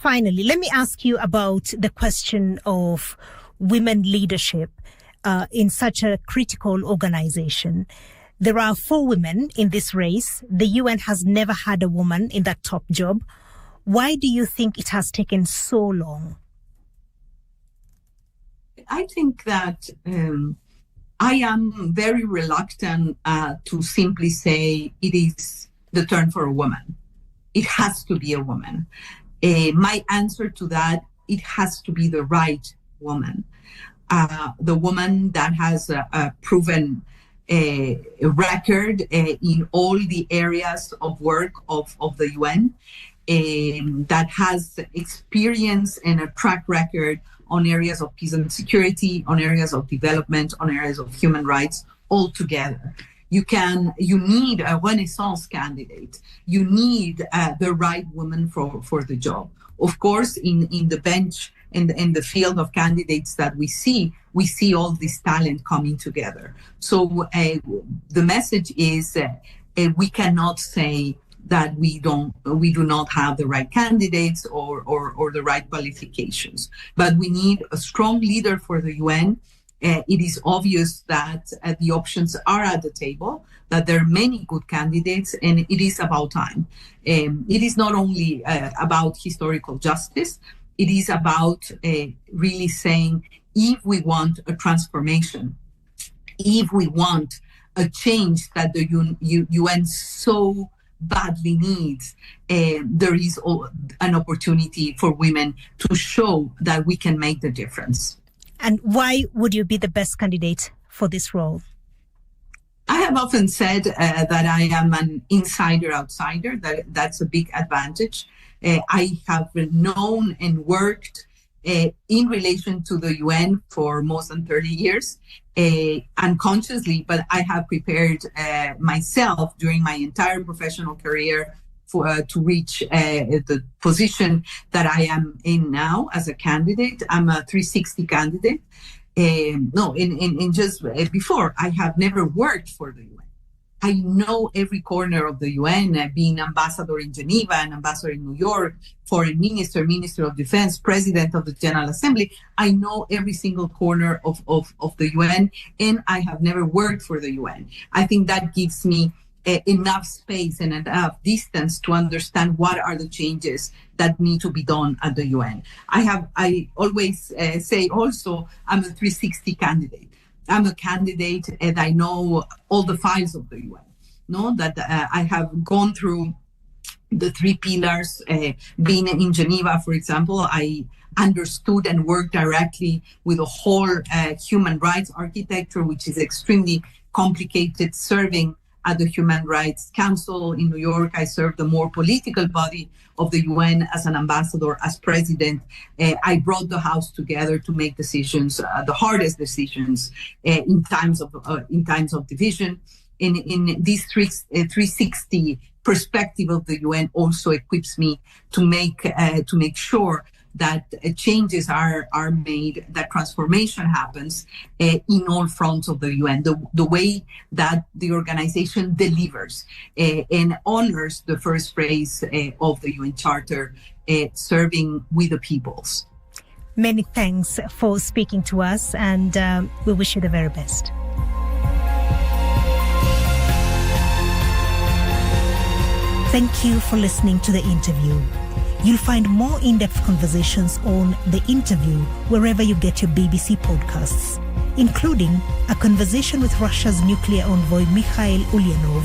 Finally, let me ask you about the question of women leadership in such a critical organization. There are 4 women in this race. The UN has never had a woman in that top job. Why do you think it has taken so long? I think that I am very reluctant to simply say it is the turn for a woman. It has to be a woman. My answer to that, it has to be the right woman. The woman that has a proven record in all the areas of work of the UN, that has experience and a track record on areas of peace and security, on areas of development, on areas of human rights, all together. You need a Renaissance candidate. You need the right woman for the job. Of course, in the bench, in the field of candidates that we see all this talent coming together. So the message is we cannot say that we do not have the right candidates or the right qualifications. But we need a strong leader for the UN. It is obvious that the options are at the table, that there are many good candidates, and it is about time. It is not only about historical justice, it is about really saying, if we want a transformation, if we want a change that the UN so badly needs, there is an opportunity for women to show that we can make the difference. And why would you be the best candidate for this role? I have often said that I am an insider-outsider. That's a big advantage. I have known and worked in relation to the UN for more than 30 years, unconsciously, but I have prepared myself during my entire professional career to reach the position that I am in now as a candidate. I'm a 360 candidate. Before, I have never worked for the UN. I know every corner of the UN, being ambassador in Geneva, an ambassador in New York, foreign minister, minister of defense, president of the General Assembly. I know every single corner of the UN, and I have never worked for the UN. I think that gives me enough space and enough distance to understand what are the changes that need to be done at the UN. I always say also, I'm a 360 candidate. I'm a candidate and I know all the files of the UN, that I have gone through the 3 pillars. Being in Geneva, for example, I understood and worked directly with the whole human rights architecture, which is extremely complicated, serving at the Human Rights Council. In New York, I served the more political body of the UN as an ambassador, as president. I brought the House together to make decisions, the hardest decisions in times of division. In this 360 perspective of the UN also equips me to make sure that changes are made, that transformation happens in all fronts of the UN, the way that the organization delivers and honors the first phrase of the UN Charter, serving with the peoples. Many thanks for speaking to us, and we wish you the very best. Thank you for listening to the interview. You'll find more in-depth conversations on The Interview wherever you get your BBC podcasts, including a conversation with Russia's nuclear envoy Mikhail Ulyanov,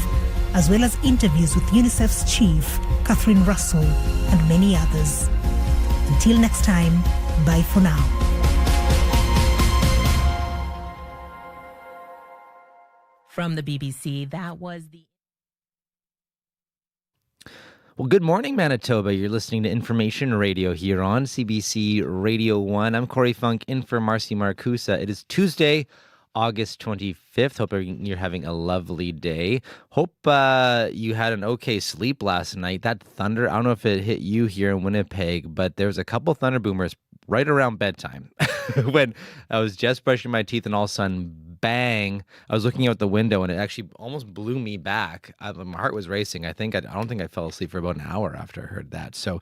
as well as interviews with UNICEF's chief, Catherine Russell, and many others. Until next time, bye for now. From the BBC, that was the... Well, good morning, Manitoba. You're listening to Information Radio here on CBC Radio One. I'm Corey Funk in for Marcy Marcusa. It is Tuesday, August 25th. Hope you're having a lovely day. Hope you had an okay sleep last night. That thunder, I don't know if it hit you here in Winnipeg, but there was a couple thunder boomers right around bedtime when I was just brushing my teeth and all of a sudden, bang. I was looking out the window and it actually almost blew me back. My heart was racing. I don't think I fell asleep for about an hour after I heard that. So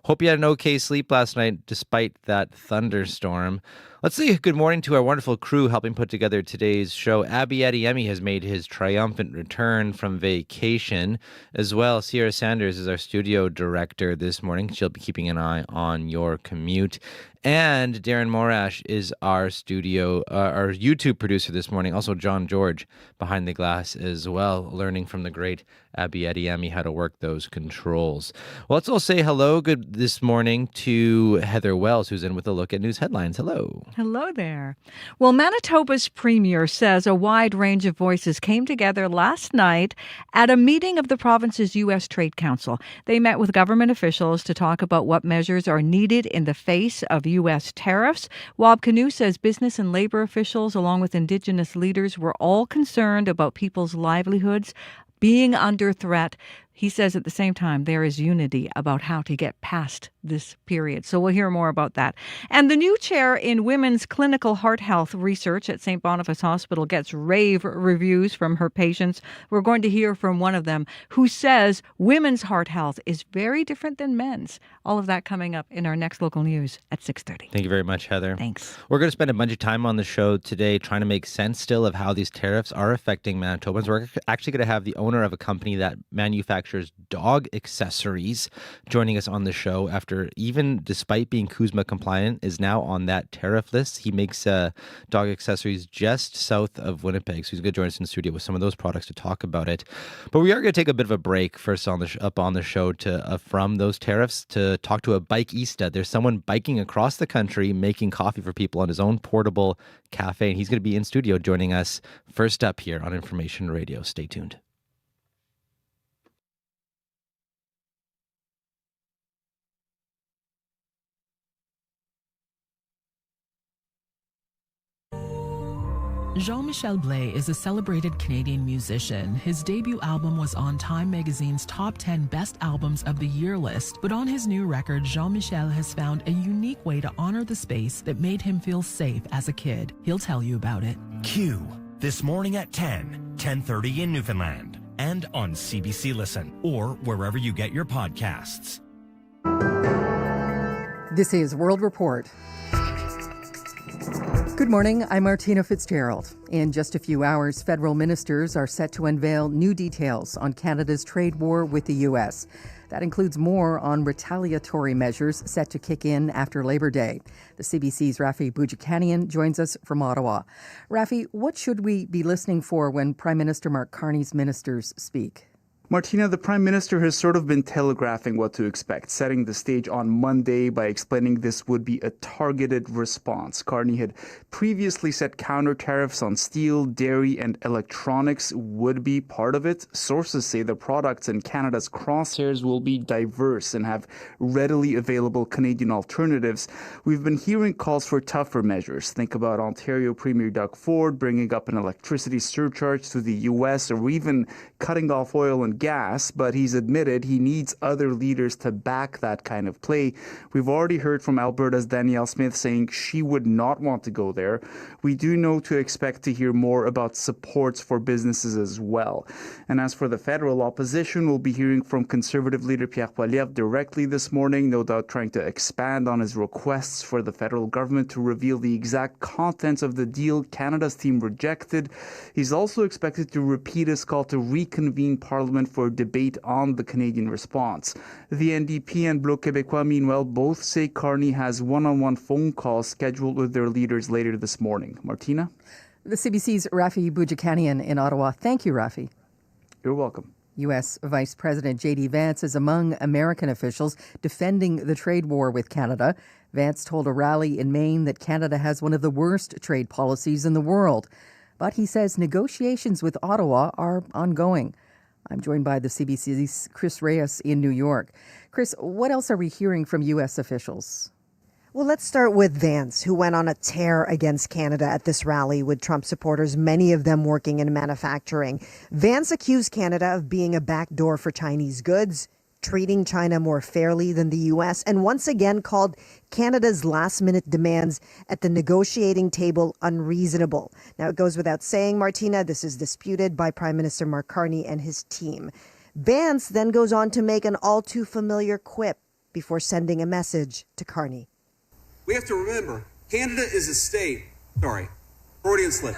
hope you had an okay sleep last night despite that thunderstorm. Let's say good morning to our wonderful crew helping put together today's show. Abby Adeyemi has made his triumphant return from vacation. As well, Sierra Sanders is our studio director this morning. She'll be keeping an eye on your commute. And Darren Morash is our YouTube producer this morning. Also, John George behind the glass as well, learning from the great Abby Adeyemi how to work those controls. Well, let's all say hello good this morning to Heather Wells, who's in with a look at news headlines. Hello. Hello there. Well, Manitoba's premier says a wide range of voices came together last night at a meeting of the province's U.S. Trade Council. They met with government officials to talk about what measures are needed in the face of U.S. tariffs. Wab Canoe says business and labor officials, along with Indigenous leaders, were all concerned about people's livelihoods being under threat. He says at the same time there is unity about how to get past this period. So we'll hear more about that. And the new chair in women's clinical heart health research at St. Boniface Hospital gets rave reviews from her patients. We're going to hear from one of them who says women's heart health is very different than men's. All of that coming up in our next local news at 6:30. Thank you very much, Heather. Thanks. We're going to spend a bunch of time on the show today trying to make sense still of how these tariffs are affecting Manitobans. We're actually going to have the owner of a company that manufactures dog accessories joining us on the show after, even despite being CUSMA compliant, is now on that tariff list. He makes dog accessories just south of Winnipeg, so he's going to join us in the studio with some of those products to talk about it. But we are going to take a bit of a break first up on the show to from those tariffs to talk to a bikeista. There's someone biking across the country making coffee for people on his own portable cafe, and he's going to be in studio joining us first up here on Information Radio. Stay tuned. Jean-Michel Blais is a celebrated Canadian musician. His debut album was on Time magazine's top 10 best albums of the year list. But on his new record, Jean-Michel has found a unique way to honor the space that made him feel safe as a kid. He'll tell you about it. Q, this morning at 10:30 in Newfoundland, and on CBC Listen, or wherever you get your podcasts. This is World Report. Good morning, I'm Martina Fitzgerald. In just a few hours, federal ministers are set to unveil new details on Canada's trade war with the U.S. That includes more on retaliatory measures set to kick in after Labor Day. The CBC's Rafi Boudjikanian joins us from Ottawa. Rafi, what should we be listening for when Prime Minister Mark Carney's ministers speak? Martina, the Prime Minister has sort of been telegraphing what to expect, setting the stage on Monday by explaining this would be a targeted response. Carney had previously said counter tariffs on steel, dairy, and electronics would be part of it. Sources say the products in Canada's crosshairs will be diverse and have readily available Canadian alternatives. We've been hearing calls for tougher measures. Think about Ontario Premier Doug Ford bringing up an electricity surcharge to the U.S. or even cutting off oil and gas, but he's admitted he needs other leaders to back that kind of play. We've already heard from Alberta's Danielle Smith saying she would not want to go there. We do know to expect to hear more about supports for businesses as well. And as for the federal opposition, we'll be hearing from Conservative leader Pierre Poilievre directly this morning, no doubt trying to expand on his requests for the federal government to reveal the exact contents of the deal Canada's team rejected. He's also expected to repeat his call to reconvene Parliament for debate on the Canadian response. The NDP and Bloc Québécois, meanwhile, both say Carney has one-on-one phone calls scheduled with their leaders later this morning. Martina? The CBC's Rafi Boudjikanian in Ottawa. Thank you, Rafi. You're welcome. U.S. Vice President J.D. Vance is among American officials defending the trade war with Canada. Vance told a rally in Maine that Canada has one of the worst trade policies in the world. But he says negotiations with Ottawa are ongoing. I'm joined by the CBC's Chris Reyes in New York. Chris, what else are we hearing from U.S. officials? Well, let's start with Vance, who went on a tear against Canada at this rally with Trump supporters, many of them working in manufacturing. Vance accused Canada of being a backdoor for Chinese goods. treating China more fairly than the U.S., and once again called Canada's last-minute demands at the negotiating table unreasonable. Now, it goes without saying, Martina, this is disputed by Prime Minister Mark Carney and his team. Vance then goes on to make an all-too-familiar quip before sending a message to Carney. We have to remember, Canada is a state. Sorry, Freudian slip.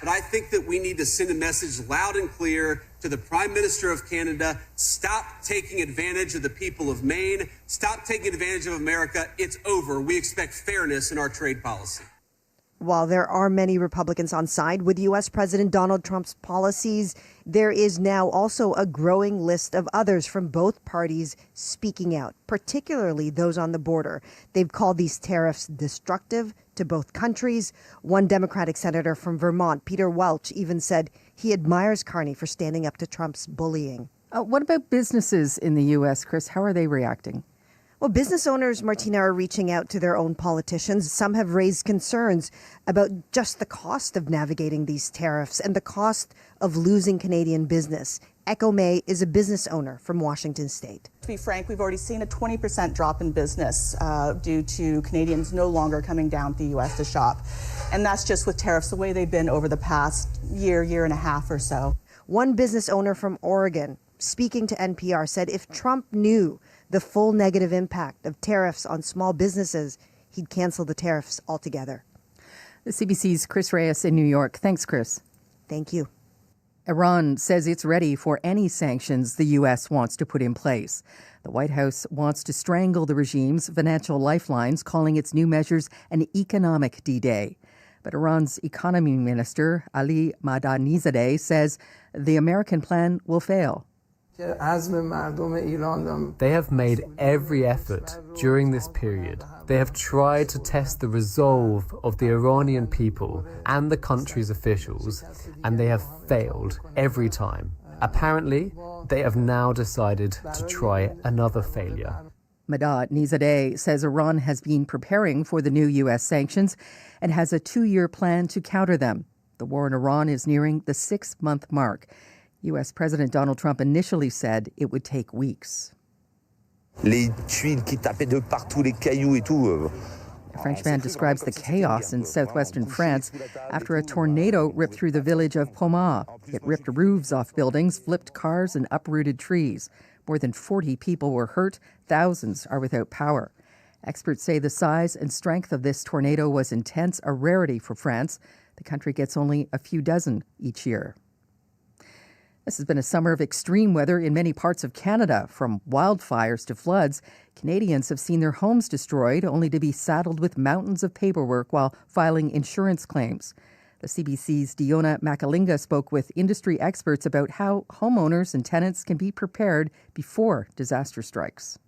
But I think that we need to send a message loud and clear to the Prime Minister of Canada. Stop taking advantage of the people of Maine. Stop taking advantage of America. It's over. We expect fairness in our trade policy. While there are many Republicans on side with U.S. President Donald Trump's policies, there is now also a growing list of others from both parties speaking out, particularly those on the border. They've called these tariffs destructive to both countries. One Democratic senator from Vermont, Peter Welch, even said he admires Carney for standing up to Trump's bullying. What about businesses in the U.S., Chris? How are they reacting? Well, business owners, Martina, are reaching out to their own politicians. Some have raised concerns about just the cost of navigating these tariffs and the cost of losing Canadian business. Echo May is a business owner from Washington State. To be frank, we've already seen a 20% drop in business due to Canadians no longer coming down to the U.S. to shop. And that's just with tariffs the way they've been over the past year and a half or so. One business owner from Oregon, speaking to NPR, said if Trump knew the full negative impact of tariffs on small businesses, he'd cancel the tariffs altogether. The CBC's Chris Reyes in New York. Thanks, Chris. Thank you. Iran says it's ready for any sanctions the U.S. wants to put in place. The White House wants to strangle the regime's financial lifelines, calling its new measures an economic D-Day. But Iran's economy minister, Ali Mahdanizadeh, says the American plan will fail. They have made every effort during this period. They have tried to test the resolve of the Iranian people and the country's officials, and they have failed every time. Apparently, they have now decided to try another failure. Mahdanizadeh says Iran has been preparing for the new U.S. sanctions and has a 2-year plan to counter them. The war in Iran is nearing the 6-month mark. U.S. President Donald Trump initially said it would take weeks. A Frenchman describes the chaos in southwestern France after a tornado ripped through the village of Pomar. It ripped roofs off buildings, flipped cars, and uprooted trees. More than 40 people were hurt. Thousands are without power. Experts say the size and strength of this tornado was intense, a rarity for France. The country gets only a few dozen each year. This has been a summer of extreme weather in many parts of Canada, from wildfires to floods. Canadians have seen their homes destroyed, only to be saddled with mountains of paperwork while filing insurance claims. The CBC's Diona Makalinga spoke with industry experts about how homeowners and tenants can be prepared before disaster strikes.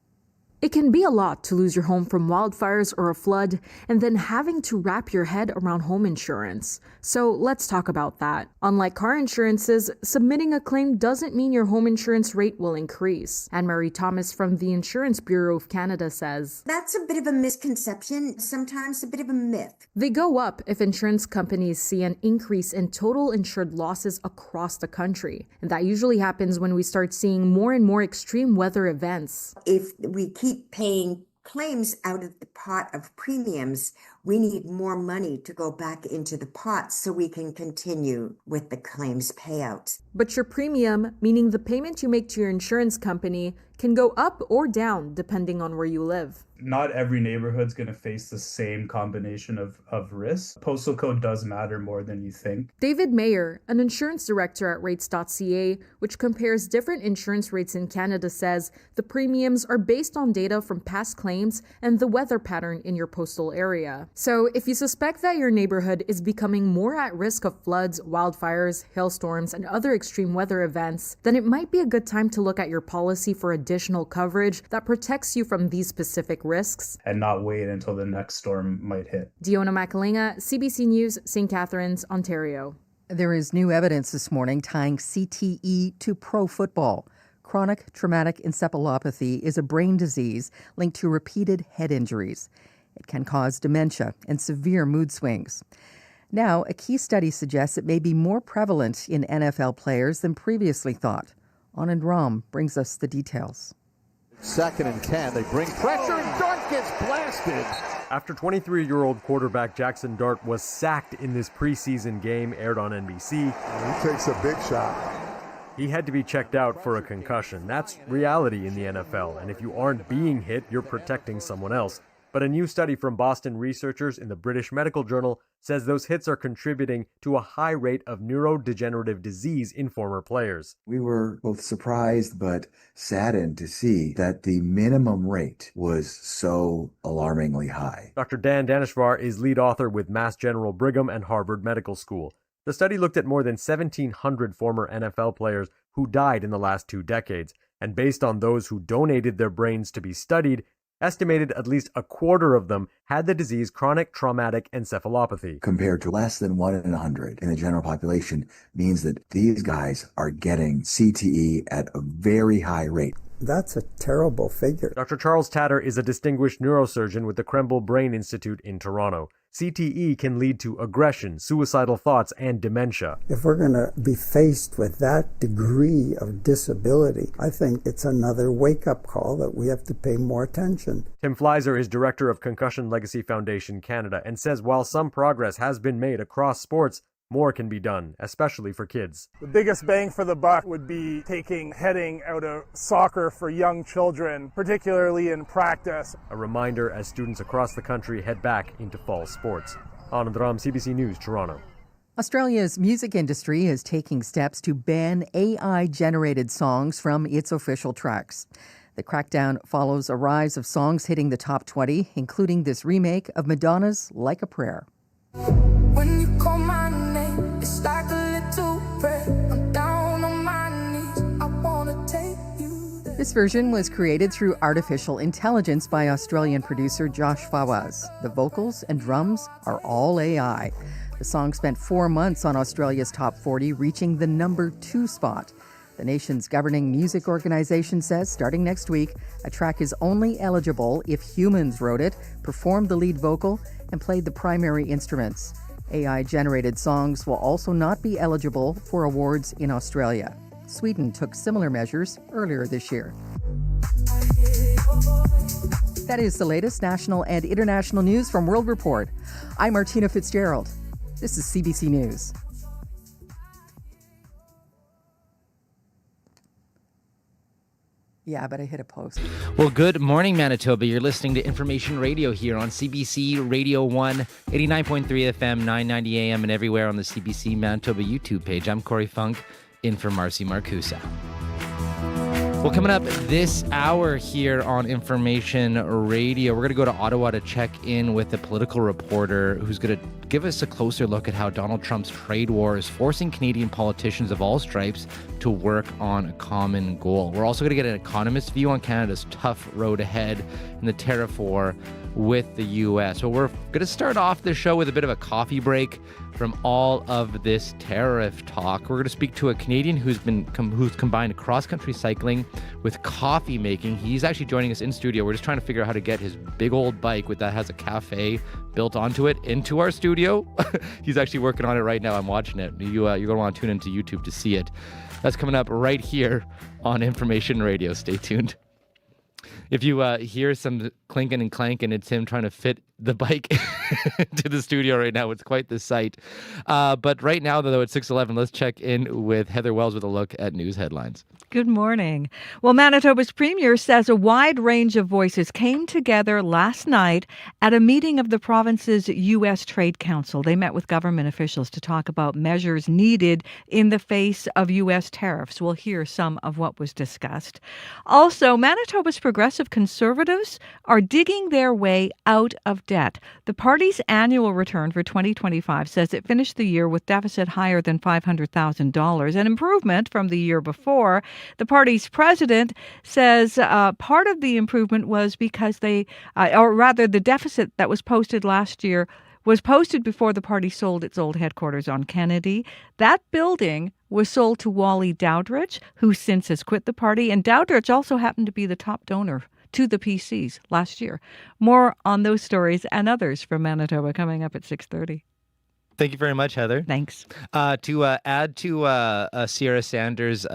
It can be a lot to lose your home from wildfires or a flood, and then having to wrap your head around home insurance. So let's talk about that. Unlike car insurances, submitting a claim doesn't mean your home insurance rate will increase. Anne-Marie Thomas from the Insurance Bureau of Canada says, that's a bit of a misconception, sometimes a bit of a myth. They go up if insurance companies see an increase in total insured losses across the country. And that usually happens when we start seeing more and more extreme weather events. If we keep paying claims out of the pot of premiums, we need more money to go back into the pot so we can continue with the claims payouts. But your premium, meaning the payment you make to your insurance company, can go up or down depending on where you live. Not every neighborhood's going to face the same combination of risks. Postal code does matter more than you think. David Mayer, an insurance director at rates.ca, which compares different insurance rates in Canada, says the premiums are based on data from past claims and the weather pattern in your postal area. So if you suspect that your neighborhood is becoming more at risk of floods, wildfires, hailstorms, and other extreme weather events, then it might be a good time to look at your policy for additional coverage that protects you from these specific risks. And not wait until the next storm might hit. Diona Makalinga, CBC News, St. Catharines, Ontario. There is new evidence this morning tying CTE to pro football. Chronic traumatic encephalopathy is a brain disease linked to repeated head injuries. It can cause dementia and severe mood swings. Now, a key study suggests it may be more prevalent in NFL players than previously thought. Anand Ram brings us the details. 2nd and 10. They bring pressure and Dart gets blasted. After 23-year-old quarterback Jackson Dart was sacked in this preseason game aired on NBC. He takes a big shot. He had to be checked out for a concussion. That's reality in the NFL, and if you aren't being hit, you're protecting someone else. But a new study from Boston researchers in the British Medical Journal says those hits are contributing to a high rate of neurodegenerative disease in former players. We were both surprised but saddened to see that the minimum rate was so alarmingly high. Dr. Dan Daneshvar is lead author with Mass General Brigham and Harvard Medical School. The study looked at more than 1,700 former NFL players who died in the last 2 decades, and based on those who donated their brains to be studied, estimated at least a quarter of them had the disease chronic traumatic encephalopathy. Compared to less than 1 in 100 in the general population means that these guys are getting CTE at a very high rate. That's a terrible figure. Dr. Charles Tatter is a distinguished neurosurgeon with the Krembil Brain Institute in Toronto. CTE can lead to aggression, suicidal thoughts, and dementia. If we're going to be faced with that degree of disability, I think it's another wake-up call that we have to pay more attention. Tim Fleiser is director of Concussion Legacy Foundation Canada and says while some progress has been made across sports, more can be done, especially for kids. The biggest bang for the buck would be taking heading out of soccer for young children, particularly in practice. A reminder as students across the country head back into fall sports. Anand Ram, CBC News, Toronto. Australia's music industry is taking steps to ban AI-generated songs from its official tracks. The crackdown follows a rise of songs hitting the top 20, including this remake of Madonna's Like a Prayer. When you call my name, it's like a little prayer. I'm down on my knees. I wanna take you there. This version was created through artificial intelligence by Australian producer Josh Fawaz. The vocals and drums are all AI. The song spent 4 months on Australia's top 40, reaching the number 2 spot. The nation's governing music organization says starting next week, a track is only eligible if humans wrote it, performed the lead vocal, and played the primary instruments. AI-generated songs will also not be eligible for awards in Australia. Sweden took similar measures earlier this year. That is the latest national and international news from World Report. I'm Martina Fitzgerald. This is CBC News. Yeah, but I hit a post. Well, good morning, Manitoba. You're listening to Information Radio here on CBC Radio One, 89.3 FM, 990 AM, and everywhere on the CBC Manitoba YouTube page. I'm Corey Funk, in for Marcy Marcusa. Well, coming up this hour here on Information Radio, we're going to go to Ottawa to check in with a political reporter who's going to give us a closer look at how Donald Trump's trade war is forcing Canadian politicians of all stripes to work on a common goal. We're also going to get an economist's view on Canada's tough road ahead in the tariff war with the U.S. So we're going to start off the show with a bit of a coffee break from all of this tariff talk. We're going to speak to a Canadian who's combined cross-country cycling with coffee making. He's actually joining us in studio. We're just trying to figure out how to get his big old bike that has a cafe built onto it into our studio. He's actually working on it right now. I'm watching it. You're going to want to tune into YouTube to see it. That's coming up right here on Information Radio. Stay tuned. If you hear some clinking and clanking, it's him trying to fit the bike to the studio right now. It's quite the sight. But right now, though, it's 6:11. Let's check in with Heather Wells with a look at news headlines. Good morning. Well, Manitoba's premier says a wide range of voices came together last night at a meeting of the province's U.S. Trade Council. They met with government officials to talk about measures needed in the face of U.S. tariffs. We'll hear some of what was discussed. Also, Manitoba's progressive Conservatives are digging their way out of debt. The party's annual return for 2025 says it finished the year with deficit higher than $500,000, an improvement from the year before. The party's president says part of the improvement was because the deficit that was posted last year was posted before the party sold its old headquarters on Kennedy. That building was sold to Wally Dowdridge, who since has quit the party, and Dowdridge also happened to be the top donor to the PCs last year. More on those stories and others from Manitoba coming up at 6:30. Thank you very much, Heather. Thanks. To add to Sierra Sanders'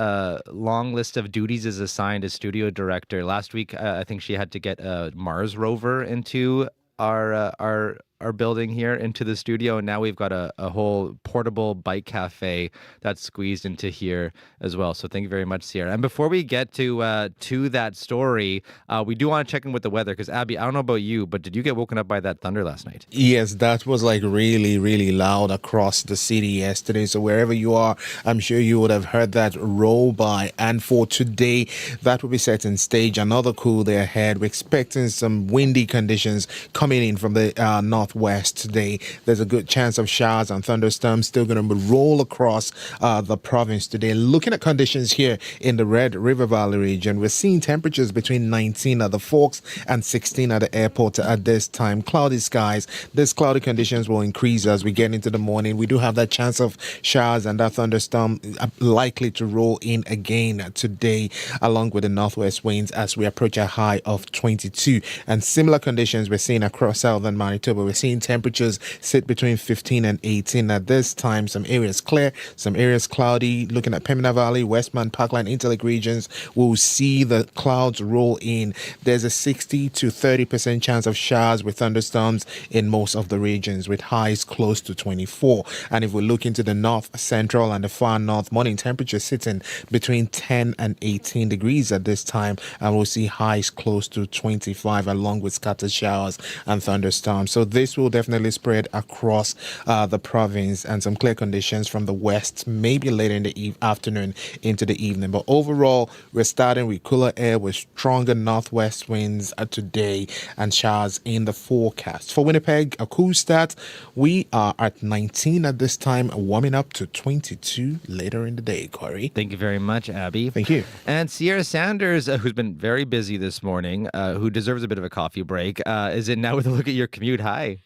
long list of duties as assigned as studio director, last week I think she had to get a Mars rover into our building here, into the studio, and now we've got a whole portable bike cafe that's squeezed into here as well. So thank you very much, Sierra. And before we get to that story, we do want to check in with the weather, because Abby, I don't know about you, but did you get woken up by that thunder last night? Yes, that was like really, really loud across the city yesterday. So wherever you are, I'm sure you would have heard that roll by. And for today, that will be setting stage. Another cool day ahead. We're expecting some windy conditions coming in from the northwest today. There's a good chance of showers and thunderstorms still going to roll across the province today. Looking at conditions here in the Red River Valley region, we're seeing temperatures between 19 at the Forks and 16 at the airport at this time. Cloudy skies. These cloudy conditions will increase as we get into the morning. We do have that chance of showers and that thunderstorm likely to roll in again today, along with the northwest winds as we approach a high of 22. And similar conditions we're seeing across southern Manitoba. We're seeing temperatures sit between 15 and 18 at this time. Some areas clear, some areas cloudy. Looking at Pembina Valley, Westman, Parkland, Interlake regions, we'll see the clouds roll in. There's a 60 to 30% chance of showers with thunderstorms in most of the regions, with highs close to 24. And if we look into the north, central, and the far north, morning temperatures sitting between 10 and 18 degrees at this time, and we'll see highs close to 25, along with scattered showers and thunderstorms. So this will definitely spread across the province, and some clear conditions from the west, maybe later in the afternoon into the evening. But overall, we're starting with cooler air with stronger northwest winds today, and showers in the forecast. For Winnipeg, a cool start. We are at 19 at this time, warming up to 22 later in the day, Corey. Thank you very much, Abby. Thank you. And Sierra Sanders, who's been very busy this morning, who deserves a bit of a coffee break, is in now with a look at your commute. Hi.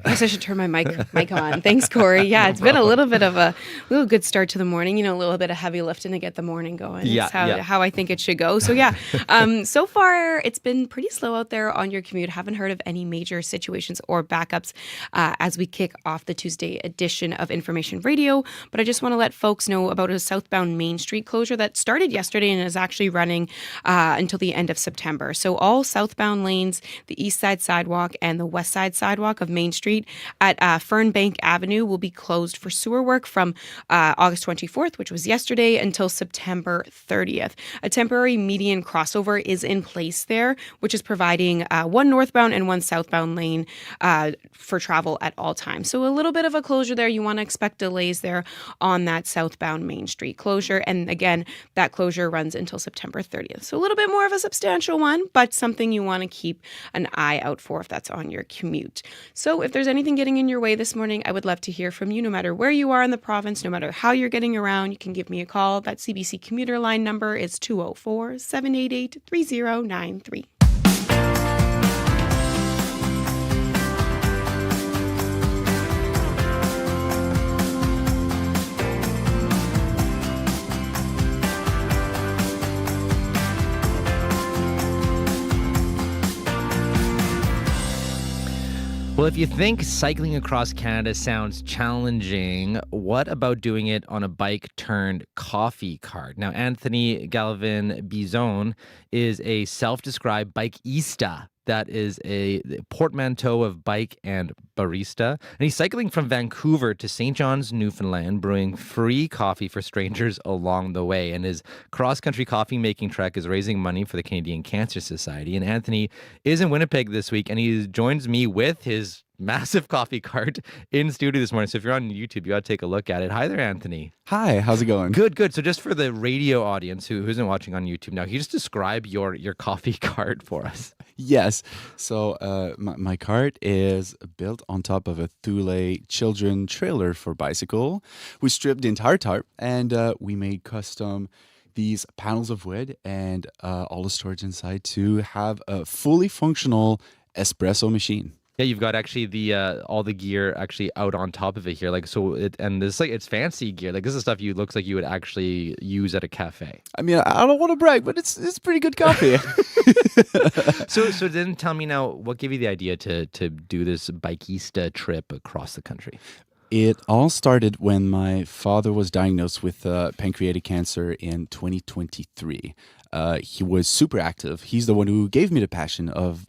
I guess I should turn my mic on. Thanks, Corey. Yeah, it's been a little bit of a little good start to the morning. A little bit of heavy lifting to get the morning going. Yeah, it's how I think it should go. So yeah, so far it's been pretty slow out there on your commute. Haven't heard of any major situations or backups as we kick off the Tuesday edition of Information Radio. But I just want to let folks know about a southbound Main Street closure that started yesterday and is actually running until the end of September. So all southbound lanes, the east side sidewalk and the west side sidewalk of Main Street at Fernbank Avenue will be closed for sewer work from August 24th, which was yesterday, until September 30th. A temporary median crossover is in place there, which is providing one northbound and one southbound lane for travel at all times. So a little bit of a closure there. You want to expect delays there on that southbound Main Street closure. And again, that closure runs until September 30th. So a little bit more of a substantial one, but something you want to keep an eye out for if that's on your commute. So if there's anything getting in your way this morning, I would love to hear from you, no matter where you are in the province, no matter how you're getting around. You can give me a call. That CBC commuter line number is 204-788-3093. Well, if you think cycling across Canada sounds challenging, what about doing it on a bike turned coffee cart? Now, Anthony Galvin-Bizon is a self-described bikeista. That is a portmanteau of bike and barista. And he's cycling from Vancouver to St. John's, Newfoundland, brewing free coffee for strangers along the way. And his cross-country coffee-making trek is raising money for the Canadian Cancer Society. And Anthony is in Winnipeg this week, and he joins me with his massive coffee cart in studio this morning. So if you're on YouTube, you got to take a look at it. Hi there, Anthony. Hi, how's it going? Good. So just for the radio audience who isn't watching on YouTube now, can you just describe your coffee cart for us? Yes. So my cart is built on top of a Thule children trailer for bicycle. We stripped the entire tarp and we made custom these panels of wood and all the storage inside to have a fully functional espresso machine. Yeah, you've got actually the all the gear actually out on top of it here. Like it's fancy gear. Like this is stuff looks like you would actually use at a cafe. I mean, I don't want to brag, but it's pretty good coffee. So then tell me now, what gave you the idea to do this bikeista trip across the country? It all started when my father was diagnosed with pancreatic cancer in 2023. He was super active. He's the one who gave me the passion of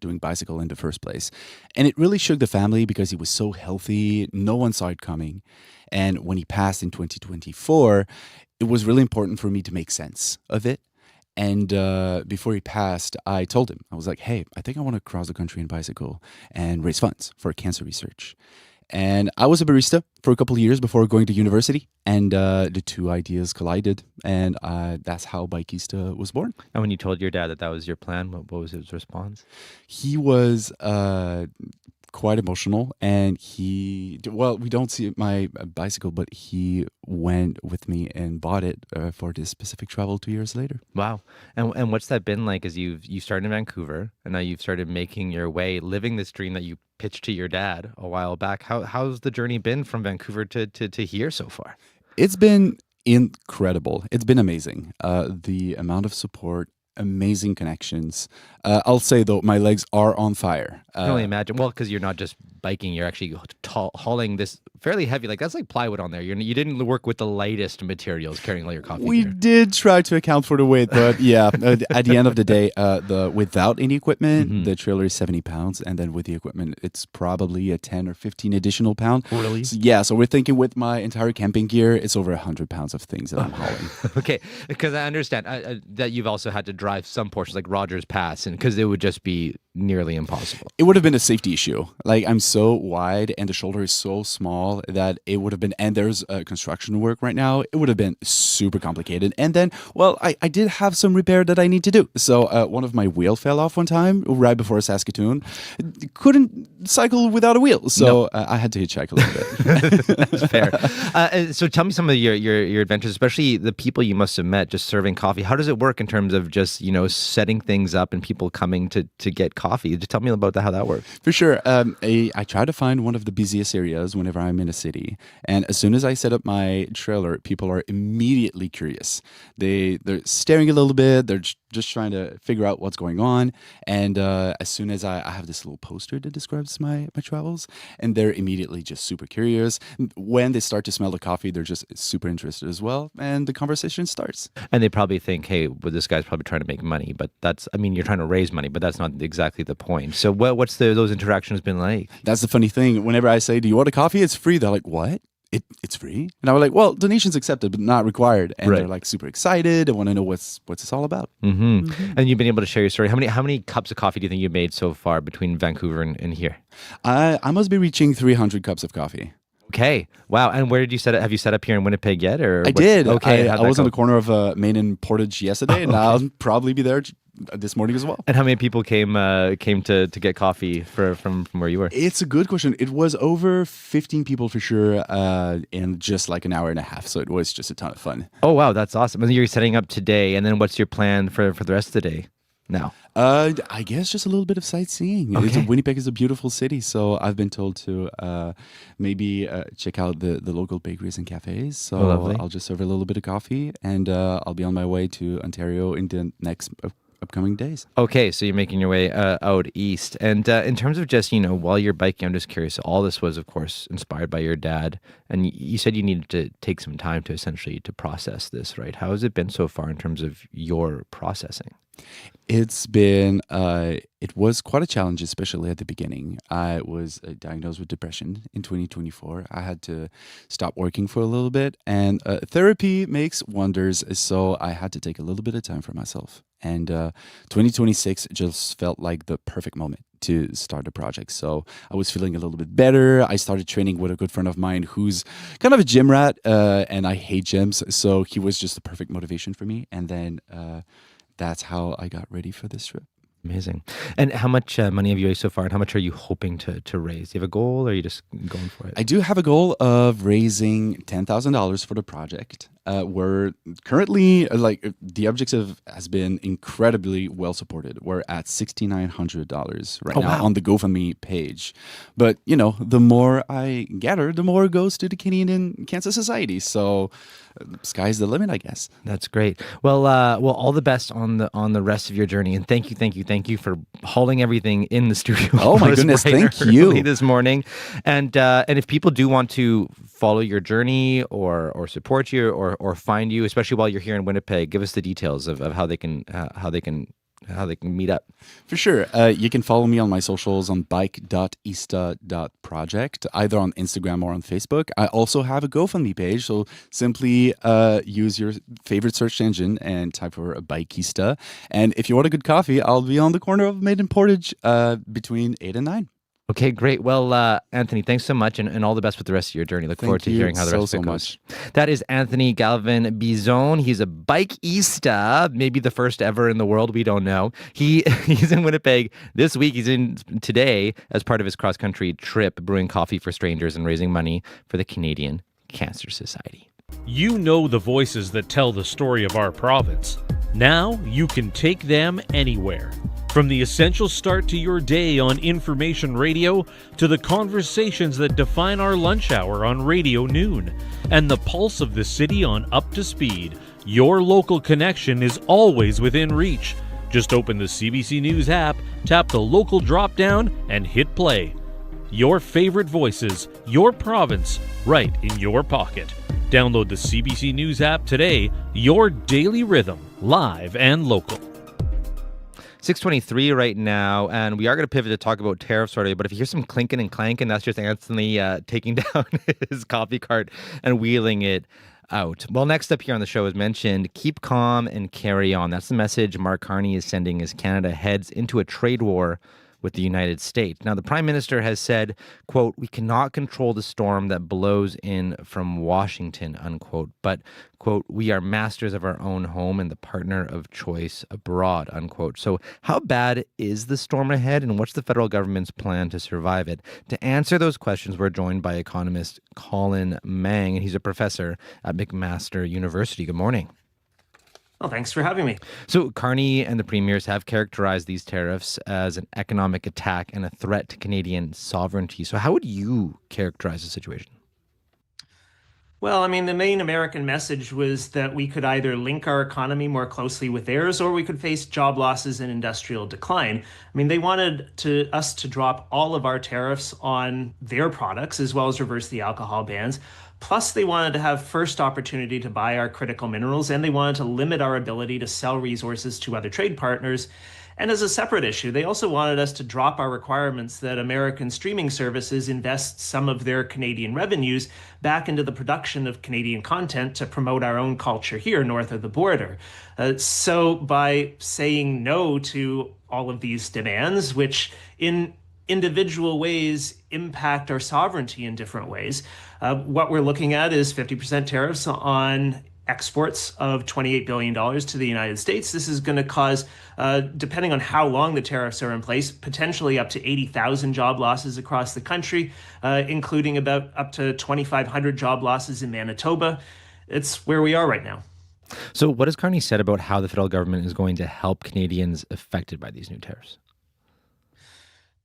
doing bicycle in the first place. And it really shook the family because he was so healthy. No one saw it coming. And when he passed in 2024, it was really important for me to make sense of it. And before he passed, I told him, I was like, hey, I think I want to cross the country in bicycle and raise funds for cancer research. And I was a barista for a couple of years before going to university, and the two ideas collided, and that's how Bikeista was born. And when you told your dad that was your plan, what was his response? He was quite emotional, and we don't see my bicycle, but he went with me and bought it for this specific travel 2 years later. Wow. And what's that been like as you started in Vancouver, and now you've started making your way, living this dream that you pitched to your dad a while back? How's the journey been from Vancouver to here so far? It's been incredible. It's been amazing. The amount of support, amazing connections. I'll say, though, my legs are on fire. I can only imagine. Well, because you're not just biking, you're actually hauling this fairly heavy, that's like plywood on there. You didn't work with the lightest materials carrying all your coffee We gear. did try to account for the weight, but yeah, at the end of the day, without any equipment, the trailer is 70 pounds. And then with the equipment, it's probably a 10 or 15 additional pound. Really? So we're thinking with my entire camping gear, it's over 100 pounds of things that I'm hauling. Okay, because I understand that you've also had to drive some portions like Rogers Pass, and because it would just be nearly impossible. It would have been a safety issue. Like, I'm so wide and the shoulder is so small that it would have been, and there's construction work right now, it would have been super complicated. And then, I did have some repair that I need to do. So one of my wheel fell off one time right before Saskatoon. Couldn't cycle without a wheel. So I had to hitchhike a little bit. That's fair. So tell me some of your adventures, especially the people you must have met just serving coffee. How does it work in terms of just, setting things up and people coming to get coffee? Just tell me about how that works. For sure. I try to find one of the busiest areas whenever I'm in a city. And as soon as I set up my trailer, people are immediately curious. They're staring a little bit. They're just trying to figure out what's going on. And as soon as I have this little poster that describes my travels, and they're immediately just super curious. When they start to smell the coffee, they're just super interested as well. And the conversation starts. And they probably think, hey, well, this guy's probably trying to make money. But you're trying to raise money, but that's not exactly the point. So what's those interactions been like? That's the funny thing. Whenever I say, do you want a coffee? It's free. They're like, what? It's free? And I was like, well, donations accepted, but not required. And they're like super excited and want to know what's this all about. Mm-hmm. Mm-hmm. And you've been able to share your story. How many cups of coffee do you think you've made so far between Vancouver and here? I must be reaching 300 cups of coffee. Okay. Wow. And where did you set up? Have you set up here in Winnipeg yet? Or I did. Okay. I was on the corner of Main and Portage yesterday, and I'll probably be there this morning as well. And how many people came to get coffee from where you were? It's a good question. It was over 15 people for sure, in just like an hour and a half. So it was just a ton of fun. Oh, wow. That's awesome. And you're setting up today. And then what's your plan for the rest of the day now? I guess just a little bit of sightseeing. Okay. Winnipeg is a beautiful city, so I've been told to maybe check out the local bakeries and cafes. So lovely. I'll just serve a little bit of coffee, and I'll be on my way to Ontario in the next upcoming days. Okay, so you're making your way out east. And in terms of just, while you're biking, I'm just curious, all this was, of course, inspired by your dad. And you said you needed to take some time to essentially to process this, right? How has it been so far in terms of your processing? It's been, it was quite a challenge, especially at the beginning. I was diagnosed with depression in 2024. I had to stop working for a little bit, and therapy makes wonders. So I had to take a little bit of time for myself. And 2026 just felt like the perfect moment to start the project. So I was feeling a little bit better. I started training with a good friend of mine who's kind of a gym rat, and I hate gyms. So he was just the perfect motivation for me. And then that's how I got ready for this trip. Amazing. And how much money have you raised so far, and how much are you hoping to raise? Do you have a goal, or are you just going for it? I do have a goal of raising $10,000 for the project. we're currently the objective has been incredibly well supported. We're at $6,900 right now on the GoFundMe page. But the more I gather, the more goes to the Canadian Cancer Society. So sky's the limit, I guess. That's great. Well, all the best on the rest of your journey, and thank you for hauling everything in the studio. Oh my goodness, thank you this morning. And if people do want to follow your journey or support you or find you, especially while you're here in Winnipeg, give us the details of how they can meet up. For sure. You can follow me on my socials on bike.ista.project, either on Instagram or on Facebook. I also have a GoFundMe page, so simply use your favorite search engine and type for a Bikeista. And if you want a good coffee, I'll be on the corner of Maid and Portage between 8 and 9. Okay, great. Well, Anthony, thanks so much, and all the best with the rest of your journey. Look forward to hearing how the rest of it goes. That is Anthony Galvin Bizon. He's a bikeista, maybe the first ever in the world. We don't know. He's in Winnipeg this week. He's in today as part of his cross-country trip, brewing coffee for strangers and raising money for the Canadian Cancer Society. You know the voices that tell the story of our province. Now you can take them anywhere. From the essential start to your day on information radio to the conversations that define our lunch hour on Radio Noon and the pulse of the city on Up to Speed, your local connection is always within reach. Just open the CBC News app, tap the local drop-down, and hit play. Your favorite voices, your province, right in your pocket. Download the CBC News app today, your daily rhythm, live and local. 6:23 right now, and we are going to pivot to talk about tariffs already, but if you hear some clinking and clanking, that's just Anthony taking down his coffee cart and wheeling it out. Well, next up here on the show, as mentioned, keep calm and carry on. That's the message Mark Carney is sending as Canada heads into a trade war with the United States. Now, the Prime Minister has said, quote, "We cannot control the storm that blows in from Washington," unquote, but, quote, "we are masters of our own home and the partner of choice abroad," unquote. So how bad is the storm ahead, and what's the federal government's plan to survive it? To answer those questions, we're joined by economist Colin Mang, and he's a professor at McMaster University. Good morning. Well, thanks for having me. So Carney and the premiers have characterized these tariffs as an economic attack and a threat to Canadian sovereignty. So how would you characterize the situation? Well, I mean, the main American message was that we could either link our economy more closely with theirs, or we could face job losses and industrial decline. I mean, they wanted us to drop all of our tariffs on their products, as well as reverse the alcohol bans. Plus, they wanted to have first opportunity to buy our critical minerals, and they wanted to limit our ability to sell resources to other trade partners. And as a separate issue, they also wanted us to drop our requirements that American streaming services invest some of their Canadian revenues back into the production of Canadian content to promote our own culture here north of the border. So by saying no to all of these demands, which in individual ways impact our sovereignty in different ways, what we're looking at is 50% tariffs on exports of $28 billion to the United States. This is going to cause, depending on how long the tariffs are in place, potentially up to 80,000 job losses across the country, including about up to 2,500 job losses in Manitoba. It's where we are right now. So what has Carney said about how the federal government is going to help Canadians affected by these new tariffs?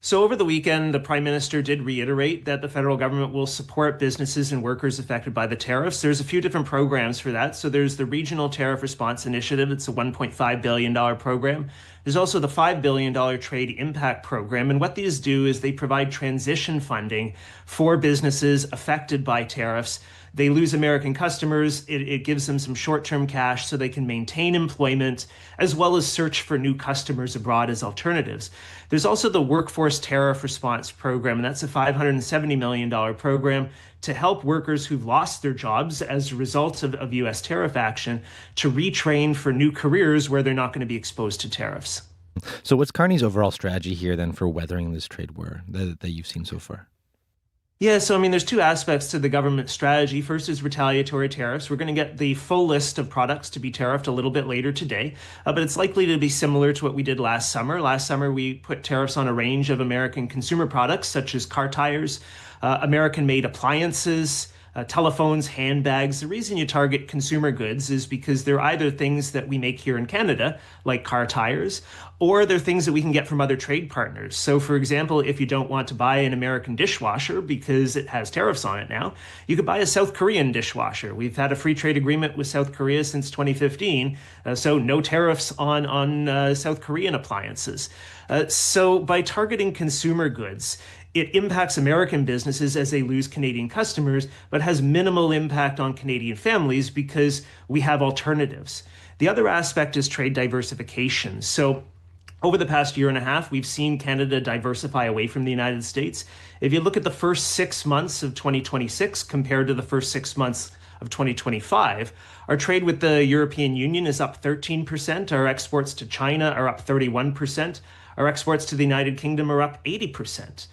So over the weekend, the Prime Minister did reiterate that the federal government will support businesses and workers affected by the tariffs. There's a few different programs for that. So there's the Regional Tariff Response Initiative. It's a $1.5 billion program. There's also the $5 billion Trade Impact Program. And what these do is they provide transition funding for businesses affected by tariffs. They lose American customers. It gives them some short-term cash so they can maintain employment, as well as search for new customers abroad as alternatives. There's also the Workforce Tariff Response Program, and that's a $570 million program to help workers who've lost their jobs as a result of U.S. tariff action to retrain for new careers where they're not going to be exposed to tariffs. So what's Carney's overall strategy here then for weathering this trade war that you've seen so far? Yeah, so I mean, there's two aspects to the government strategy. First is retaliatory tariffs. We're going to get the full list of products to be tariffed a little bit later today, but it's likely to be similar to what we did last summer. Last summer, we put tariffs on a range of American consumer products, such as car tires, American-made appliances, telephones, handbags. The reason you target consumer goods is because they're either things that we make here in Canada, like car tires, or they're things that we can get from other trade partners. So, for example, if you don't want to buy an American dishwasher because it has tariffs on it now, you could buy a South Korean dishwasher. We've had a free trade agreement with South Korea since 2015, so no tariffs on South Korean appliances. So by targeting consumer goods, it impacts American businesses as they lose Canadian customers, but has minimal impact on Canadian families because we have alternatives. The other aspect is trade diversification. So over the past year and a half, we've seen Canada diversify away from the United States. If you look at the first 6 months of 2026 compared to the first 6 months of 2025, our trade with the European Union is up 13%. Our exports to China are up 31%. Our exports to the United Kingdom are up 80%.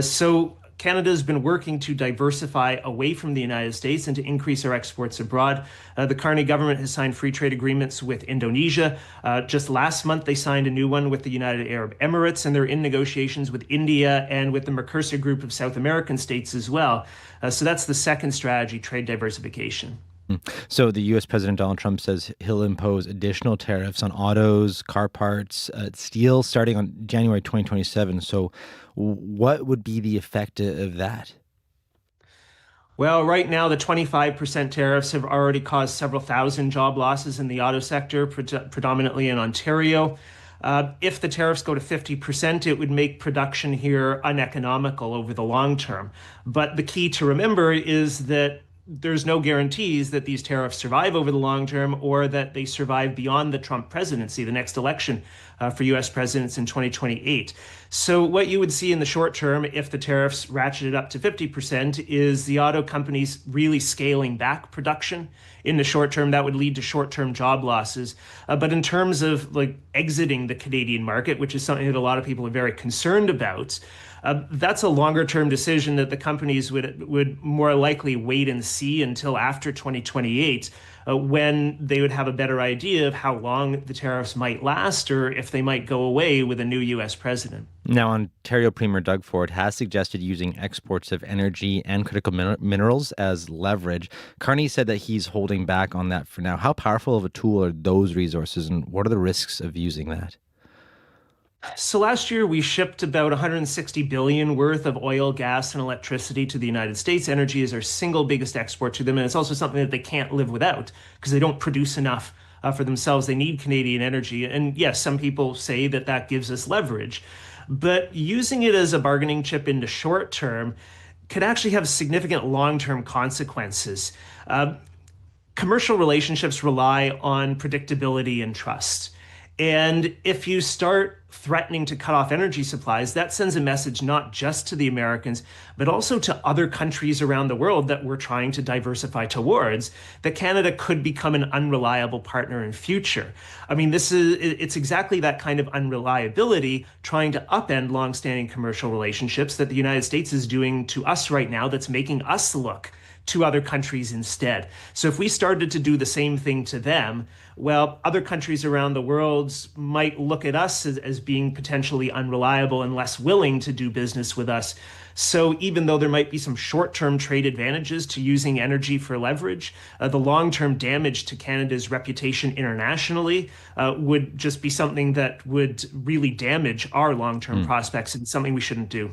So Canada has been working to diversify away from the United States and to increase our exports abroad. The Carney government has signed free trade agreements with Indonesia. Just last month, they signed a new one with the United Arab Emirates, and they're in negotiations with India and with the Mercosur group of South American states as well. So that's the second strategy, trade diversification. So the U.S. President Donald Trump says he'll impose additional tariffs on autos, car parts, steel starting on January 2027. So what would be the effect of that? Well, right now, the 25% tariffs have already caused several thousand job losses in the auto sector, predominantly in Ontario. If the tariffs go to 50%, it would make production here uneconomical over the long term. But the key to remember is that there's no guarantees that these tariffs survive over the long term or that they survive beyond the Trump presidency, the next election for U.S. presidents in 2028. So what you would see in the short term, if the tariffs ratcheted up to 50%, is the auto companies really scaling back production. In the short term, that would lead to short-term job losses. But in terms of like exiting the Canadian market, which is something that a lot of people are very concerned about, that's a longer-term decision that the companies would more likely wait and see until after 2028, when they would have a better idea of how long the tariffs might last or if they might go away with a new U.S. president. Now, Ontario Premier Doug Ford has suggested using exports of energy and critical minerals as leverage. Carney said that he's holding back on that for now. How powerful of a tool are those resources, and what are the risks of using that? So last year, we shipped about $160 billion worth of oil, gas, and electricity to the United States. Energy is our single biggest export to them, and it's also something that they can't live without because they don't produce enough for themselves. They need Canadian energy. And yes, some people say that that gives us leverage. But using it as a bargaining chip in the short term could actually have significant long-term consequences. Commercial relationships rely on predictability and trust. And if you start threatening to cut off energy supplies, that sends a message not just to the Americans, but also to other countries around the world that we're trying to diversify towards, that Canada could become an unreliable partner in future. I mean, it's exactly that kind of unreliability, trying to upend longstanding commercial relationships that the United States is doing to us right now, that's making us look to other countries instead. So if we started to do the same thing to them, well, other countries around the world might look at us as being potentially unreliable and less willing to do business with us. So even though there might be some short-term trade advantages to using energy for leverage, the long-term damage to Canada's reputation internationally would just be something that would really damage our long-term prospects, and something we shouldn't do.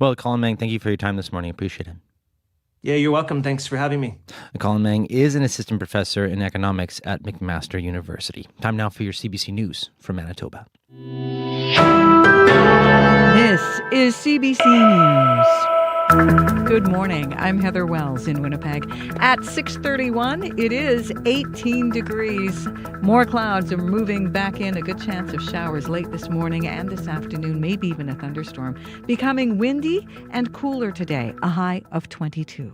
Well, Colin Mang, thank you for your time this morning. Appreciate it. Yeah, you're welcome. Thanks for having me. Colin Mang is an assistant professor in economics at McMaster University. Time now for your CBC News from Manitoba. This is CBC News. Good morning. I'm Heather Wells in Winnipeg. At 6:31, it is 18 degrees. More clouds are moving back in. A good chance of showers late this morning and this afternoon, maybe even a thunderstorm. Becoming windy and cooler today, a high of 22.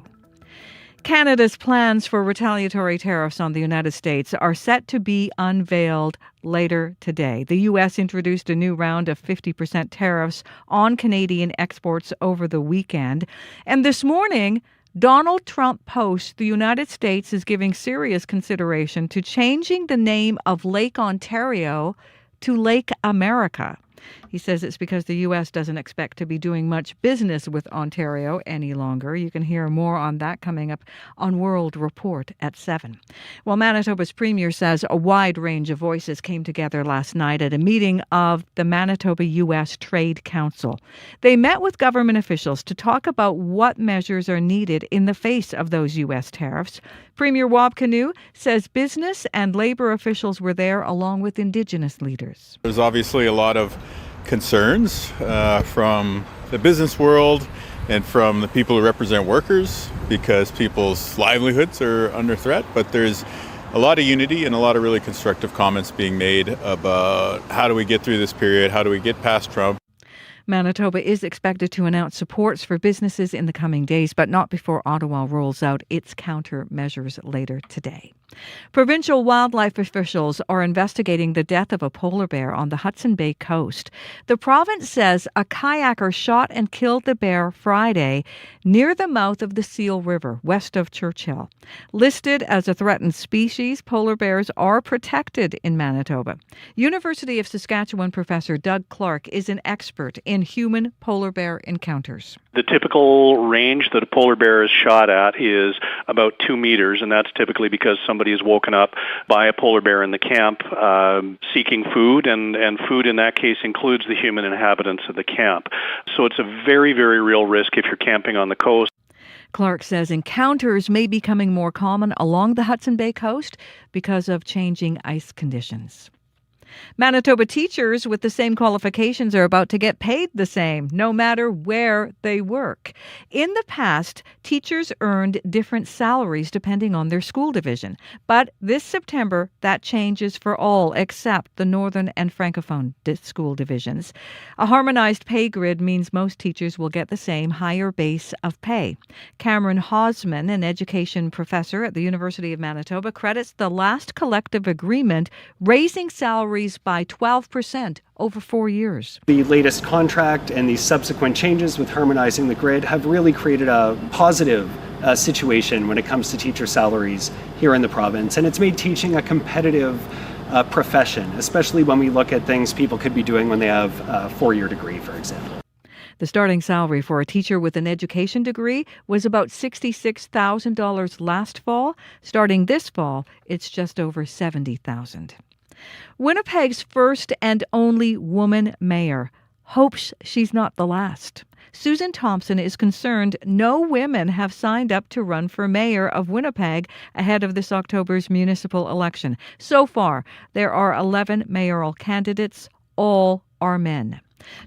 Canada's plans for retaliatory tariffs on the United States are set to be unveiled later today. The U.S. introduced a new round of 50% tariffs on Canadian exports over the weekend. And this morning, Donald Trump posts the United States is giving serious consideration to changing the name of Lake Ontario to Lake America. He says it's because the U.S. doesn't expect to be doing much business with Ontario any longer. You can hear more on that coming up on World Report at 7. Well, Manitoba's Premier says a wide range of voices came together last night at a meeting of the Manitoba-U.S. Trade Council. They met with government officials to talk about what measures are needed in the face of those U.S. tariffs. Premier Wab Kinew says business and labor officials were there along with Indigenous leaders. There's obviously a lot of concerns from the business world and from the people who represent workers because people's livelihoods are under threat. But there's a lot of unity and a lot of really constructive comments being made about how do we get through this period, how do we get past Trump. Manitoba is expected to announce supports for businesses in the coming days, but not before Ottawa rolls out its countermeasures later today. Provincial wildlife officials are investigating the death of a polar bear on the Hudson Bay coast. The province says a kayaker shot and killed the bear Friday near the mouth of the Seal River, west of Churchill. Listed as a threatened species, polar bears are protected in Manitoba. University of Saskatchewan professor Doug Clark is an expert in human polar bear encounters. The typical range that a polar bear is shot at is about 2 meters, and that's typically because somebody is woken up by a polar bear in the camp seeking food, and food in that case includes the human inhabitants of the camp. So it's a very, very real risk if you're camping on the coast. Clark says encounters may be becoming more common along the Hudson Bay coast because of changing ice conditions. Manitoba teachers with the same qualifications are about to get paid the same, no matter where they work. In the past, teachers earned different salaries depending on their school division. But this September, that changes for all except the Northern and Francophone school divisions. A harmonized pay grid means most teachers will get the same higher base of pay. Cameron Hosman, an education professor at the University of Manitoba, credits the last collective agreement raising salaries by 12% over 4 years. The latest contract and these subsequent changes with harmonizing the grid have really created a positive situation when it comes to teacher salaries here in the province. And it's made teaching a competitive profession, especially when we look at things people could be doing when they have a 4-year degree, for example. The starting salary for a teacher with an education degree was about $66,000 last fall. Starting this fall, it's just over $70,000. Winnipeg's first and only woman mayor hopes she's not the last. Susan Thompson is concerned no women have signed up to run for mayor of Winnipeg ahead of this October's municipal election. So far, there are 11 mayoral candidates. All are men.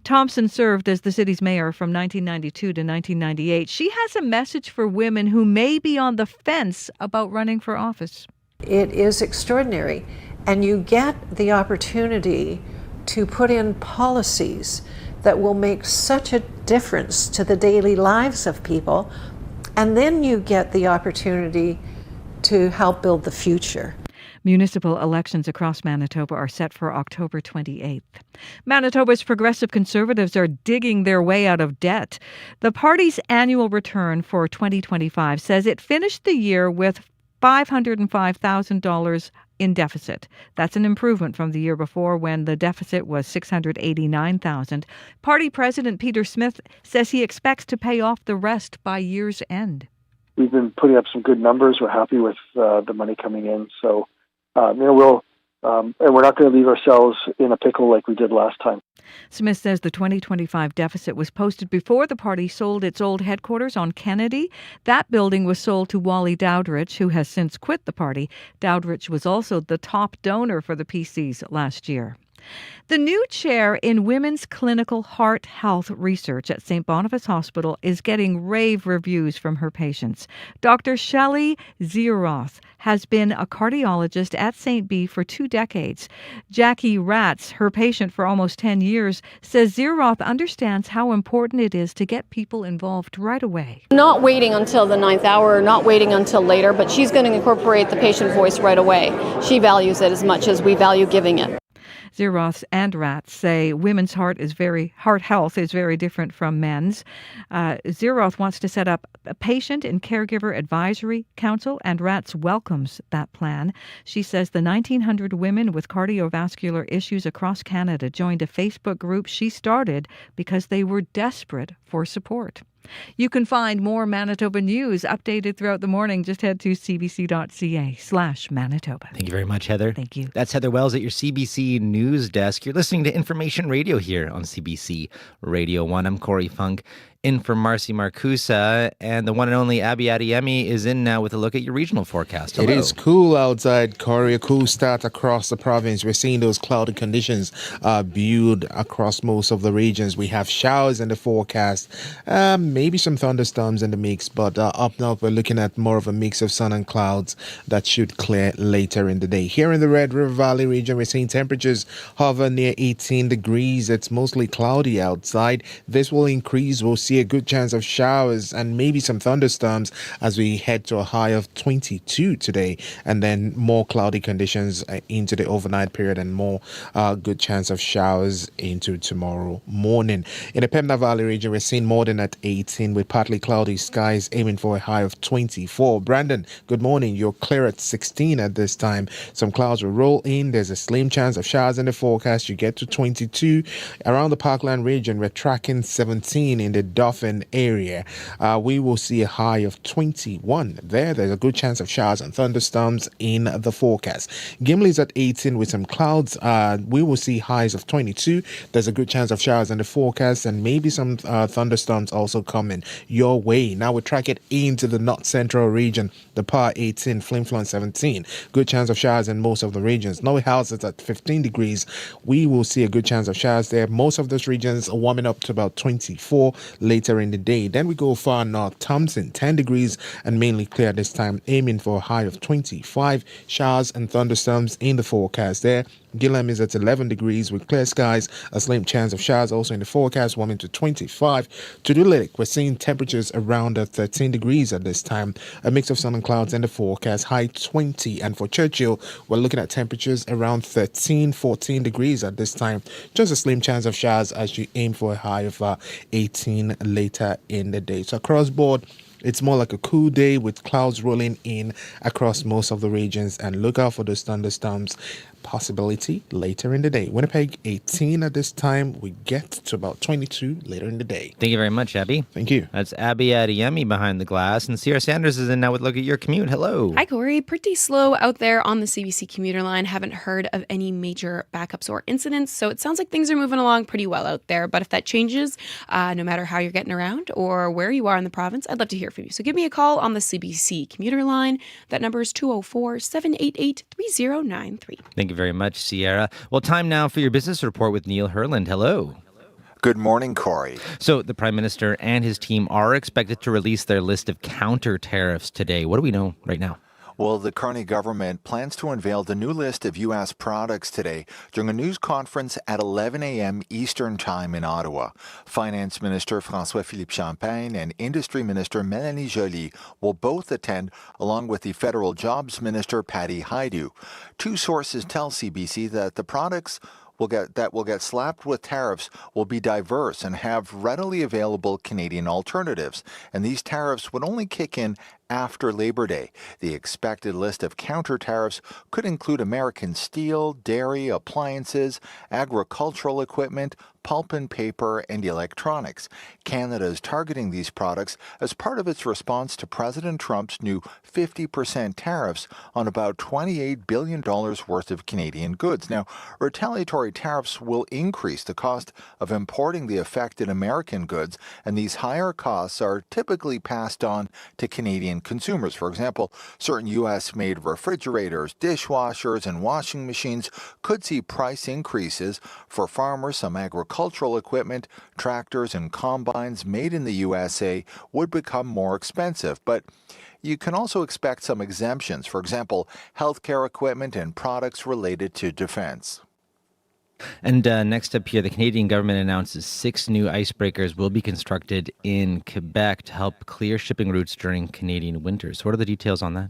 Thompson served as the city's mayor from 1992 to 1998. She has a message for women who may be on the fence about running for office. It is extraordinary. And you get the opportunity to put in policies that will make such a difference to the daily lives of people. And then you get the opportunity to help build the future. Municipal elections across Manitoba are set for October 28th. Manitoba's progressive conservatives are digging their way out of debt. The party's annual return for 2025 says it finished the year with $505,000 in deficit. That's an improvement from the year before when the deficit was $689,000. Party President Peter Smith says he expects to pay off the rest by year's end. We've been putting up some good numbers. We're happy with the money coming in. So, and we're not going to leave ourselves in a pickle like we did last time. Smith says the 2025 deficit was posted before the party sold its old headquarters on Kennedy. That building was sold to Wally Dowdrich, who has since quit the party. Dowdrich was also the top donor for the PCs last year. The new chair in women's clinical heart health research at St. Boniface Hospital is getting rave reviews from her patients. Dr. Shelley Zeroth has been a cardiologist at St. B for 2 decades. Jackie Ratz, her patient for almost 10 years, says Zeroth understands how important it is to get people involved right away. Not waiting until the 9th hour, not waiting until later, but she's going to incorporate the patient voice right away. She values it as much as we value giving it. Zeroth and Rats say women's heart health is very different from men's. Zeroth wants to set up a patient and caregiver advisory council, and Rats welcomes that plan. She says the 1,900 women with cardiovascular issues across Canada joined a Facebook group she started because they were desperate for support. You can find more Manitoba news updated throughout the morning. Just head to cbc.ca/Manitoba. Thank you very much, Heather. Thank you. That's Heather Wells at your CBC News Desk. You're listening to Information Radio here on CBC Radio One. I'm Corey Funk, in for Marcy Marcusa, and the one and only Abby Adiemi is in now with a look at your regional forecast. Hello. It is cool outside, Corey. A cool start across the province. We're seeing those cloudy conditions build across most of the regions. We have showers in the forecast, maybe some thunderstorms in the mix, but up north we're looking at more of a mix of sun and clouds that should clear later in the day. Here in the Red River Valley region, we're seeing temperatures hover near 18 degrees. It's mostly cloudy outside. This will increase. We'll see a good chance of showers and maybe some thunderstorms as we head to a high of 22 today, and then more cloudy conditions into the overnight period and more good chance of showers into tomorrow morning. In the Pembina Valley region, we're seeing more than at 18 with partly cloudy skies, aiming for a high of 24. Brandon, good morning. You're clear at 16 at this time. Some clouds will roll in. There's a slim chance of showers in the forecast. You get to 22. Around the Parkland region, we're tracking 17 in the Dauphin area. We will see a high of 21 there. There's a good chance of showers and thunderstorms in the forecast. Gimli's at 18 with some clouds. We will see highs of 22. There's a good chance of showers in the forecast and maybe some thunderstorms also coming your way. Now we're tracking into the North Central region. The Par 18, Flin Flon 17. Good chance of showers in most of the regions. Noe House is at 15 degrees. We will see a good chance of showers there. Most of those regions are warming up to about 24 later in the day. Then we go far north. Thompson, 10 degrees and mainly clear this time, aiming for a high of 25. Showers and thunderstorms in the forecast there. Gillam is at 11 degrees with clear skies, a slim chance of showers also in the forecast, warming to 25. To Dulitic, we're seeing temperatures around 13 degrees at this time, a mix of sun and clouds in the forecast, high 20. And for Churchill, we're looking at temperatures around 13, 14 degrees at this time, just a slim chance of showers as you aim for a high of 18 later in the day. So across board, it's more like a cool day with clouds rolling in across most of the regions, and look out for those thunderstorms possibility later in the day. Winnipeg 18 at this time. We get to about 22 later in the day. Thank you very much, Abby. Thank you. That's Abby Adiemi behind the glass, and Sierra Sanders is in now with a look at your commute. Hello. Hi, Corey. Pretty slow out there on the CBC commuter line. Haven't heard of any major backups or incidents, so it sounds like things are moving along pretty well out there. But if that changes, no matter how you're getting around or where you are in the province, I'd love to hear from you. So give me a call on the CBC commuter line. That number is 204-788-3093. Thank you very much, Sierra. Well, time now for your business report with Neil Herland. Hello. Good morning, Corey. So the Prime Minister and his team are expected to release their list of counter tariffs today. What do we know right now? Well, the Carney government plans to unveil the new list of U.S. products today during a news conference at 11 a.m. Eastern Time in Ottawa. Finance Minister François-Philippe Champagne and Industry Minister Mélanie Joly will both attend, along with the Federal Jobs Minister Patty Hajdu. Two sources tell CBC that the products will get slapped with tariffs will be diverse and have readily available Canadian alternatives. And these tariffs would only kick in after Labor Day. The expected list of counter tariffs could include American steel, dairy, appliances, agricultural equipment, pulp and paper, and electronics. Canada is targeting these products as part of its response to President Trump's new 50% tariffs on about $28 billion worth of Canadian goods. Now, retaliatory tariffs will increase the cost of importing the affected American goods, and these higher costs are typically passed on to Canadian consumers. For example, certain U.S.-made refrigerators, dishwashers, and washing machines could see price increases. For farmers, some agricultural equipment, tractors, and combines made in the USA would become more expensive. But you can also expect some exemptions. For example, healthcare equipment and products related to defense. And next up here, the Canadian government announces 6 new icebreakers will be constructed in Quebec to help clear shipping routes during Canadian winters. What are the details on that?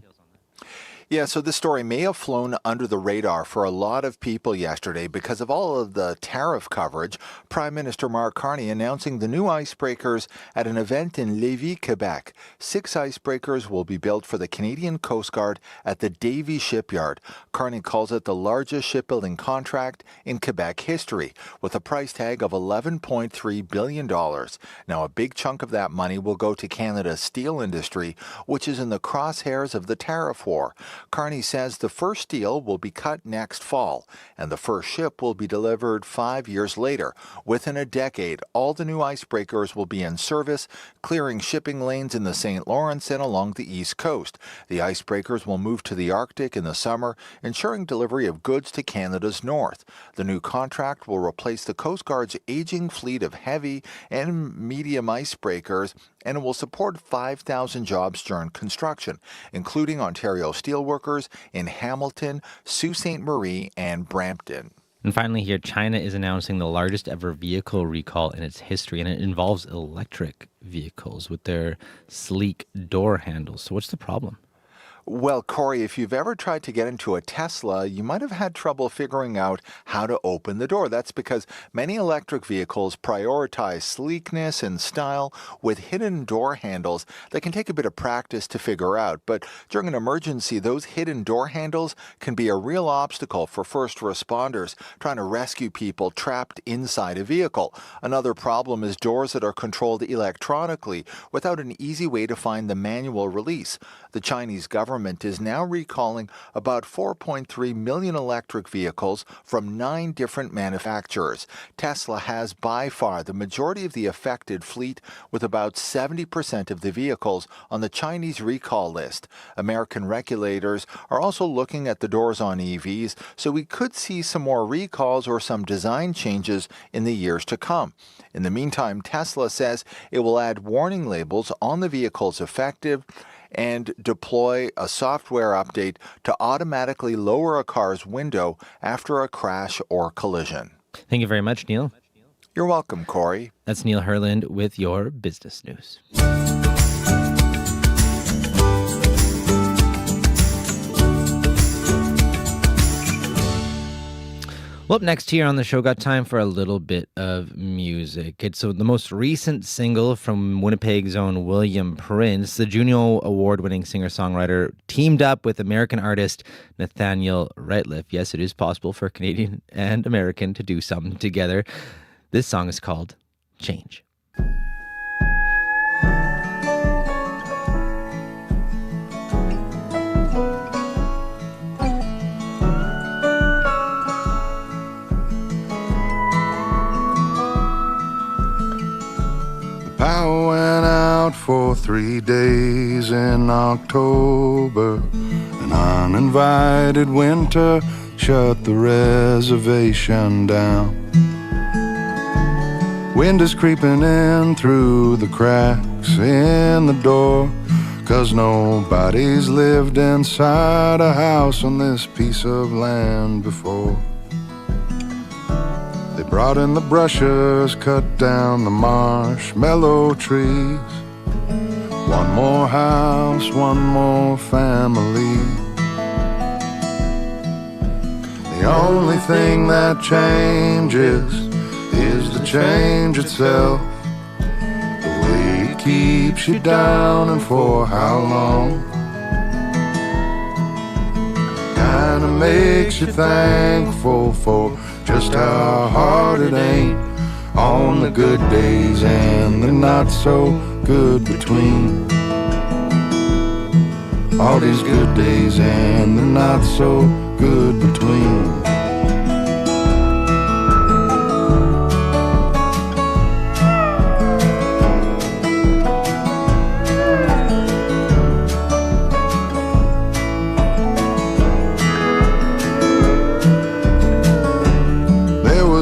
Yeah, so this story may have flown under the radar for a lot of people yesterday because of all of the tariff coverage. Prime Minister Mark Carney announcing the new icebreakers at an event in Lévis, Quebec. 6 icebreakers will be built for the Canadian Coast Guard at the Davie Shipyard. Carney calls it the largest shipbuilding contract in Quebec history, with a price tag of $11.3 billion. Now, a big chunk of that money will go to Canada's steel industry, which is in the crosshairs of the tariff war. Carney says the first steel will be cut next fall, and the first ship will be delivered 5 years later. Within a decade, all the new icebreakers will be in service, clearing shipping lanes in the St. Lawrence and along the East Coast. The icebreakers will move to the Arctic in the summer, ensuring delivery of goods to Canada's north. The new contract will replace the Coast Guard's aging fleet of heavy and medium icebreakers, and it will support 5,000 jobs during construction, including Ontario steelworkers in Hamilton, Sault Ste. Marie, and Brampton. And finally here, China is announcing the largest ever vehicle recall in its history, and it involves electric vehicles with their sleek door handles. So what's the problem? Well, Corey, if you've ever tried to get into a Tesla, you might have had trouble figuring out how to open the door. That's because many electric vehicles prioritize sleekness and style with hidden door handles that can take a bit of practice to figure out. But during an emergency, those hidden door handles can be a real obstacle for first responders trying to rescue people trapped inside a vehicle. Another problem is doors that are controlled electronically without an easy way to find the manual release. The Chinese government is now recalling about 4.3 million electric vehicles from 9 different manufacturers. Tesla has by far the majority of the affected fleet, with about 70% of the vehicles on the Chinese recall list. American regulators are also looking at the doors on EVs, so we could see some more recalls or some design changes in the years to come. In the meantime, Tesla says it will add warning labels on the vehicles affected and deploy a software update to automatically lower a car's window after a crash or collision. Thank you very much, Neil. You're welcome, Corey. That's Neil Herland with your business news. Well, up next here on the show, got time for a little bit of music. It's the most recent single from Winnipeg's own William Prince. The Juno Award-winning singer-songwriter teamed up with American artist Nathaniel Rateliff. Yes, it is possible for a Canadian and American to do something together. This song is called Change. I went out for 3 days in October. An uninvited winter shut the reservation down. Wind is creeping in through the cracks in the door, 'cause nobody's lived inside a house on this piece of land before. They brought in the brushers, cut down the marshmallow trees. One more house, one more family. The only thing that changes is the change itself. The way it keeps you down and for how long. Kinda makes you thankful for just how hard it ain't on the good days and the not so good between. All these good days and the not so good between.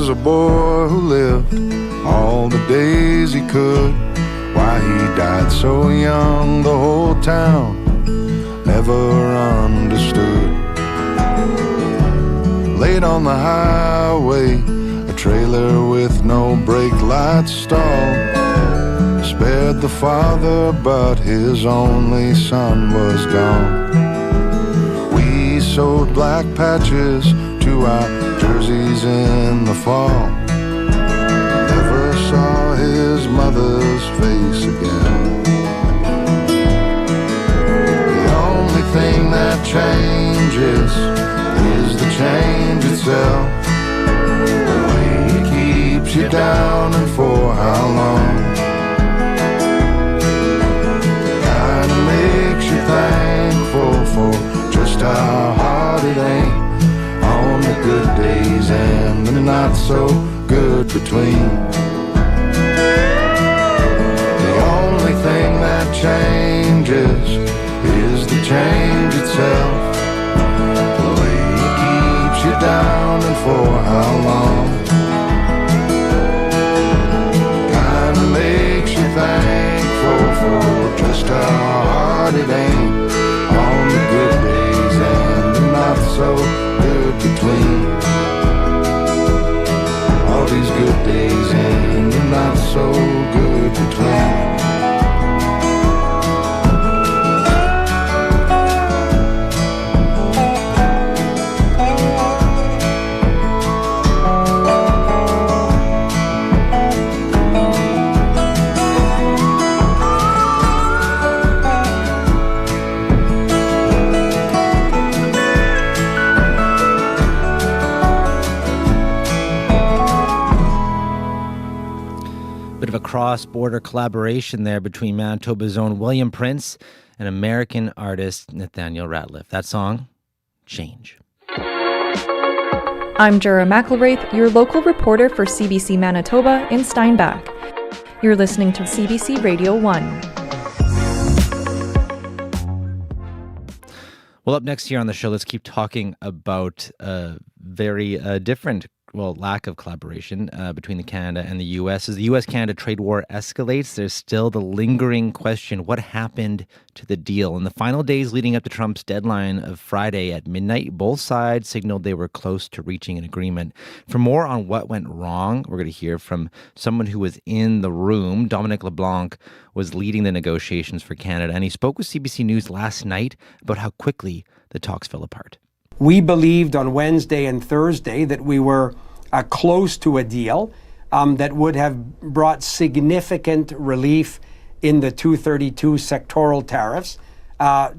A boy who lived all the days he could. Why he died so young, the whole town never understood. Late on the highway, a trailer with no brake lights stalled. Spared the father, but his only son was gone. We sewed black patches to our jerseys in the fall. Never saw his mother's face again. The only thing that changes is the change itself. The way it keeps you down and for how long. Kinda makes you thankful for just how hard it ain't on the good days and the not so good between. The only thing that changes is the change itself. The way it keeps you down and for how long. Kinda makes you thankful for just how hard it ain't on the good days and the not so good between. All these good days and the not so good between. Of a cross-border collaboration there between Manitoba's own William Prince and American artist Nathaniel Ratliff. That song, Change. I'm Jura McElwraith, your local reporter for CBC Manitoba in Steinbach. You're listening to CBC Radio One. Well, up next here on the show, let's keep talking about very different lack of collaboration between the Canada and the U.S. As the U.S.-Canada trade war escalates, there's still the lingering question, what happened to the deal? In the final days leading up to Trump's deadline of Friday at midnight, both sides signaled they were close to reaching an agreement. For more on what went wrong, we're going to hear from someone who was in the room. Dominic LeBlanc was leading the negotiations for Canada, and he spoke with CBC News last night about how quickly the talks fell apart. We believed on Wednesday and Thursday that we were close to a deal that would have brought significant relief in the 232 sectoral tariffs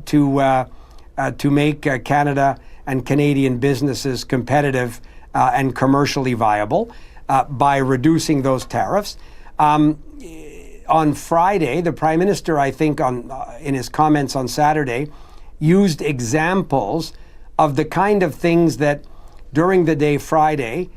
to make Canada and Canadian businesses competitive and commercially viable by reducing those tariffs. On Friday, the Prime Minister, I think, in his comments on Saturday, used examples of the kind of things that during the day Friday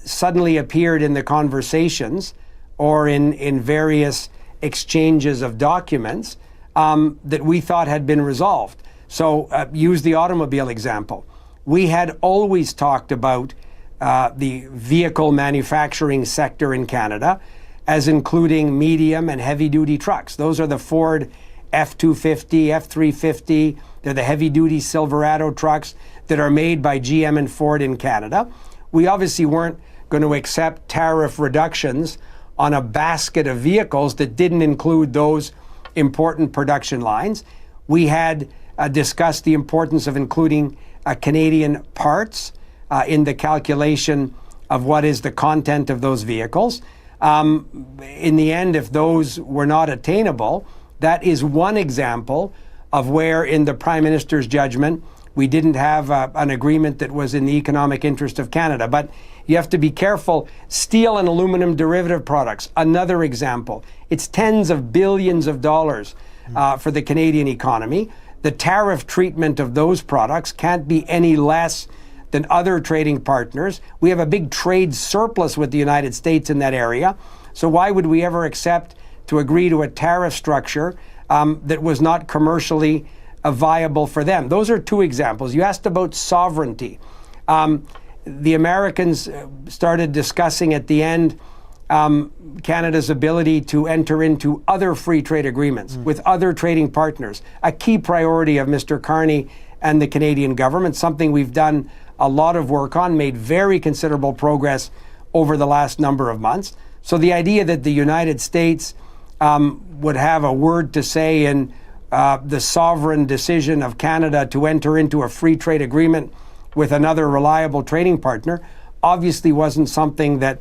suddenly appeared in the conversations or in various exchanges of documents that we thought had been resolved. So use the automobile example. We had always talked about the vehicle manufacturing sector in Canada as including medium and heavy-duty trucks. Those are the Ford F-250, F-350. They're the heavy-duty Silverado trucks that are made by GM and Ford in Canada. We obviously weren't going to accept tariff reductions on a basket of vehicles that didn't include those important production lines. We had discussed the importance of including Canadian parts in the calculation of what is the content of those vehicles. In the end, if those were not attainable, that is one example of where, in the Prime Minister's judgment, we didn't have an agreement that was in the economic interest of Canada. But you have to be careful. Steel and aluminum derivative products, another example. It's tens of billions of dollars for the Canadian economy. The tariff treatment of those products can't be any less than other trading partners. We have a big trade surplus with the United States in that area. So why would we ever accept to agree to a tariff structure that was not commercially viable for them? Those are two examples. You asked about sovereignty. The Americans started discussing at the end Canada's ability to enter into other free trade agreements with other trading partners, a key priority of Mr. Carney and the Canadian government, something we've done a lot of work on, made very considerable progress over the last number of months. So the idea that the United States would have a word to say in the sovereign decision of Canada to enter into a free trade agreement with another reliable trading partner obviously wasn't something that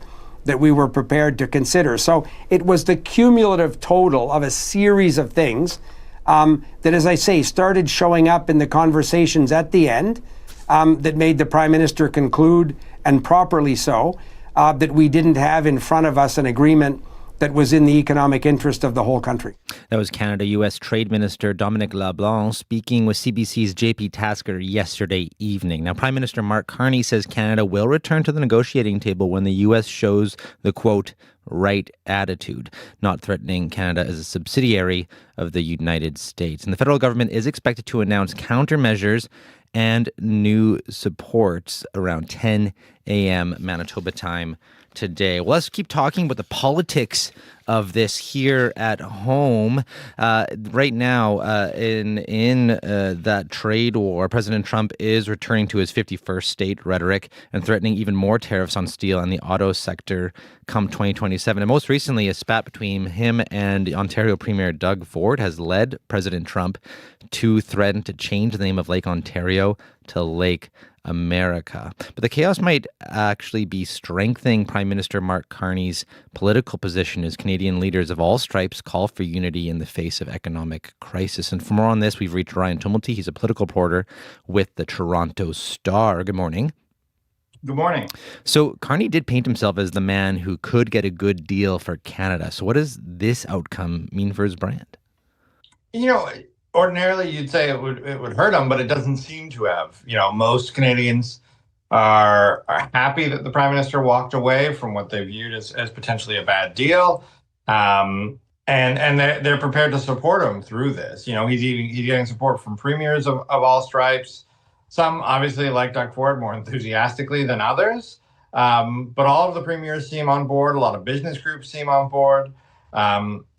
we were prepared to consider. So it was the cumulative total of a series of things that, as I say, started showing up in the conversations at the end that made the Prime Minister conclude, and properly so, that we didn't have in front of us an agreement that was in the economic interest of the whole country. That was Canada-U.S. Trade Minister Dominic LeBlanc speaking with CBC's JP Tasker yesterday evening. Now, Prime Minister Mark Carney says Canada will return to the negotiating table when the U.S. shows the, quote, right attitude, not threatening Canada as a subsidiary of the United States. And the federal government is expected to announce countermeasures and new supports around 10 a.m. Manitoba time today. Well, let's keep talking about the politics of this here at home. Right now, in that trade war, President Trump is returning to his 51st state rhetoric and threatening even more tariffs on steel and the auto sector come 2027. And most recently, a spat between him and Ontario Premier Doug Ford has led President Trump to threaten to change the name of Lake Ontario to Lake America. But the chaos might actually be strengthening Prime Minister Mark Carney's political position as Canadian leaders of all stripes call for unity in the face of economic crisis. And for more on this, we've reached Ryan Tumulty. He's a political reporter with the Toronto Star. Good morning. Good morning. So Carney did paint himself as the man who could get a good deal for Canada. So what does this outcome mean for his brand? You know, ordinarily you'd say it would hurt him, but it doesn't seem to have. You know, most Canadians are happy that the Prime Minister walked away from what they viewed as potentially a bad deal. And they're prepared to support him through this. You know, he's getting support from premiers of all stripes. Some obviously, like Doug Ford, more enthusiastically than others. But all of the premiers seem on board. A lot of business groups seem on board.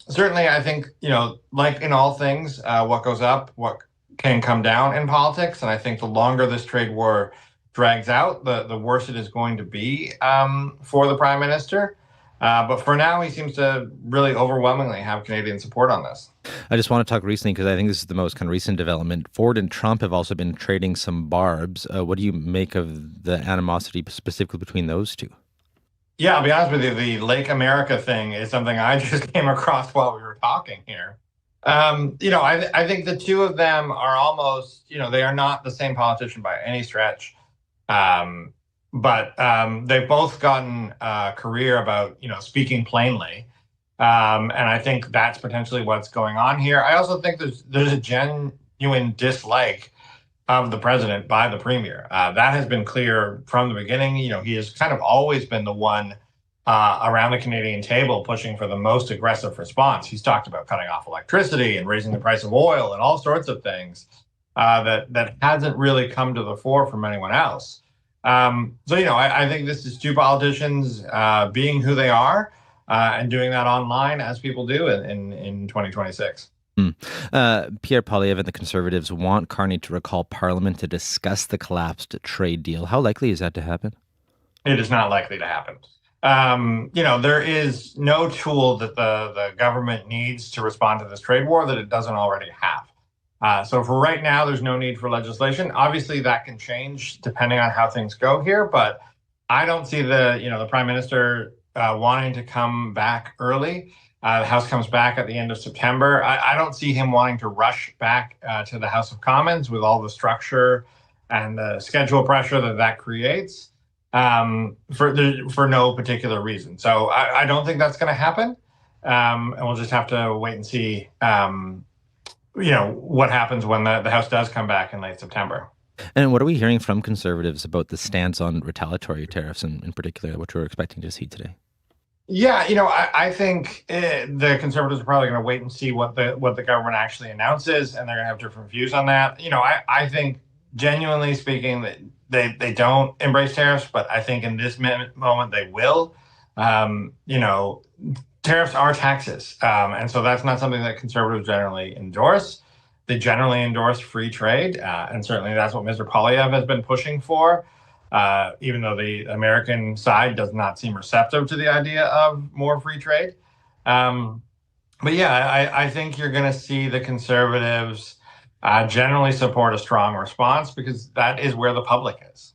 Certainly, I think, you know, like in all things, what goes up, what can come down in politics. And I think the longer this trade war drags out, the worse it is going to be for the Prime Minister. But for now, he seems to really overwhelmingly have Canadian support on this. I just want to talk recently, because I think this is the most kind of recent development. Ford and Trump have also been trading some barbs. What do you make of the animosity specifically between those two? Yeah, I'll be honest with you, the Lake America thing is something I just came across while we were talking here. You know, I think the two of them are almost, you know, they are not the same politician by any stretch. But they've both gotten a career about, you know, speaking plainly. And I think that's potentially what's going on here. I also think there's a genuine dislike of the president by the premier. That has been clear from the beginning. You know, he has kind of always been the one around the Canadian table pushing for the most aggressive response. He's talked about cutting off electricity and raising the price of oil and all sorts of things that hasn't really come to the fore from anyone else. So, you know, I think this is two politicians being who they are and doing that online as people do in 2026. Pierre Poilievre and the Conservatives want Carney to recall Parliament to discuss the collapsed trade deal. How likely is that to happen? It is not likely to happen. You know, there is no tool that the government needs to respond to this trade war that it doesn't already have. So for right now, there's no need for legislation. Obviously, that can change depending on how things go here. But I don't see the Prime Minister wanting to come back early. The House comes back at the end of September. I don't see him wanting to rush back to the House of Commons with all the structure and the schedule pressure that creates for no particular reason. So I don't think that's going to happen. And we'll just have to wait and see, you know, what happens when the House does come back in late September. And what are we hearing from Conservatives about the stance on retaliatory tariffs in particular, which we're expecting to see today? Yeah, you know, I think the Conservatives are probably going to wait and see what the government actually announces, and they're going to have different views on that. You know, I think, genuinely speaking, that they don't embrace tariffs, but I think in this moment they will. You know, tariffs are taxes, and so that's not something that Conservatives generally endorse. They generally endorse free trade, and certainly that's what Mr. Poilievre has been pushing for. Even though the American side does not seem receptive to the idea of more free trade. yeah, I think you're going to see the Conservatives generally support a strong response because that is where the public is.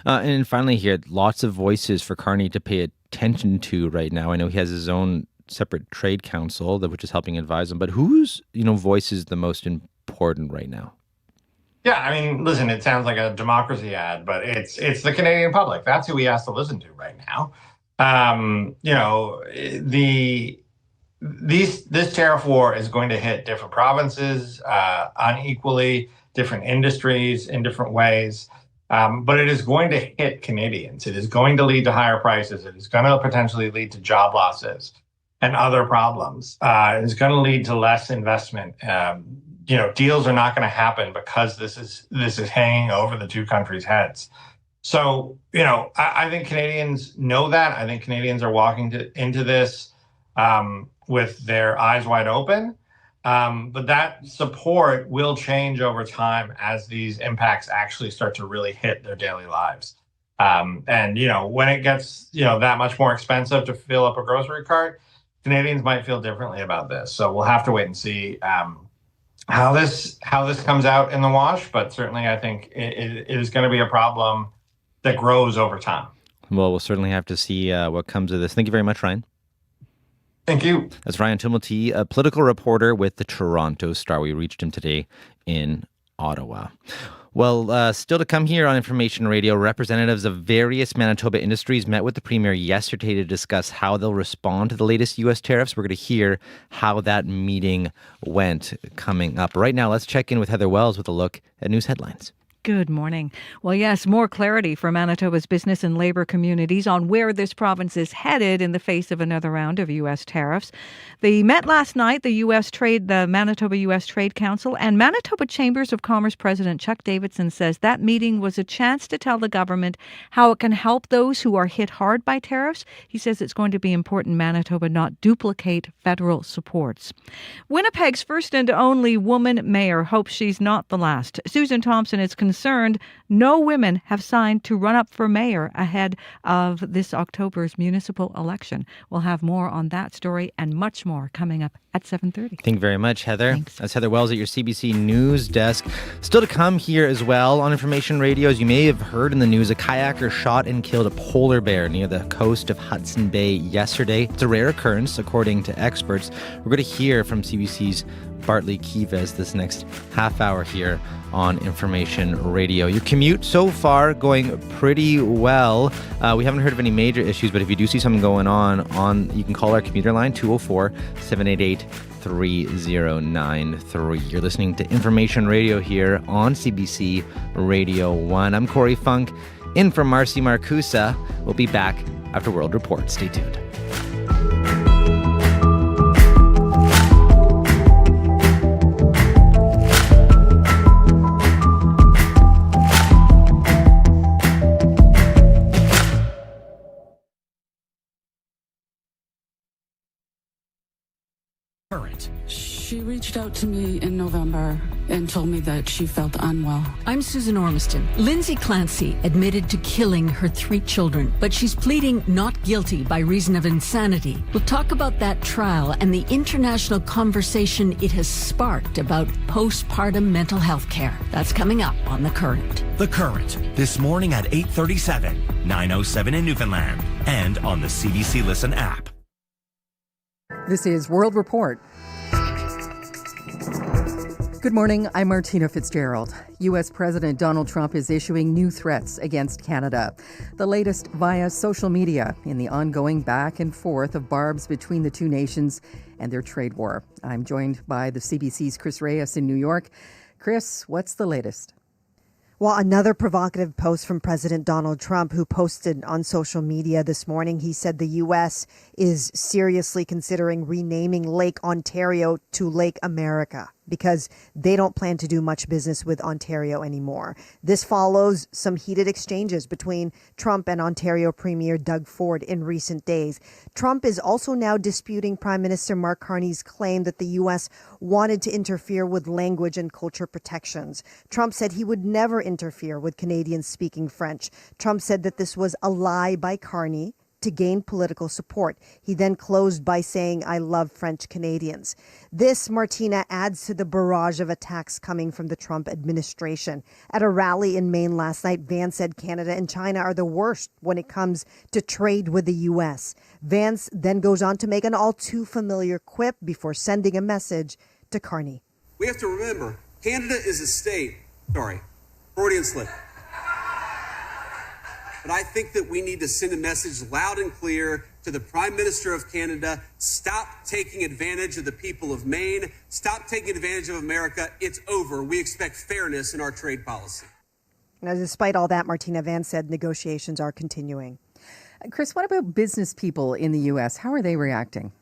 And finally here, lots of voices for Carney to pay attention to right now. I know he has his own separate trade council, which is helping advise him. But whose voice is the most important right now? Yeah, I mean, listen, it sounds like a democracy ad, but it's the Canadian public. That's who he has to listen to right now. This tariff war is going to hit different provinces unequally, different industries in different ways. But it is going to hit Canadians. It is going to lead to higher prices. It is going to potentially lead to job losses and other problems. It is going to lead to less investment. Deals are not going to happen because this is hanging over the two countries' heads. So, I think Canadians know that. I think Canadians are walking into this with their eyes wide open. But that support will change over time as these impacts actually start to really hit their daily lives. When it gets, that much more expensive to fill up a grocery cart, Canadians might feel differently about this. So we'll have to wait and see how this comes out in the wash. But certainly I think it is going to be a problem that grows over time. Well, we'll certainly have to see what comes of this. Thank you very much, Ryan. Thank you. That's Ryan Tumulty, a political reporter with the Toronto Star. We reached him today in Ottawa. Well, still to come here on Information Radio, representatives of various Manitoba industries met with the Premier yesterday to discuss how they'll respond to the latest U.S. tariffs. We're going to hear how that meeting went coming up. Right now, let's check in with Heather Wells with a look at news headlines. Good morning. Well, yes, more clarity for Manitoba's business and labor communities on where this province is headed in the face of another round of U.S. tariffs. They met last night, the Manitoba U.S. Trade Council, and Manitoba Chambers of Commerce President Chuck Davidson says that meeting was a chance to tell the government how it can help those who are hit hard by tariffs. He says it's going to be important Manitoba not duplicate federal supports. Winnipeg's first and only woman mayor hopes she's not the last. Susan Thompson is concerned no women have signed to run up for mayor ahead of this October's municipal election. We'll have more on that story and much more coming up at 7:30. Thank you very much, Heather. Thanks. That's Heather Wells at your CBC News desk. Still to come here as well on Information Radio, as you may have heard in the news, a kayaker shot and killed a polar bear near the coast of Hudson Bay yesterday. It's a rare occurrence, according to experts. We're going to hear from CBC's Bartley Kivez this next half hour here on Information Radio. Your commute so far going pretty well. We haven't heard of any major issues, but if you do see something going on, you can call our commuter line 204-788-3093. You're listening to Information Radio here on CBC Radio One. I'm Corey Funk, in for Marcy Marcusa. We'll be back after World Report. Stay tuned. She reached out to me in November and told me that she felt unwell. I'm Susan Ormiston. Lindsay Clancy admitted to killing her 3 children, but she's pleading not guilty by reason of insanity. We'll talk about that trial and the international conversation it has sparked about postpartum mental health care. That's coming up on The Current. The Current, this morning at 8:37, 9:07 in Newfoundland, and on the CBC Listen app. This is World Report. Good morning, I'm Martina Fitzgerald. U.S. President Donald Trump is issuing new threats against Canada. The latest via social media in the ongoing back and forth of barbs between the two nations and their trade war. I'm joined by the CBC's Chris Reyes in New York. Chris, what's the latest? Well, another provocative post from President Donald Trump, who posted on social media this morning. He said the U.S. is seriously considering renaming Lake Ontario to Lake America because they don't plan to do much business with Ontario anymore. This follows some heated exchanges between Trump and Ontario Premier Doug Ford in recent days. Trump is also now disputing Prime Minister Mark Carney's claim that the U.S. wanted to interfere with language and culture protections. Trump said he would never interfere with Canadians speaking French. Trump said that this was a lie by Carney to gain political support. He then closed by saying, "I love French Canadians." This, Martina, adds to the barrage of attacks coming from the Trump administration. At a rally in Maine last night, Vance said Canada and China are the worst when it comes to trade with the U.S. Vance then goes on to make an all too familiar quip before sending a message to Carney. We have to remember, Canada is a state. Sorry, Freudian slip. But I think that we need to send a message loud and clear to the Prime Minister of Canada. Stop taking advantage of the people of Maine. Stop taking advantage of America. It's over. We expect fairness in our trade policy. Now, despite all that, Martina Vance said negotiations are continuing. Chris, what about business people in the U.S.? How are they reacting?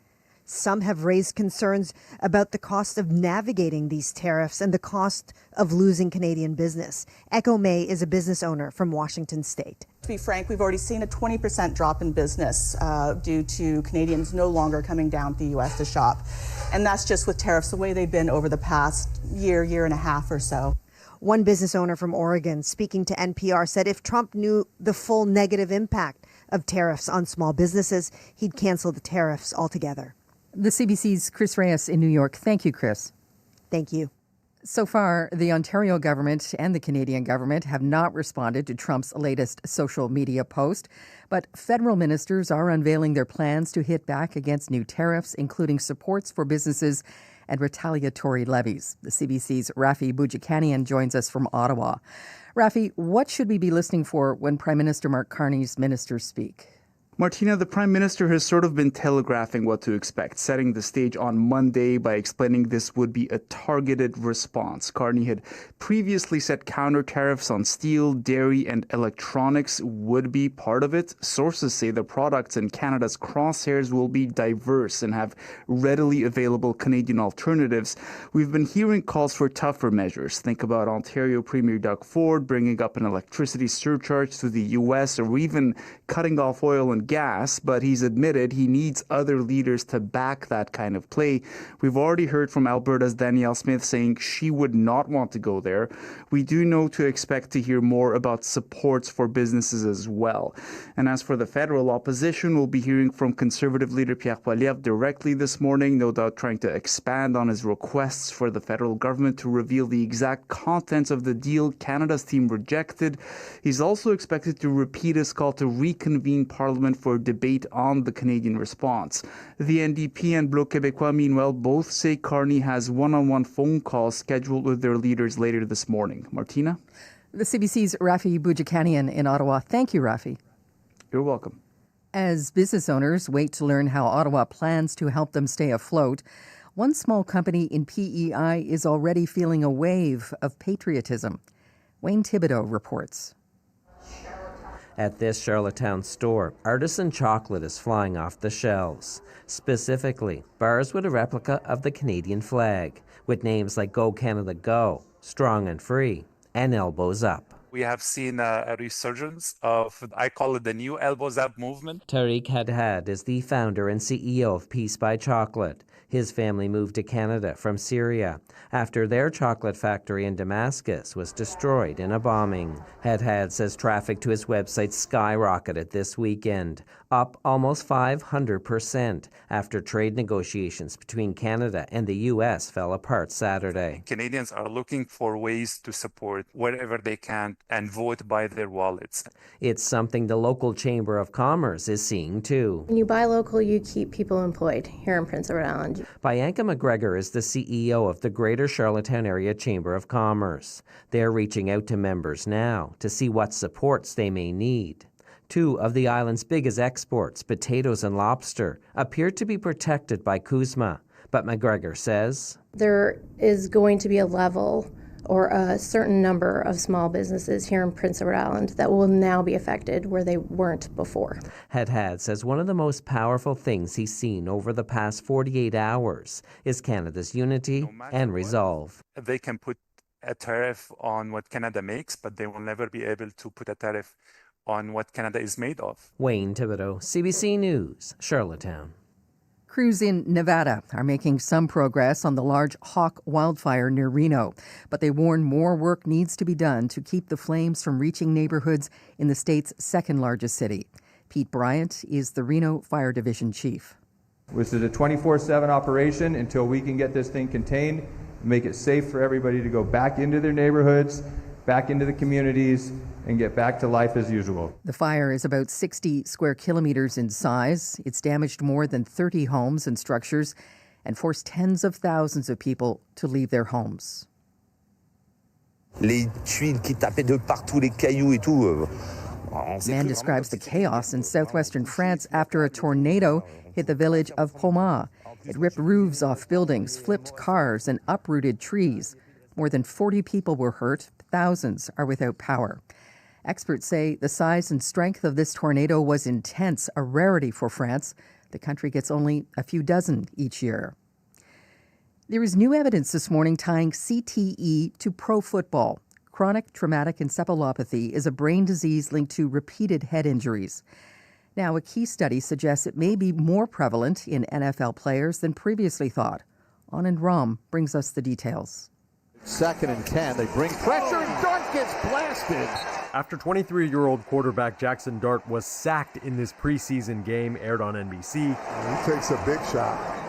Some have raised concerns about the cost of navigating these tariffs and the cost of losing Canadian business. Echo May is a business owner from Washington State. To be frank, we've already seen a 20% drop in business due to Canadians no longer coming down to the U.S. to shop. And that's just with tariffs the way they've been over the past year and a half or so. One business owner from Oregon speaking to NPR said if Trump knew the full negative impact of tariffs on small businesses, he'd cancel the tariffs altogether. The CBC's Chris Reyes in New York. Thank you, Chris. Thank you. So far, the Ontario government and the Canadian government have not responded to Trump's latest social media post, but federal ministers are unveiling their plans to hit back against new tariffs, including supports for businesses and retaliatory levies. The CBC's Rafi Boudjikanian joins us from Ottawa. Rafi, what should we be listening for when Prime Minister Mark Carney's ministers speak? Martina, the Prime Minister has sort of been telegraphing what to expect, setting the stage on Monday by explaining this would be a targeted response. Carney had previously said counter tariffs on steel, dairy, and electronics would be part of it. Sources say the products in Canada's crosshairs will be diverse and have readily available Canadian alternatives. We've been hearing calls for tougher measures. Think about Ontario Premier Doug Ford bringing up an electricity surcharge to the U.S. or even cutting off oil and gas, but he's admitted he needs other leaders to back that kind of play. We've already heard from Alberta's Danielle Smith saying she would not want to go there. We do know to expect to hear more about supports for businesses as well. And as for the federal opposition, we'll be hearing from Conservative leader Pierre Poilievre directly this morning, no doubt trying to expand on his requests for the federal government to reveal the exact contents of the deal Canada's team rejected. He's also expected to repeat his call to reconvene Parliament for debate on the Canadian response. The NDP and Bloc Québécois, meanwhile, both say Carney has one-on-one phone calls scheduled with their leaders later this morning. Martina? The CBC's Rafi Boudjikanian in Ottawa. Thank you, Rafi. You're welcome. As business owners wait to learn how Ottawa plans to help them stay afloat, one small company in PEI is already feeling a wave of patriotism. Wayne Thibodeau reports. At this Charlottetown store, artisan chocolate is flying off the shelves. Specifically, bars with a replica of the Canadian flag, with names like Go Canada Go, Strong and Free, and Elbows Up. We have seen a resurgence of, I call it the new Elbows Up movement. Tariq Hadhad is the founder and CEO of Peace by Chocolate. His family moved to Canada from Syria after their chocolate factory in Damascus was destroyed in a bombing. Hadhad says traffic to his website skyrocketed this weekend, up almost 500% after trade negotiations between Canada and the U.S. fell apart Saturday. Canadians are looking for ways to support wherever they can and vote by their wallets. It's something the local Chamber of Commerce is seeing too. When you buy local, you keep people employed here in Prince Edward Island. Bianca McGregor is the CEO of the Greater Charlottetown Area Chamber of Commerce. They're reaching out to members now to see what supports they may need. Two of the island's biggest exports, potatoes and lobster, appear to be protected by CUSMA. But McGregor says there is going to be a level or a certain number of small businesses here in Prince Edward Island that will now be affected where they weren't before. Hadhad says one of the most powerful things he's seen over the past 48 hours is Canada's unity and resolve. They can put a tariff on what Canada makes, but they will never be able to put a tariff on what Canada is made of. Wayne Thibodeau, CBC News, Charlottetown. Crews in Nevada are making some progress on the large Hawk wildfire near Reno, but they warn more work needs to be done to keep the flames from reaching neighborhoods in the state's second largest city. Pete Bryant is the Reno Fire Division Chief. This is a 24/7 operation until we can get this thing contained, make it safe for everybody to go back into their neighborhoods, back into the communities, and get back to life as usual. The fire is about 60 square kilometers in size. It's damaged more than 30 homes and structures and forced tens of thousands of people to leave their homes. Les tuiles qui tapaient de partout, les cailloux et tout. Man describes the chaos in southwestern France after a tornado hit the village of Pomar. It ripped roofs off buildings, flipped cars, and uprooted trees. More than 40 people were hurt. Thousands are without power. Experts say the size and strength of this tornado was intense, a rarity for France. The country gets only a few dozen each year. There is new evidence this morning tying CTE to pro football. Chronic traumatic encephalopathy is a brain disease linked to repeated head injuries. Now, a key study suggests it may be more prevalent in NFL players than previously thought. Anand Ram brings us the details. 2nd and 10. They bring pressure and Dart gets blasted. After 23-year-old quarterback Jackson Dart was sacked in this preseason game aired on NBC. He takes a big shot.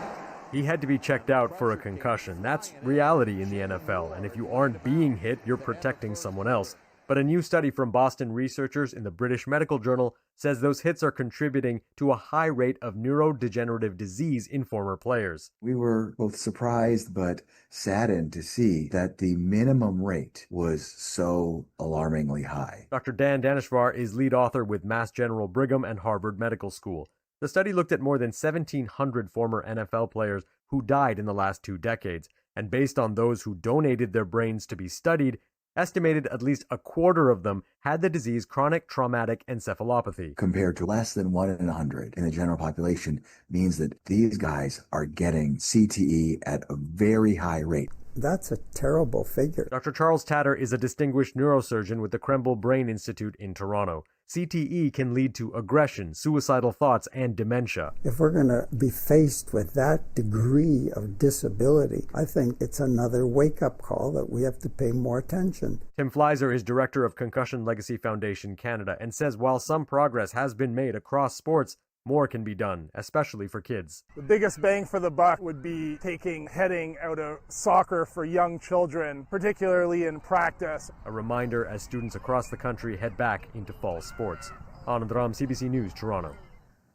He had to be checked out for a concussion. That's reality in the NFL, and if you aren't being hit, you're protecting someone else. But a new study from Boston researchers in the British Medical Journal says those hits are contributing to a high rate of neurodegenerative disease in former players. We were both surprised but saddened to see that the minimum rate was so alarmingly high. Dr. Dan Daneshvar is lead author with Mass General Brigham and Harvard Medical School. The study looked at more than 1,700 former NFL players who died in the last 2 decades, and based on those who donated their brains to be studied, estimated at least a quarter of them had the disease chronic traumatic encephalopathy. Compared to less than 1 in 100 in the general population means that these guys are getting CTE at a very high rate. That's a terrible figure. Dr. Charles Tatter is a distinguished neurosurgeon with the Krembil Brain Institute in Toronto. CTE can lead to aggression, suicidal thoughts, and dementia. If we're going to be faced with that degree of disability, I think it's another wake-up call that we have to pay more attention. Tim Fleiser is director of Concussion Legacy Foundation Canada and says while some progress has been made across sports, more can be done, especially for kids. The biggest bang for the buck would be taking heading out of soccer for young children, particularly in practice. A reminder as students across the country head back into fall sports. Anand Ram, CBC News, Toronto.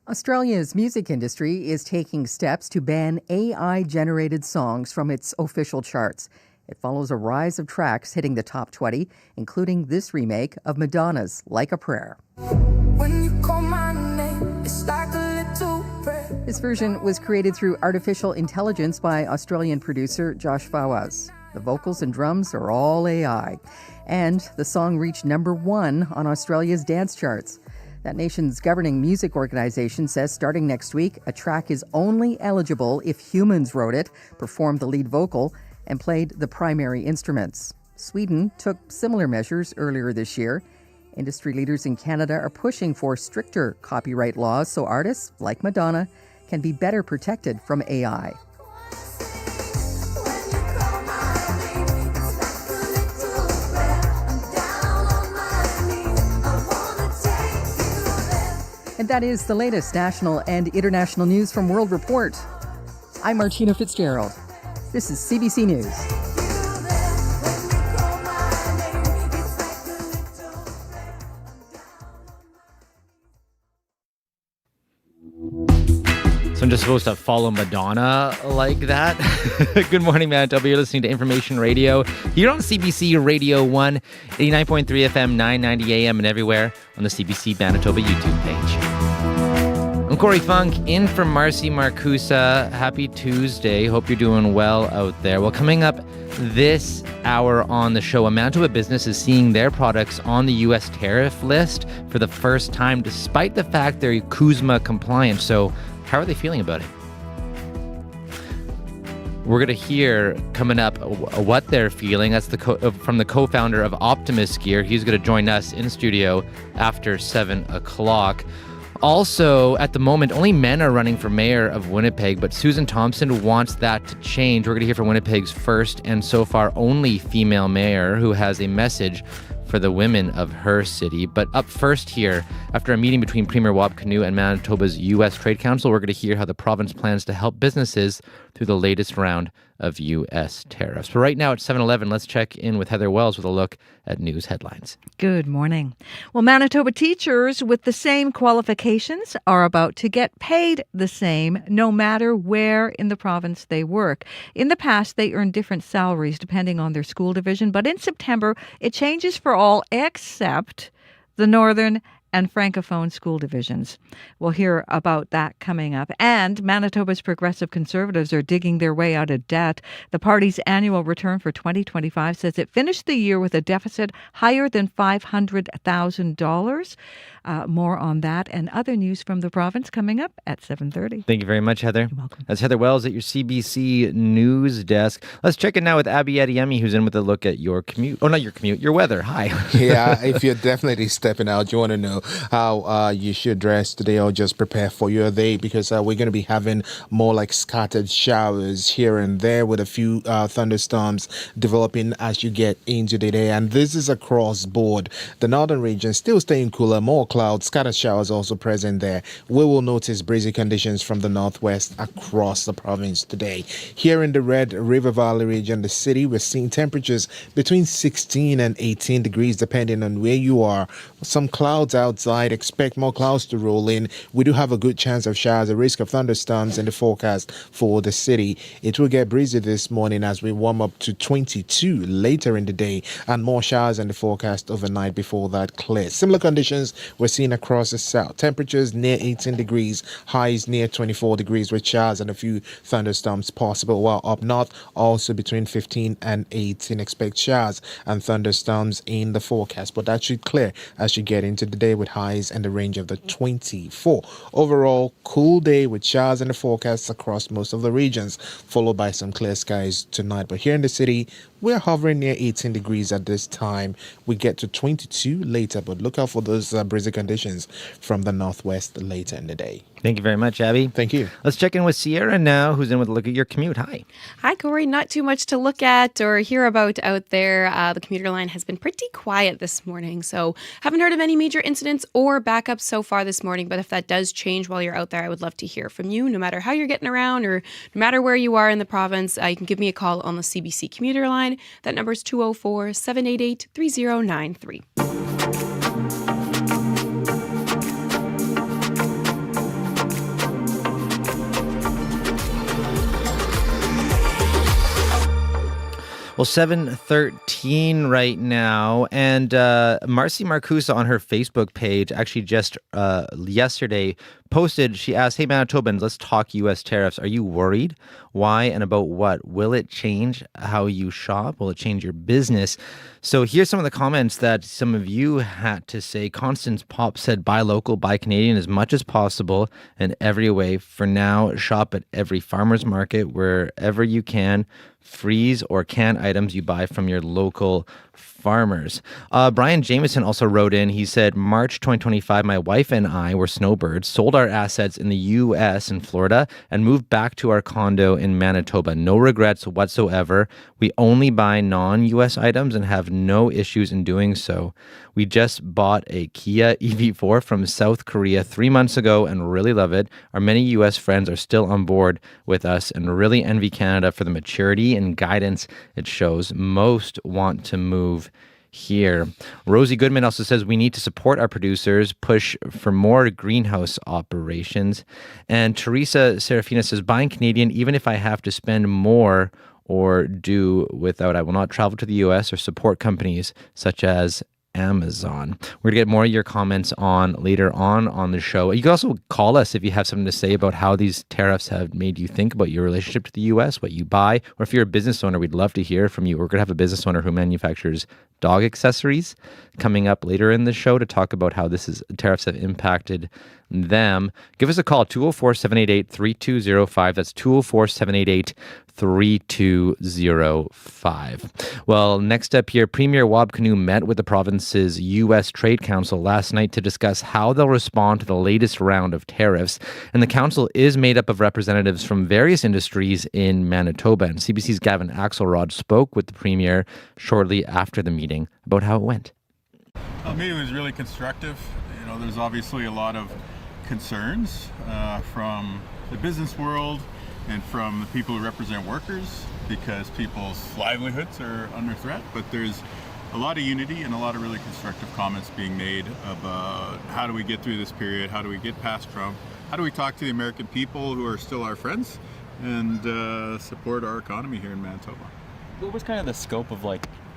Australia's music industry is taking steps to ban AI-generated songs from its official charts. It follows a rise of tracks hitting the top 20, including this remake of Madonna's Like a Prayer. When you call my name, it's like a little prayer. This version was created through artificial intelligence by Australian producer Josh Fawaz. The vocals and drums are all AI. And the song reached #1 on Australia's dance charts. That nation's governing music organization says starting next week, a track is only eligible if humans wrote it, performed the lead vocal, and played the primary instruments. Sweden took similar measures earlier this year. Industry leaders in Canada are pushing for stricter copyright laws so artists, like Madonna, can be better protected from AI. And that is the latest national and international news from World Report. I'm Martina Fitzgerald. This is CBC News. So I'm just supposed to follow Madonna like that? Good morning, Manitoba. You're listening to Information Radio here on CBC Radio One, 89.3 FM, 990 AM, and everywhere on the CBC Manitoba YouTube page. I'm Corey Funk, in for Marcy Marcusa. Happy Tuesday. Hope you're doing well out there. Well, coming up this hour on the show, a Manitoba business is seeing their products on the U.S. tariff list for the first time, despite the fact they're CUSMA compliant. So how are they feeling about it? We're going to hear coming up what they're feeling. That's from the co-founder of Optimus Gear. He's going to join us in studio after 7 o'clock. Also, at the moment, only men are running for mayor of Winnipeg, but Susan Thompson wants that to change. We're going to hear from Winnipeg's first and so far only female mayor, who has a message for the women of her city. But up first here, after a meeting between Premier Wab Kinew and Manitoba's U.S. Trade Council, we're going to hear how the province plans to help businesses through the latest round of U.S. tariffs. But right now at 7:11, let's check in with Heather Wells with a look at news headlines. Good morning. Well, Manitoba teachers with the same qualifications are about to get paid the same no matter where in the province they work. In the past, they earned different salaries depending on their school division, but in September, it changes for all except the Northern and Francophone school divisions. We'll hear about that coming up. And Manitoba's Progressive Conservatives are digging their way out of debt. The party's annual return for 2025 says it finished the year with a deficit higher than $500,000. More on that and other news from the province coming up at 7:30. Thank you very much, Heather. You're welcome. That's Heather Wells at your CBC News Desk. Let's check in now with Abby Adeyemi, who's in with a look at your commute. Oh, not your commute, your weather. Hi. Yeah, if you're definitely stepping out, you want to know how you should dress today or just prepare for your day, because we're going to be having more like scattered showers here and there with a few thunderstorms developing as you get into the day. And this is across board. The northern region still staying cooler, more clouds, scattered showers also present there. We will notice breezy conditions from the northwest across the province today. Here in the Red River Valley region, the city, we're seeing temperatures between 16 and 18 degrees depending on where you are. Some clouds outside, expect more clouds to roll in. We do have a good chance of showers, a risk of thunderstorms in the forecast for the city. It will get breezy this morning as we warm up to 22 later in the day, and more showers in the forecast overnight before that clears. Similar conditions we're seeing across the south. Temperatures near 18 degrees, highs near 24 degrees with showers and a few thunderstorms possible, while up north also between 15 and 18. Expect showers and thunderstorms in the forecast, but that should clear as you get into the day with highs in the range of the 24. Overall, cool day with showers in the forecast across most of the regions, followed by some clear skies tonight. But here in the city, we're hovering near 18 degrees at this time. We get to 22 later, but look out for those breezy conditions from the northwest later in the day. Thank you very much, Abby. Thank you. Let's check in with Sierra now, who's in with a look at your commute. Hi. Hi, Corey. Not too much to look at or hear about out there. The commuter line has been pretty quiet this morning, so haven't heard of any major incidents or backups so far this morning. But if that does change while you're out there, I would love to hear from you. No matter how you're getting around or no matter where you are in the province, you can give me a call on the CBC commuter line. That number is 204-788-3093. Well, 7:13 right now, and Marcy Marcusa on her Facebook page actually just yesterday posted, she asked, "Hey Manitobans, let's talk U.S. tariffs. Are you worried? Why and about what? Will it change how you shop? Will it change your business?" So here's some of the comments that some of you had to say. Constance Pop said, "Buy local, buy Canadian as much as possible in every way. For now, shop at every farmer's market wherever you can. Freeze or can items you buy from your local farmers." Brian Jameson also wrote in. He said, "March 2025, my wife and I were snowbirds, sold our assets in the U.S. and Florida, and moved back to our condo in Manitoba. No regrets whatsoever. We only buy non-U.S. items and have no issues in doing so. We just bought a Kia EV4 from South Korea 3 months ago and really love it. Our many U.S. friends are still on board with us and really envy Canada for the maturity and guidance it shows. Most want to move here." Rosie Goodman also says, "We need to support our producers, push for more greenhouse operations." And Teresa Serafina says, "Buying Canadian, even if I have to spend more or do without, I will not travel to the U.S. or support companies such as Amazon." We're going to get more of your comments on later on the show. You can also call us if you have something to say about how these tariffs have made you think about your relationship to the U.S., what you buy, or if you're a business owner, we'd love to hear from you. We're going to have a business owner who manufactures dog accessories coming up later in the show to talk about how tariffs have impacted them. Give us a call, 204-788-3205. That's 204-788-3205. Well, next up here, Premier Wab Kinew met with the province's U.S. Trade Council last night to discuss how they'll respond to the latest round of tariffs. And the council is made up of representatives from various industries in Manitoba. And CBC's Gavin Axelrod spoke with the Premier shortly after the meeting about how it went. The meeting was really constructive. There's obviously a lot of concerns from the business world and from the people who represent workers because people's livelihoods are under threat. But there's a lot of unity and a lot of really constructive comments being made about how do we get through this period, how do we get past Trump, how do we talk to the American people who are still our friends and support our economy here in Manitoba. What was kind of the scope of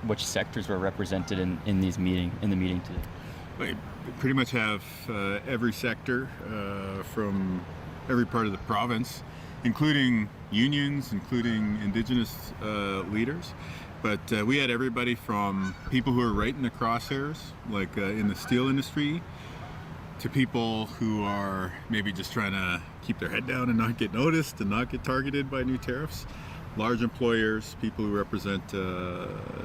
which sectors were represented in the meeting today? We pretty much have every sector from every part of the province, including unions, including Indigenous leaders. But we had everybody from people who are right in the crosshairs, like in the steel industry, to people who are maybe just trying to keep their head down and not get noticed and not get targeted by new tariffs. Large employers, people who represent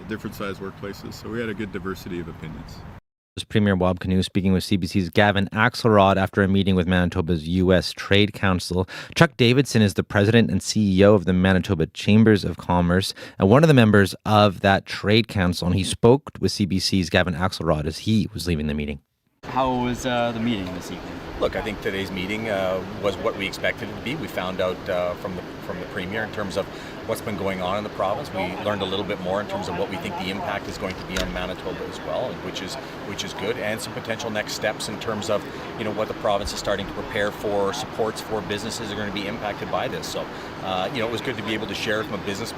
different sized workplaces. So we had a good diversity of opinions. Premier Wab Kinew speaking with CBC's Gavin Axelrod after a meeting with Manitoba's U.S. Trade Council. Chuck Davidson is the president and CEO of the Manitoba Chambers of Commerce and one of the members of that Trade Council. And he spoke with CBC's Gavin Axelrod as he was leaving the meeting. How was the meeting this evening? Look, I think today's meeting was what we expected it to be. We found out from the Premier in terms of what's been going on in the province. We learned a little bit more in terms of what we think the impact is going to be on Manitoba as well, which is good, and some potential next steps in terms of what the province is starting to prepare for, supports for businesses that are going to be impacted by this. So it was good to be able to share from a business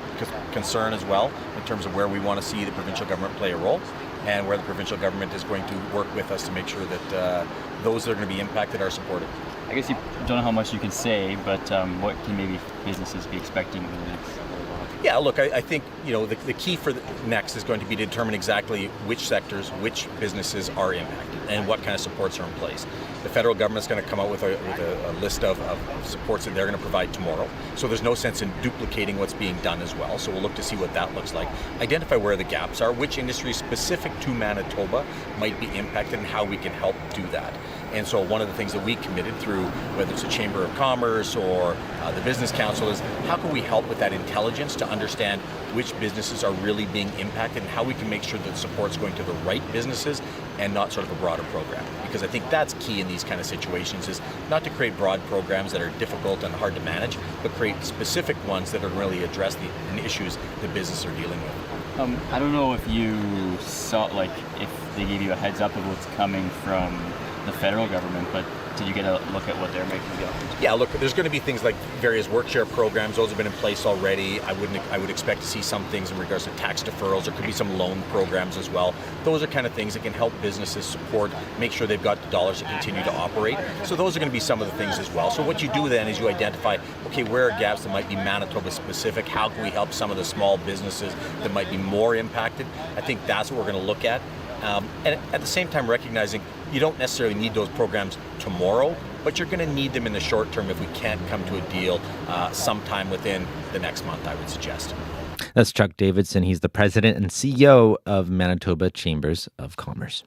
concern as well in terms of where we want to see the provincial government play a role, and where the provincial government is going to work with us to make sure that those that are going to be impacted are supported. I guess you don't know how much you can say, but what can maybe businesses be expecting over the next little while? Yeah, look, I think the key for the next is going to be to determine exactly which sectors, which businesses are impacted, and what kind of supports are in place. The federal government's going to come out with a list of supports that they're going to provide tomorrow. So there's no sense in duplicating what's being done as well. So we'll look to see what that looks like. Identify where the gaps are, which industries specific to Manitoba might be impacted, and how we can help do that. And so one of the things that we committed through, whether it's the Chamber of Commerce or the Business Council, is how can we help with that intelligence to understand which businesses are really being impacted and how we can make sure that the support's going to the right businesses and not sort of a broader program. Because I think that's key in these kind of situations, is not to create broad programs that are difficult and hard to manage, but create specific ones that are really address the issues that businesses are dealing with. I don't know if you saw, if they gave you a heads up of what's coming from the federal government, but did you get a look at what they're making the offers? Yeah, look, there's going to be things like various work share programs. Those have been in place already. I would expect to see some things in regards to tax deferrals. There could be some loan programs as well. Those are kind of things that can help businesses support, make sure they've got the dollars to continue to operate. So those are going to be some of the things as well. So what you do then is you identify, okay, where are gaps that might be Manitoba specific? How can we help some of the small businesses that might be more impacted? I think that's what we're going to look at. And at the same time recognizing you don't necessarily need those programs tomorrow, but you're going to need them in the short term if we can't come to a deal sometime within the next month, I would suggest. That's Chuck Davidson. He's the president and CEO of Manitoba Chambers of Commerce.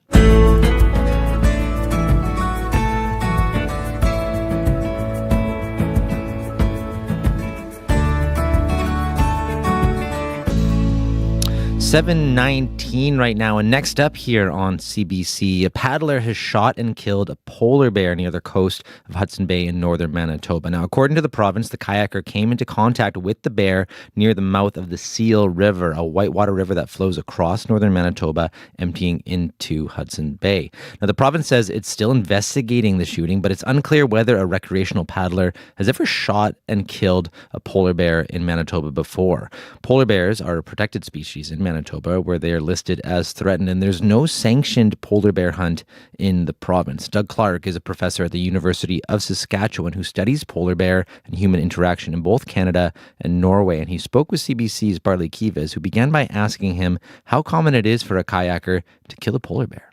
7:19 right now, and next up here on CBC, a paddler has shot and killed a polar bear near the coast of Hudson Bay in northern Manitoba. Now, according to the province, the kayaker came into contact with the bear near the mouth of the Seal River, a whitewater river that flows across northern Manitoba, emptying into Hudson Bay. Now, the province says it's still investigating the shooting, but it's unclear whether a recreational paddler has ever shot and killed a polar bear in Manitoba before. Polar bears are a protected species in Manitoba, where they are listed as threatened, and there's no sanctioned polar bear hunt in the province. Doug Clark is a professor at the University of Saskatchewan who studies polar bear and human interaction in both Canada and Norway, and he spoke with CBC's Barley Kivas, who began by asking him how common it is for a kayaker to kill a polar bear.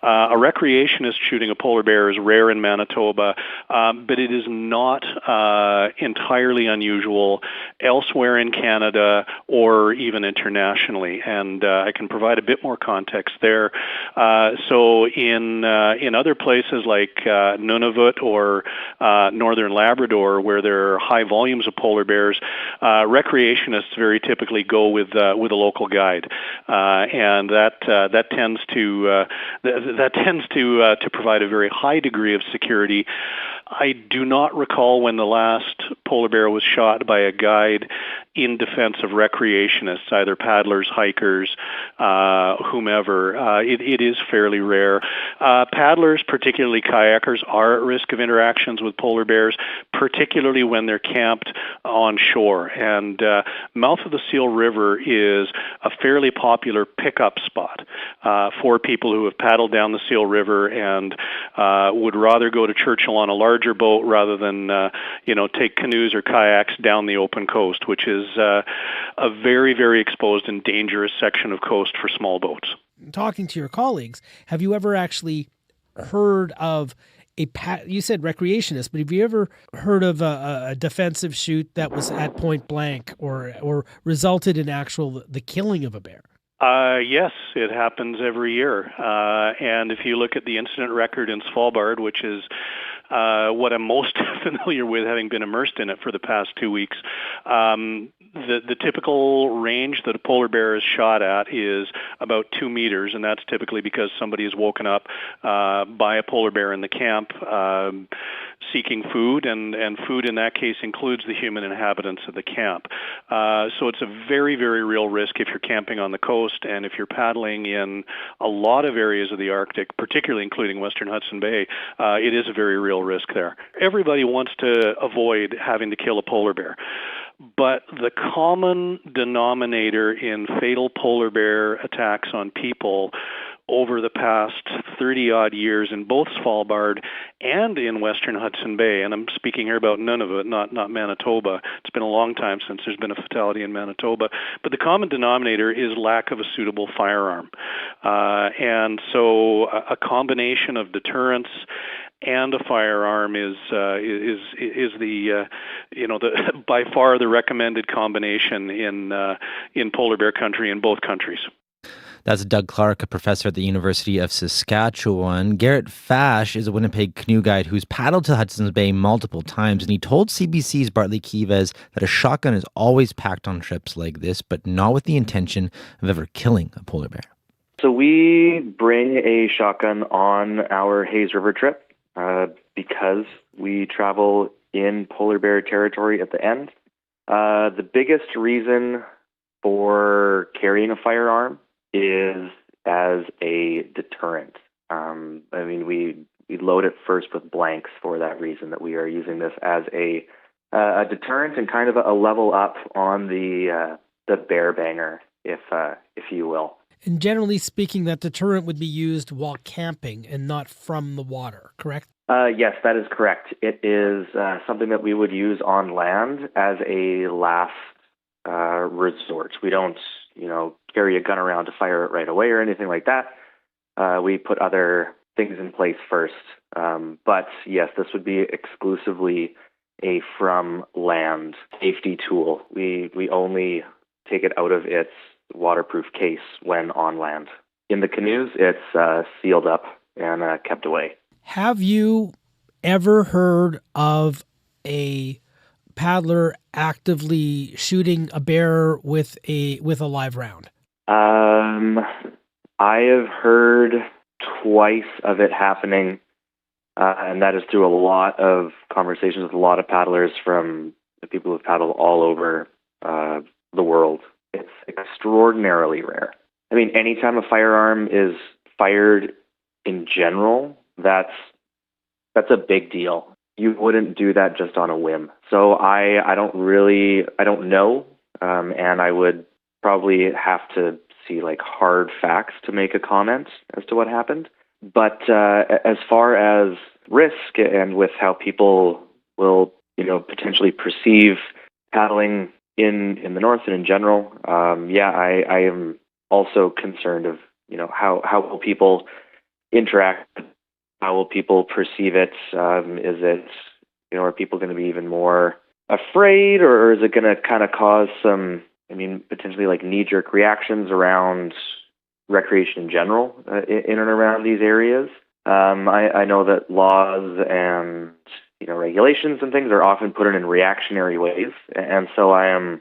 A recreationist shooting a polar bear is rare in Manitoba, but it is not entirely unusual elsewhere in Canada or even internationally. And I can provide a bit more context there. So in other places like Nunavut or northern Labrador, where there are high volumes of polar bears, recreationists very typically go with a local guide, and that tends to that tends to provide a very high degree of security. I do not recall when the last polar bear was shot by a guide in defense of recreationists, either paddlers, hikers, whomever. It is fairly rare. Paddlers, particularly kayakers, are at risk of interactions with polar bears, particularly when they're camped on shore. And mouth of the Seal River is a fairly popular pickup spot for people who have paddled down the Seal River and would rather go to Churchill on a larger boat rather than take canoes or kayaks down the open coast, which is a very, very exposed and dangerous section of coast for small boats. Talking to your colleagues, have you ever actually heard of you said recreationist, but have you ever heard of a defensive shoot that was at point blank or resulted in the killing of a bear? Yes, it happens every year. And if you look at the incident record in Svalbard, which is what I'm most familiar with, having been immersed in it for the past 2 weeks, the typical range that a polar bear is shot at is about 2 meters, and that's typically because somebody is woken up by a polar bear in the camp seeking food, and food in that case includes the human inhabitants of the camp. So it's a very, very real risk if you're camping on the coast, and if you're paddling in a lot of areas of the Arctic, particularly including Western Hudson Bay, it is a very real risk there. Everybody wants to avoid having to kill a polar bear. But the common denominator in fatal polar bear attacks on people over the past 30-odd years in both Svalbard and in Western Hudson Bay, and I'm speaking here about Nunavut, not Manitoba. It's been a long time since there's been a fatality in Manitoba. But the common denominator is lack of a suitable firearm. And so a combination of deterrence and a firearm is the by far the recommended combination in polar bear country in both countries. That's Doug Clark, a professor at the University of Saskatchewan. Garrett Fash is a Winnipeg canoe guide who's paddled to Hudson's Bay multiple times, and he told CBC's Bartley Kivez that a shotgun is always packed on trips like this, but not with the intention of ever killing a polar bear. So we bring a shotgun on our Hayes River trip because we travel in polar bear territory at the end. The biggest reason for carrying a firearm is as a deterrent. We load it first with blanks for that reason, that we are using this as a deterrent and kind of a level up on the bear banger, if you will. And generally speaking, that deterrent would be used while camping and not from the water, correct? Yes, that is correct. It is something that we would use on land as a last resort. We don't, carry a gun around to fire it right away or anything like that. We put other things in place first. But yes, this would be exclusively a from land safety tool. We only take it out of its waterproof case when on land. In the canoes, it's sealed up and kept away. Have you ever heard of a paddler actively shooting a bear with a live round? I have heard twice of it happening, and that is through a lot of conversations with a lot of paddlers from the people who have paddled all over the world. It's extraordinarily rare. Anytime a firearm is fired in general, that's a big deal. You wouldn't do that just on a whim. So I don't know, and I would probably have to see hard facts to make a comment as to what happened. But as far as risk and with how people will, potentially perceive paddling in the north and in general, I am also concerned of, how will people interact? How will people perceive it? Is it, are people going to be even more afraid, or is it going to kind of cause some, potentially knee-jerk reactions around recreation in general in and around these areas? I know that laws and, regulations and things are often put in reactionary ways, and so I am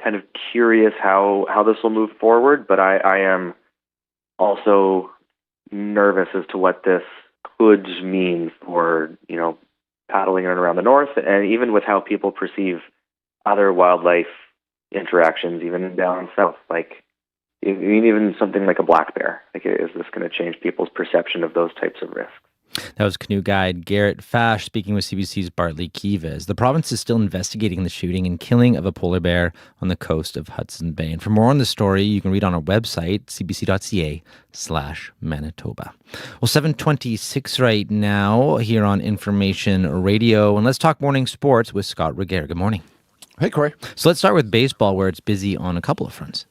kind of curious how this will move forward, but I am also nervous as to what this could mean for, paddling in and around the north, and even with how people perceive other wildlife interactions, even down south, like even something like a black bear. Like, is this going to change people's perception of those types of risks? That was canoe guide Garrett Fash speaking with CBC's Bartley Kivas. The province is still investigating the shooting and killing of a polar bear on the coast of Hudson Bay. And for more on the story, you can read on our website, cbc.ca/Manitoba. Well, 7:26 right now here on Information Radio. And let's talk morning sports with Scott Regehr. Good morning. Hey, Corey. So let's start with baseball, where it's busy on a couple of fronts.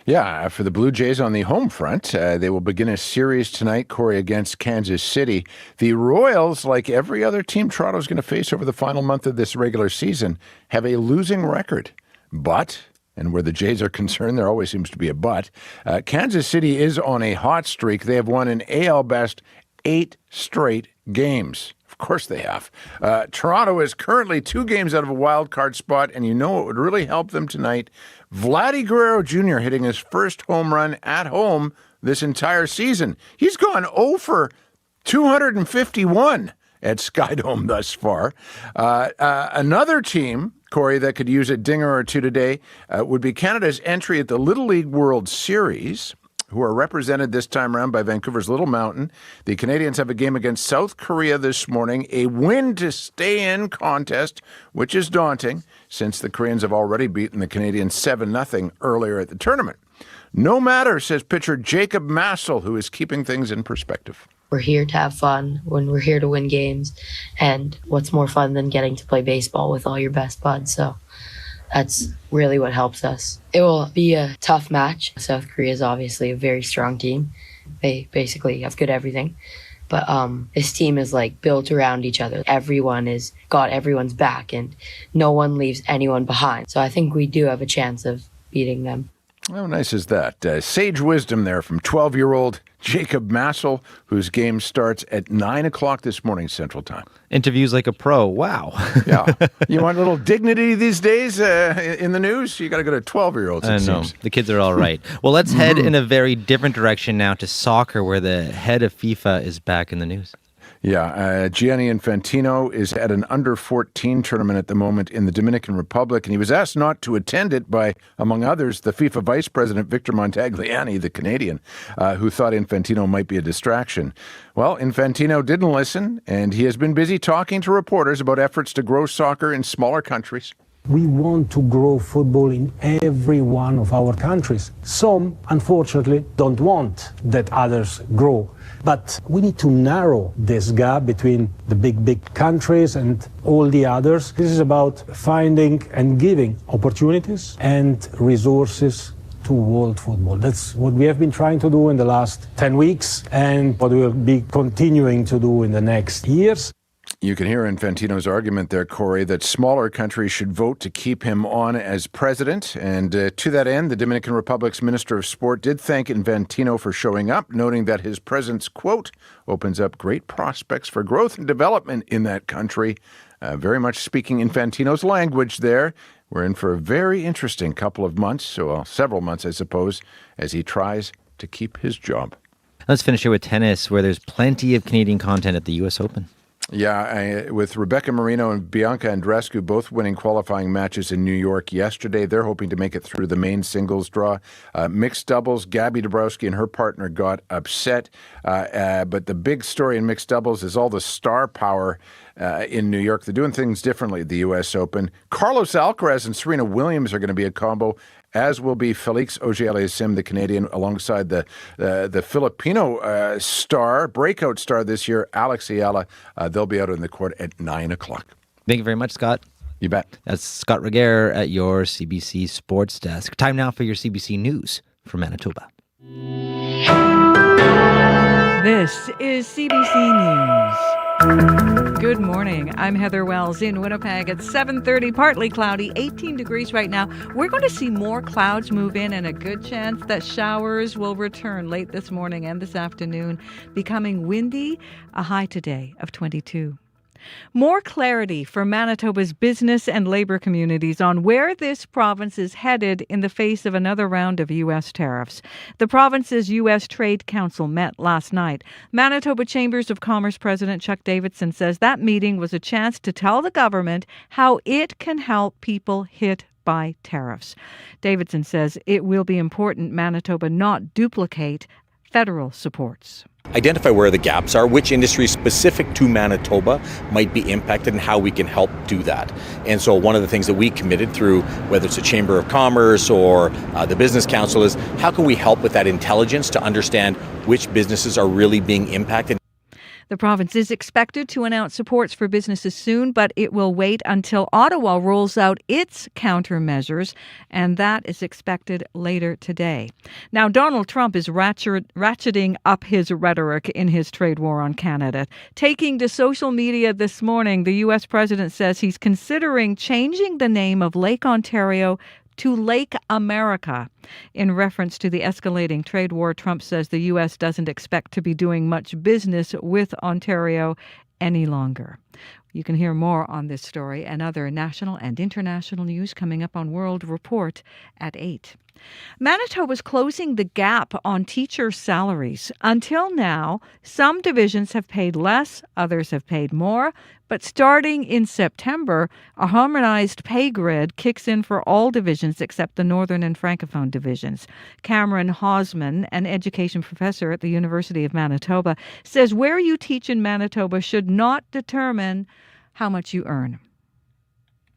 Yeah, for the Blue Jays on the home front, they will begin a series tonight, Corey, against Kansas City. The Royals, like every other team Toronto's going to face over the final month of this regular season, have a losing record. But, and where the Jays are concerned, there always seems to be a but, Kansas City is on a hot streak. They have won an AL Best 8 straight games. Of course they have. Toronto is currently 2 games out of a wild card spot, and you know what would really help them tonight? Vladdy Guerrero Jr. hitting his first home run at home this entire season. He's gone 0 for 251 at Skydome thus far. Another team, Corey, that could use a dinger or two today would be Canada's entry at the Little League World Series, who are represented this time around by Vancouver's Little Mountain. The Canadians have a game against South Korea this morning, a win-to-stay-in contest, which is daunting since the Koreans have already beaten the Canadians 7-0 earlier at the tournament. No matter, says pitcher Jacob Massel, who is keeping things in perspective. We're here to have fun, when we're here to win games, and what's more fun than getting to play baseball with all your best buds, so that's really what helps us. It will be a tough match. South Korea is obviously a very strong team. They basically have good everything. But this team is like built around each other. Everyone is got everyone's back and no one leaves anyone behind. So I think we do have a chance of beating them. How nice is that? Sage wisdom there from 12-year-old Jacob Massel, whose game starts at 9 o'clock this morning Central Time. Interviews like a pro. Wow. Yeah. You want a little dignity these days in the news? You got to go to 12-year-olds, it seems. The kids are all right. Well, let's head in a very different direction now to soccer, where the head of FIFA is back in the news. Yeah, Gianni Infantino is at an under-14 tournament at the moment in the Dominican Republic, and he was asked not to attend it by, among others, the FIFA Vice President Victor Montagliani, the Canadian, who thought Infantino might be a distraction. Well, Infantino didn't listen, and he has been busy talking to reporters about efforts to grow soccer in smaller countries. We want to grow football in every one of our countries. Some, unfortunately, don't want that others grow. But we need to narrow this gap between the big countries and all the others. This is about finding and giving opportunities and resources to world football. That's what we have been trying to do in the last 10 weeks and what we'll be continuing to do in the next years. You can hear Infantino's argument there, Corey, that smaller countries should vote to keep him on as president. And to that end, the Dominican Republic's Minister of Sport did thank Infantino for showing up, noting that his presence, quote, opens up great prospects for growth and development in that country. Very much speaking Infantino's language there. We're in for a very interesting couple of months, several months, I suppose, as he tries to keep his job. Let's finish here with tennis, where there's plenty of Canadian content at the U.S. Open. Yeah, with Rebecca Marino and Bianca Andreescu both winning qualifying matches in New York yesterday. They're hoping to make it through the main singles draw. Mixed doubles, Gabby Dabrowski and her partner got upset. But the big story in mixed doubles is all the star power in New York. They're doing things differently at the U.S. Open. Carlos Alcaraz and Serena Williams are going to be a combo, as will be Felix Auger-Aliassime, the Canadian, alongside the Filipino breakout star this year, Alex Ayala. They'll be out on the court at 9 o'clock. Thank you very much, Scott. You bet. That's Scott Regehr at your CBC Sports Desk. Time now for your CBC News from Manitoba. This is CBC News. Good morning. I'm Heather Wells in Winnipeg at 7:30. Partly cloudy, 18 degrees right now. We're going to see more clouds move in and a good chance that showers will return late this morning and this afternoon, becoming windy, a high today of 22. More clarity for Manitoba's business and labor communities on where this province is headed in the face of another round of U.S. tariffs. The province's U.S. Trade Council met last night. Manitoba Chambers of Commerce President Chuck Davidson says that meeting was a chance to tell the government how it can help people hit by tariffs. Davidson says it will be important Manitoba not duplicate federal supports. Identify where the gaps are, which industries specific to Manitoba might be impacted, and how we can help do that. And so one of the things that we committed through, whether it's the Chamber of Commerce or the Business Council, is how can we help with that intelligence to understand which businesses are really being impacted. The province is expected to announce supports for businesses soon, but it will wait until Ottawa rolls out its countermeasures, and that is expected later today. Now, Donald Trump is ratcheting up his rhetoric in his trade war on Canada. Taking to social media this morning, the U.S. president says he's considering changing the name of Lake Ontario to Lake America. In reference to the escalating trade war, Trump says the U.S. doesn't expect to be doing much business with Ontario any longer. You can hear more on this story and other national and international news coming up on World Report at 8. Manitoba's closing the gap on teacher salaries. Until now, some divisions have paid less, others have paid more. But starting in September, a harmonized pay grid kicks in for all divisions except the Northern and Francophone divisions. Cameron Hausman, an education professor at the University of Manitoba, says where you teach in Manitoba should not determine how much you earn.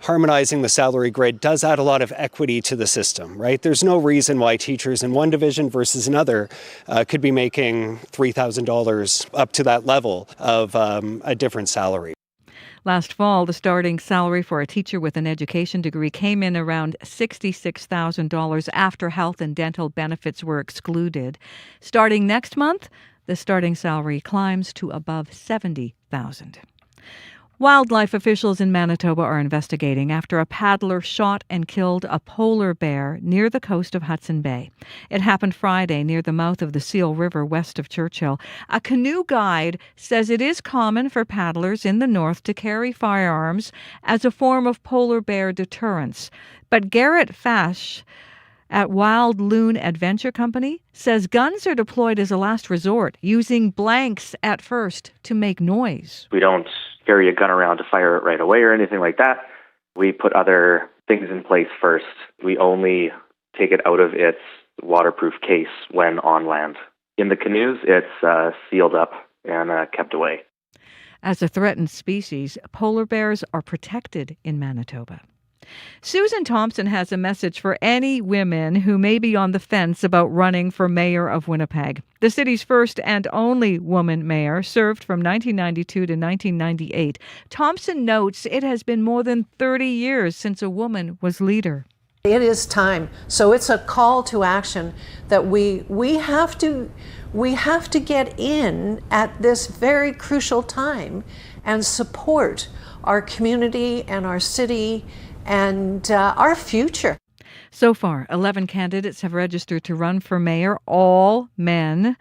Harmonizing the salary grid does add a lot of equity to the system, right? There's no reason why teachers in one division versus another could be making $3,000 up to that level of a different salary. Last fall, the starting salary for a teacher with an education degree came in around $66,000 after health and dental benefits were excluded. Starting next month, the starting salary climbs to above $70,000. Wildlife officials in Manitoba are investigating after a paddler shot and killed a polar bear near the coast of Hudson Bay. It happened Friday near the mouth of the Seal River west of Churchill. A canoe guide says it is common for paddlers in the north to carry firearms as a form of polar bear deterrence. But Garrett Fash at Wild Loon Adventure Company says guns are deployed as a last resort, using blanks at first to make noise. We don't carry a gun around to fire it right away or anything like that. We put other things in place first. We only take it out of its waterproof case when on land. In the canoes, it's sealed up and kept away. As a threatened species, polar bears are protected in Manitoba. Susan Thompson has a message for any women who may be on the fence about running for mayor of Winnipeg. The city's first and only woman mayor served from 1992 to 1998. Thompson notes it has been more than 30 years since a woman was leader. It is time. So it's a call to action that we have to get in at this very crucial time and support our community and our city and our future. So far, 11 candidates have registered to run for mayor, all men.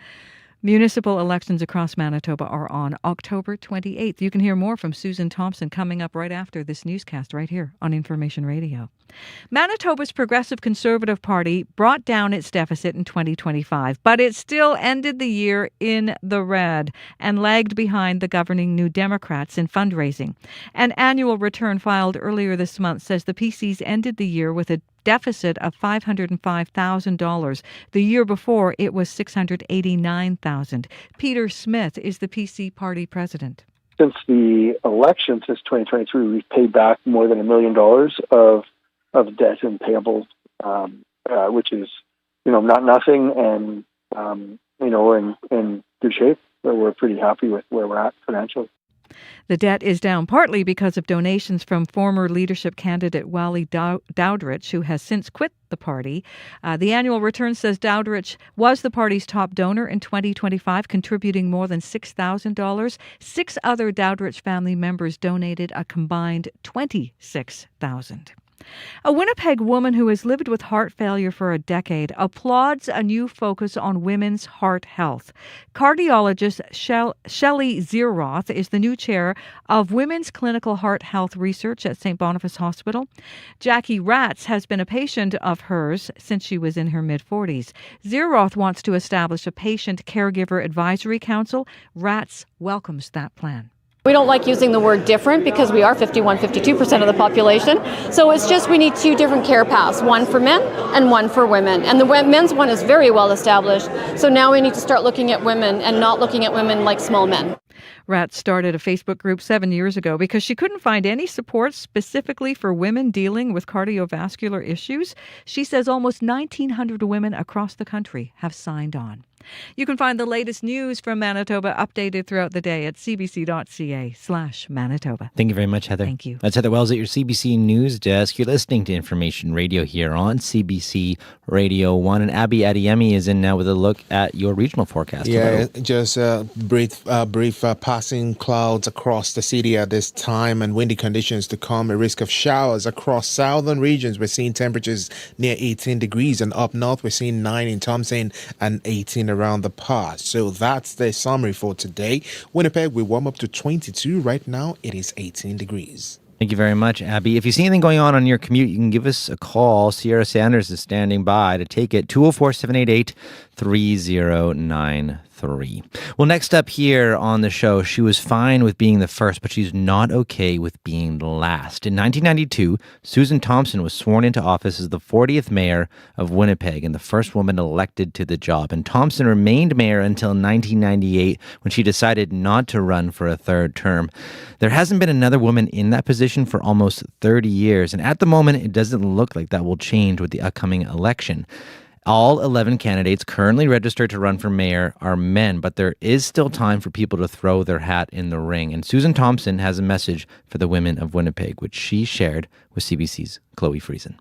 Municipal elections across Manitoba are on October 28th. You can hear more from Susan Thompson coming up right after this newscast right here on Information Radio. Manitoba's Progressive Conservative Party brought down its deficit in 2025, but it still ended the year in the red and lagged behind the governing New Democrats in fundraising. An annual return filed earlier this month says the PCs ended the year with a deficit of $505,000. The year before, it was $689,000. Peter Smith is the PC party president. Since the election, since 2023, we've paid back more than $1 million of debt and payables, which is, not nothing, and we're in good shape. We're pretty happy with where we're at financially. The debt is down partly because of donations from former leadership candidate Wally Dowdrich, who has since quit the party. The annual return says Dowdrich was the party's top donor in 2025, contributing more than $6,000. 6 other Dowdrich family members donated a combined $26,000. A Winnipeg woman who has lived with heart failure for a decade applauds a new focus on women's heart health. Cardiologist Shelley Zeroth is the new chair of Women's Clinical Heart Health Research at St. Boniface Hospital. Jackie Ratz has been a patient of hers since she was in her mid-40s. Zeroth wants to establish a patient caregiver advisory council. Ratz welcomes that plan. We don't like using the word different because we are 52% of the population. So it's just we need two different care paths, one for men and one for women. And the men's one is very well established. So now we need to start looking at women and not looking at women like small men. Ratz started a Facebook group 7 years ago because she couldn't find any support specifically for women dealing with cardiovascular issues. She says almost 1,900 women across the country have signed on. You can find the latest news from Manitoba updated throughout the day at cbc.ca/Manitoba. Thank you very much, Heather. Thank you. That's Heather Wells at your CBC News Desk. You're listening to Information Radio here on CBC Radio One. And Abby Adeyemi is in now with a look at your regional forecast. Yeah, just brief passing clouds across the city at this time and windy conditions to come. A risk of showers across southern regions. We're seeing temperatures near 18 degrees, and up north we're seeing 9 in Thompson and 18 around the pass. So that's the summary for today. Winnipeg, we warm up to 22. Right now it is 18 degrees. Thank you very much, Abby. If you see anything going on your commute, you can give us a call. Sierra Sanders is standing by to take it. 204-788-3093. Well, next up here on the show, she was fine with being the first, but she's not okay with being the last. In 1992, Susan Thompson was sworn into office as the 40th mayor of Winnipeg and the first woman elected to the job. And Thompson remained mayor until 1998 when she decided not to run for a third term. There hasn't been another woman in that position for almost 30 years. And at the moment, it doesn't look like that will change with the upcoming election. All 11 candidates currently registered to run for mayor are men, but there is still time for people to throw their hat in the ring. And Susan Thompson has a message for the women of Winnipeg, which she shared with CBC's Chloe Friesen.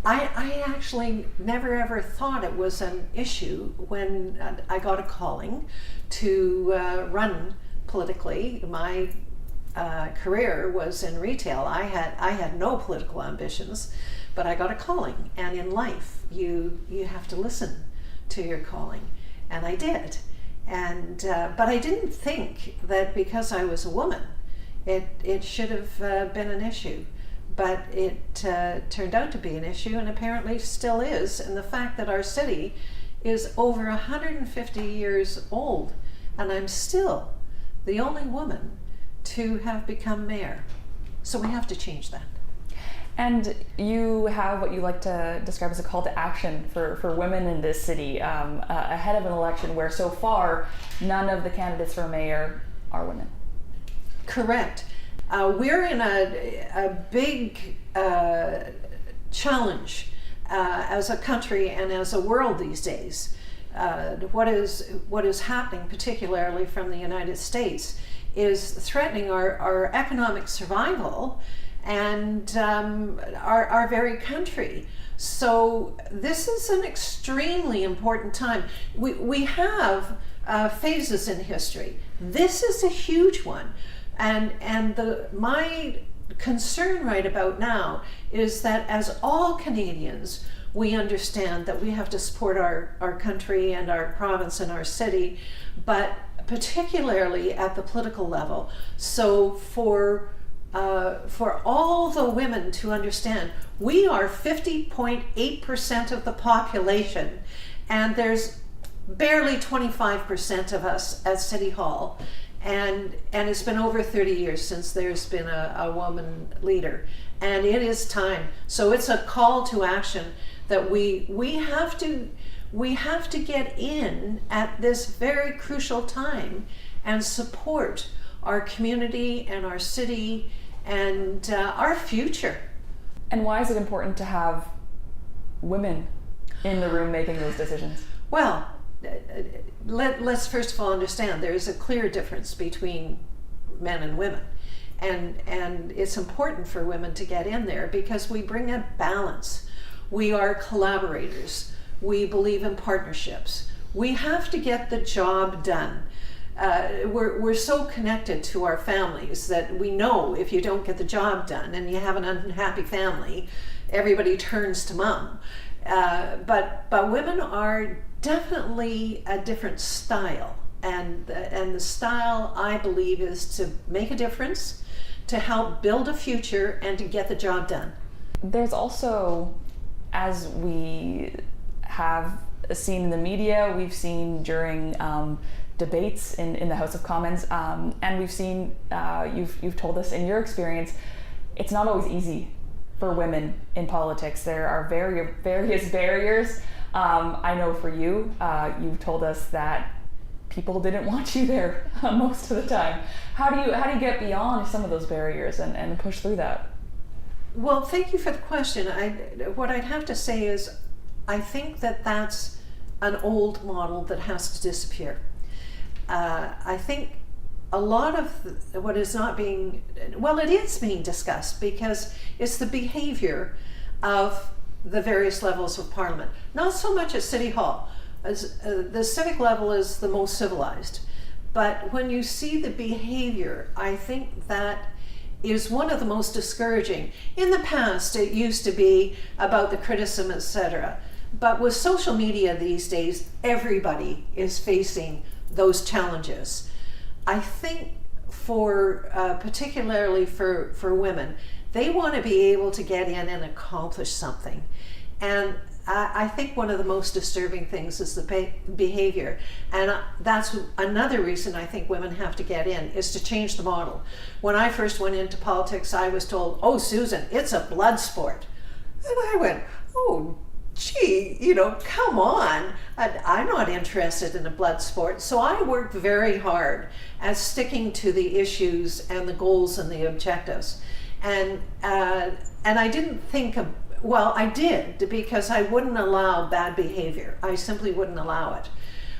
I actually never ever thought it was an issue when I got a calling to run politically. My career was in retail. I had no political ambitions, but I got a calling, and in life you have to listen to your calling, and I did. And but I didn't think that because I was a woman, it should have been an issue. But it turned out to be an issue, and apparently still is. And the fact that our city is over 150 years old, and I'm still the only woman to have become mayor. So we have to change that. And you have what you like to describe as a call to action for women in this city ahead of an election where so far none of the candidates for mayor are women. Correct. We're in a big challenge as a country and as a world these days. What is happening, particularly from the United States, is threatening our economic survival and our very country. So this is an extremely important time. We have phases in history. This is a huge one. And my concern right about now is that as all Canadians, we understand that we have to support our country and our province and our city, but particularly at the political level. So for all the women to understand, we are 50.8% of the population, and there's barely 25% of us at City Hall. And it's been over 30 years since there's been a woman leader, and it is time. So it's a call to action that we have to get in at this very crucial time and support our community and our city and our future. And why is it important to have women in the room making those decisions? Well, let's first of all understand there is a clear difference between men and women, and it's important for women to get in there because we bring a balance. We are collaborators. We believe in partnerships. We have to get the job done. we're so connected to our families that we know if you don't get the job done and you have an unhappy family, everybody turns to mom. But women are definitely a different style, and the style, I believe, is to make a difference, to help build a future, and to get the job done. There's also, as we have seen in the media, we've seen during debates in the House of Commons, and we've seen, you've told us in your experience, it's not always easy for women in politics. There are various barriers. I know for you, you've told us that people didn't want you there most of the time. How do you get beyond some of those barriers and push through that? Well, thank you for the question. What I'd have to say is, I think that's an old model that has to disappear. I think a lot of what is not being, well, it is being discussed because it's the behavior of the various levels of Parliament. Not so much at City Hall. The civic level is the most civilized. But when you see the behavior, I think that is one of the most discouraging. In the past, it used to be about the criticism, etc. But with social media these days, everybody is facing those challenges. I think particularly for women, they want to be able to get in and accomplish something. And I think one of the most disturbing things is the behavior. And that's another reason I think women have to get in, is to change the model. When I first went into politics, I was told, "Oh, Susan, it's a blood sport." And I went, "Oh, gee, come on. I'm not interested in a blood sport." So I worked very hard at sticking to the issues and the goals and the objectives. And I didn't think of, well, I did, because I wouldn't allow bad behavior. I simply wouldn't allow it.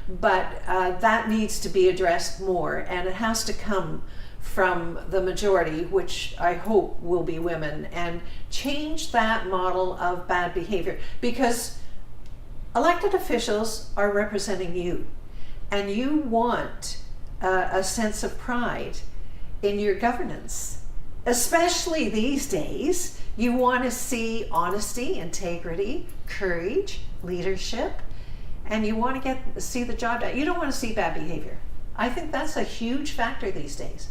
But that needs to be addressed more, and it has to come from the majority, which I hope will be women, and change that model of bad behavior, because elected officials are representing you, and you want a sense of pride in your governance. Especially these days, you want to see honesty, integrity, courage, leadership, and you want to see the job done. You don't want to see bad behavior. I think that's a huge factor these days.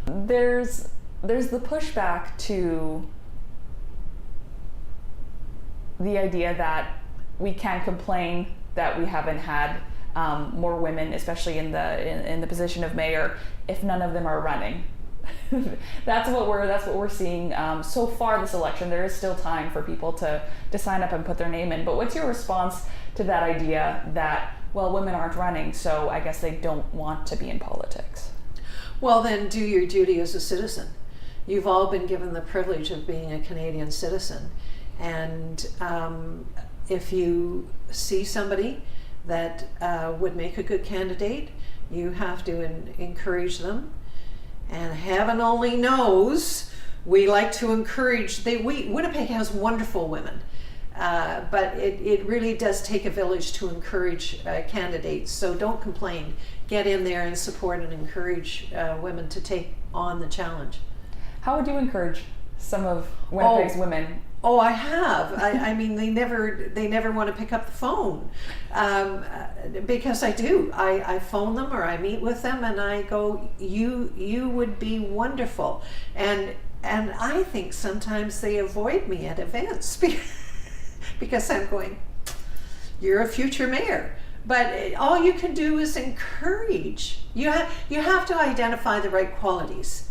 There's the pushback to the idea that we can't complain that we haven't had more women, especially in the position of mayor, if none of them are running. That's what we're seeing so far this election. There is still time for people to sign up and put their name in. But what's your response to that idea that, well, women aren't running, so I guess they don't want to be in politics? Well, then do your duty as a citizen. You've all been given the privilege of being a Canadian citizen. And if you see somebody that would make a good candidate, you have to encourage them. And heaven only knows, we like to encourage, Winnipeg has wonderful women, but it really does take a village to encourage candidates. So don't complain. Get in there and support and encourage women to take on the challenge. How would you encourage some of Winnipeg's women? Oh, I have. I mean, they never want to pick up the phone, because I do. I phone them or I meet with them and I go, you would be wonderful. And I think sometimes they avoid me at events because I'm going, you're a future mayor. But all you can do is encourage. You have to identify the right qualities.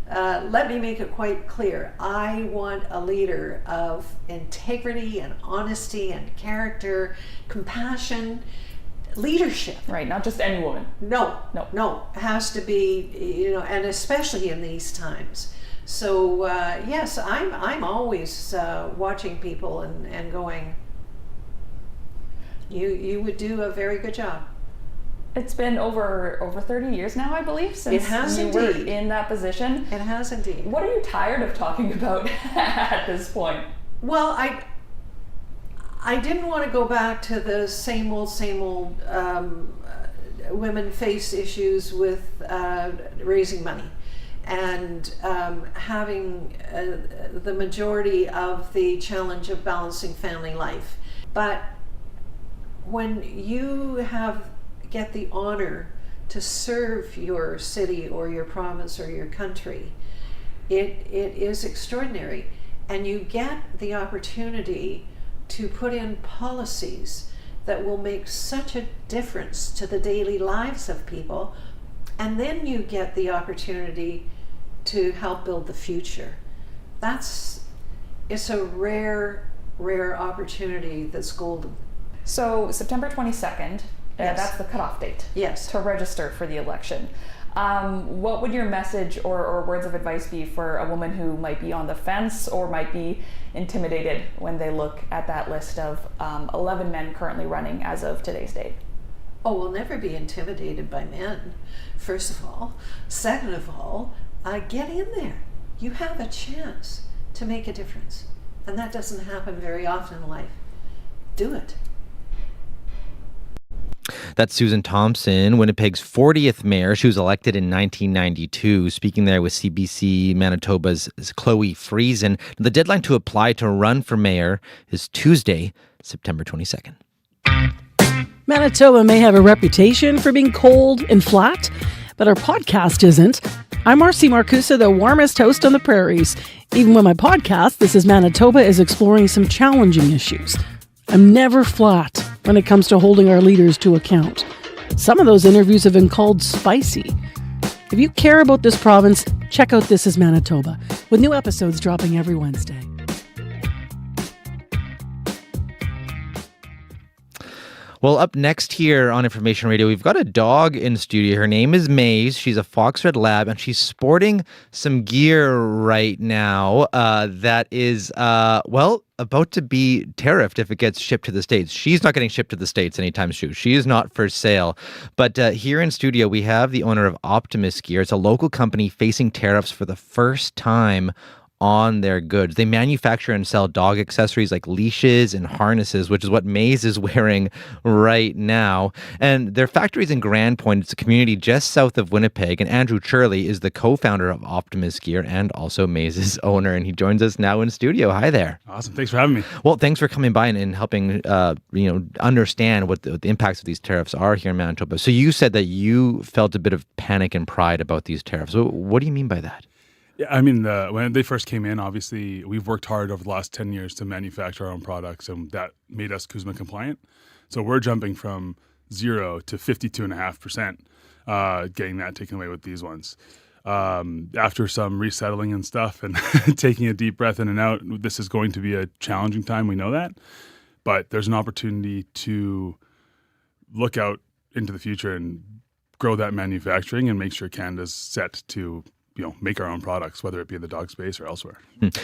Let me make it quite clear. I want a leader of integrity and honesty and character, compassion, leadership. Right, not just any woman. No. It has to be, and especially in these times. So yes, I'm always watching people and going, you would do a very good job. It's been over 30 years now, I believe, since you were in that position. It has indeed. What are you tired of talking about at this point? Well, I didn't want to go back to the same old women face issues with raising money and having the majority of the challenge of balancing family life. But when you get the honor to serve your city or your province or your country, it is extraordinary. And you get the opportunity to put in policies that will make such a difference to the daily lives of people. And then you get the opportunity to help build the future. It's a rare opportunity that's golden. So September 22nd, Yes. that's the cutoff date. Yes. To register for the election. What would your message or words of advice be for a woman who might be on the fence or might be intimidated when they look at that list of 11 men currently running as of today's date? Oh, we'll never be intimidated by men, first of all. Second of all, get in there. You have a chance to make a difference. And that doesn't happen very often in life. Do it. That's Susan Thompson, Winnipeg's 40th mayor. She was elected in 1992, speaking there with CBC Manitoba's Chloe Friesen. The deadline to apply to run for mayor is Tuesday, September 22nd. Manitoba may have a reputation for being cold and flat, but our podcast isn't. I'm Marcy Marcusa, the warmest host on the prairies. Even when my podcast, This is Manitoba, is exploring some challenging issues. I'm never flat when it comes to holding our leaders to account. Some of those interviews have been called spicy. If you care about this province, check out This is Manitoba, with new episodes dropping every Wednesday. Well, up next here on Information Radio, we've got a dog in studio. Her name is Maze. She's a Fox Red Lab, and she's sporting some gear right now that is, about to be tariffed if it gets shipped to the States. She's not getting shipped to the States anytime soon. She is not for sale. But here in studio, we have the owner of Optimus Gear. It's a local company facing tariffs for the first time on their goods. They manufacture and sell dog accessories like leashes and harnesses, which is what Maze is wearing right now. And their factory is in Grand Point. It's a community just south of Winnipeg. And Andrew Churley is the co-founder of Optimus Gear and also Maze's owner. And he joins us now in studio. Hi there. Awesome. Thanks for having me. Well, thanks for coming by and helping understand what the impacts of these tariffs are here in Manitoba. So you said that you felt a bit of panic and pride about these tariffs. So what do you mean by that? Yeah, I mean, when they first came in, obviously, we've worked hard over the last 10 years to manufacture our own products, and that made us CUSMA compliant. So we're jumping from 0 to 52.5%, getting that taken away with these ones. After some resettling and stuff and taking a deep breath in and out, this is going to be a challenging time. We know that. But there's an opportunity to look out into the future and grow that manufacturing and make sure Canada's set to make our own products, whether it be in the dog space or elsewhere.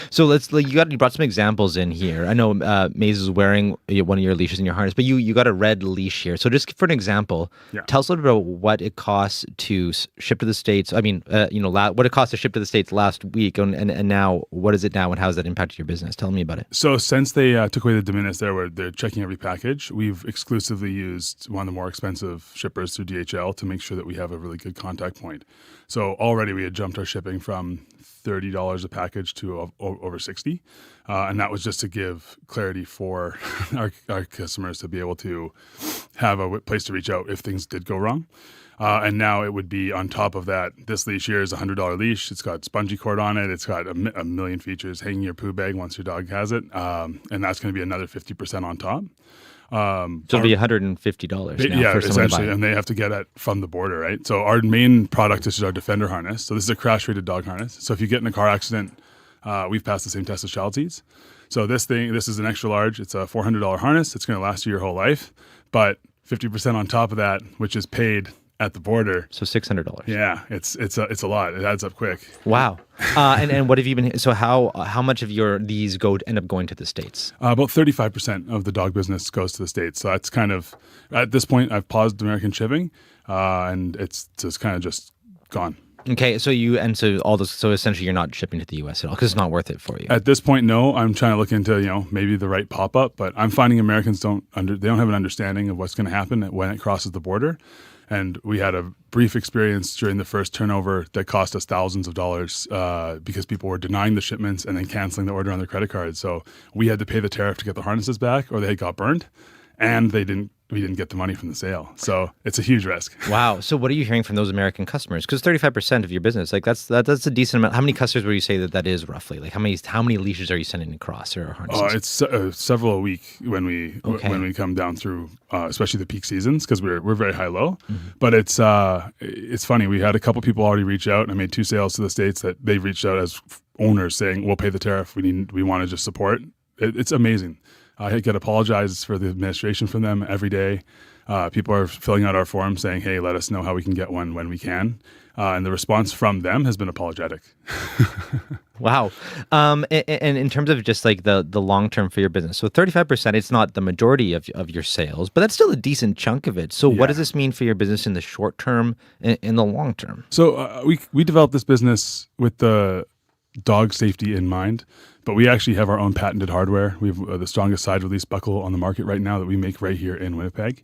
So you brought some examples in here. I know Maze is wearing one of your leashes in your harness, but you got a red leash here. So just for an example, tell us a little bit about what it costs to ship to the States. I mean, what it cost to ship to the States last week, and now what is it now, and how has that impacted your business? Tell me about it. So since they took away the de minimis there, where they're checking every package, we've exclusively used one of the more expensive shippers through DHL to make sure that we have a really good contact point. So already we had jumped our shipping from $30 a package to over $60, and that was just to give clarity for our customers to be able to have a place to reach out if things did go wrong. And now it would be on top of that. This leash here is a $100 leash. It's got spongy cord on it. It's got a million features. Hanging your poo bag once your dog has it, and that's going to be another 50% on top. So it'll be $150 now for someone essentially, to buy it. and they have to get it from the border, right? So our main product is our Defender harness. So this is a crash-rated dog harness. So if you get in a car accident, we've passed the same test as child seats. So this is an extra large. It's a $400 harness. It's going to last you your whole life, but 50% on top of that, which is paid at the border. So $600. Yeah, it's a lot. It adds up quick. Wow. And what have you been? So how much of these end up going to the States? About 35% of the dog business goes to the States. So that's kind of, at this point, I've paused American shipping, and it's just kind of just gone. Okay, so essentially you're not shipping to the U.S. at all because it's not worth it for you. At this point, no. I'm trying to look into maybe the right pop up, but I'm finding Americans don't have an understanding of what's going to happen when it crosses the border. And we had a brief experience during the first turnover that cost us thousands of dollars because people were denying the shipments and then canceling the order on their credit card. So we had to pay the tariff to get the harnesses back, or they got burned, and we didn't get the money from the sale. So it's a huge risk. Wow. So what are you hearing from those American customers? Because 35% of your business, like that's a decent amount. How many customers would you say that is roughly? Like how many leashes are you sending across or harnesses? It's several a week when we come down through, especially the peak seasons, because we're very high low. Mm-hmm. But it's funny. We had a couple people already reach out. I made 2 sales to the States that they've reached out as owners saying, we'll pay the tariff. We want to just support. It's amazing. I get apologizes for the administration from them every day. People are filling out our forms saying, hey, let us know how we can get one when we can. And the response from them has been apologetic. Wow. And in terms of just like the long term for your business, so 35%, it's not the majority of your sales, but that's still a decent chunk of it. So what does this mean for your business in the short term and in the long term? So we developed this business with the dog safety in mind, but we actually have our own patented hardware. We have the strongest side release buckle on the market right now that we make right here in Winnipeg.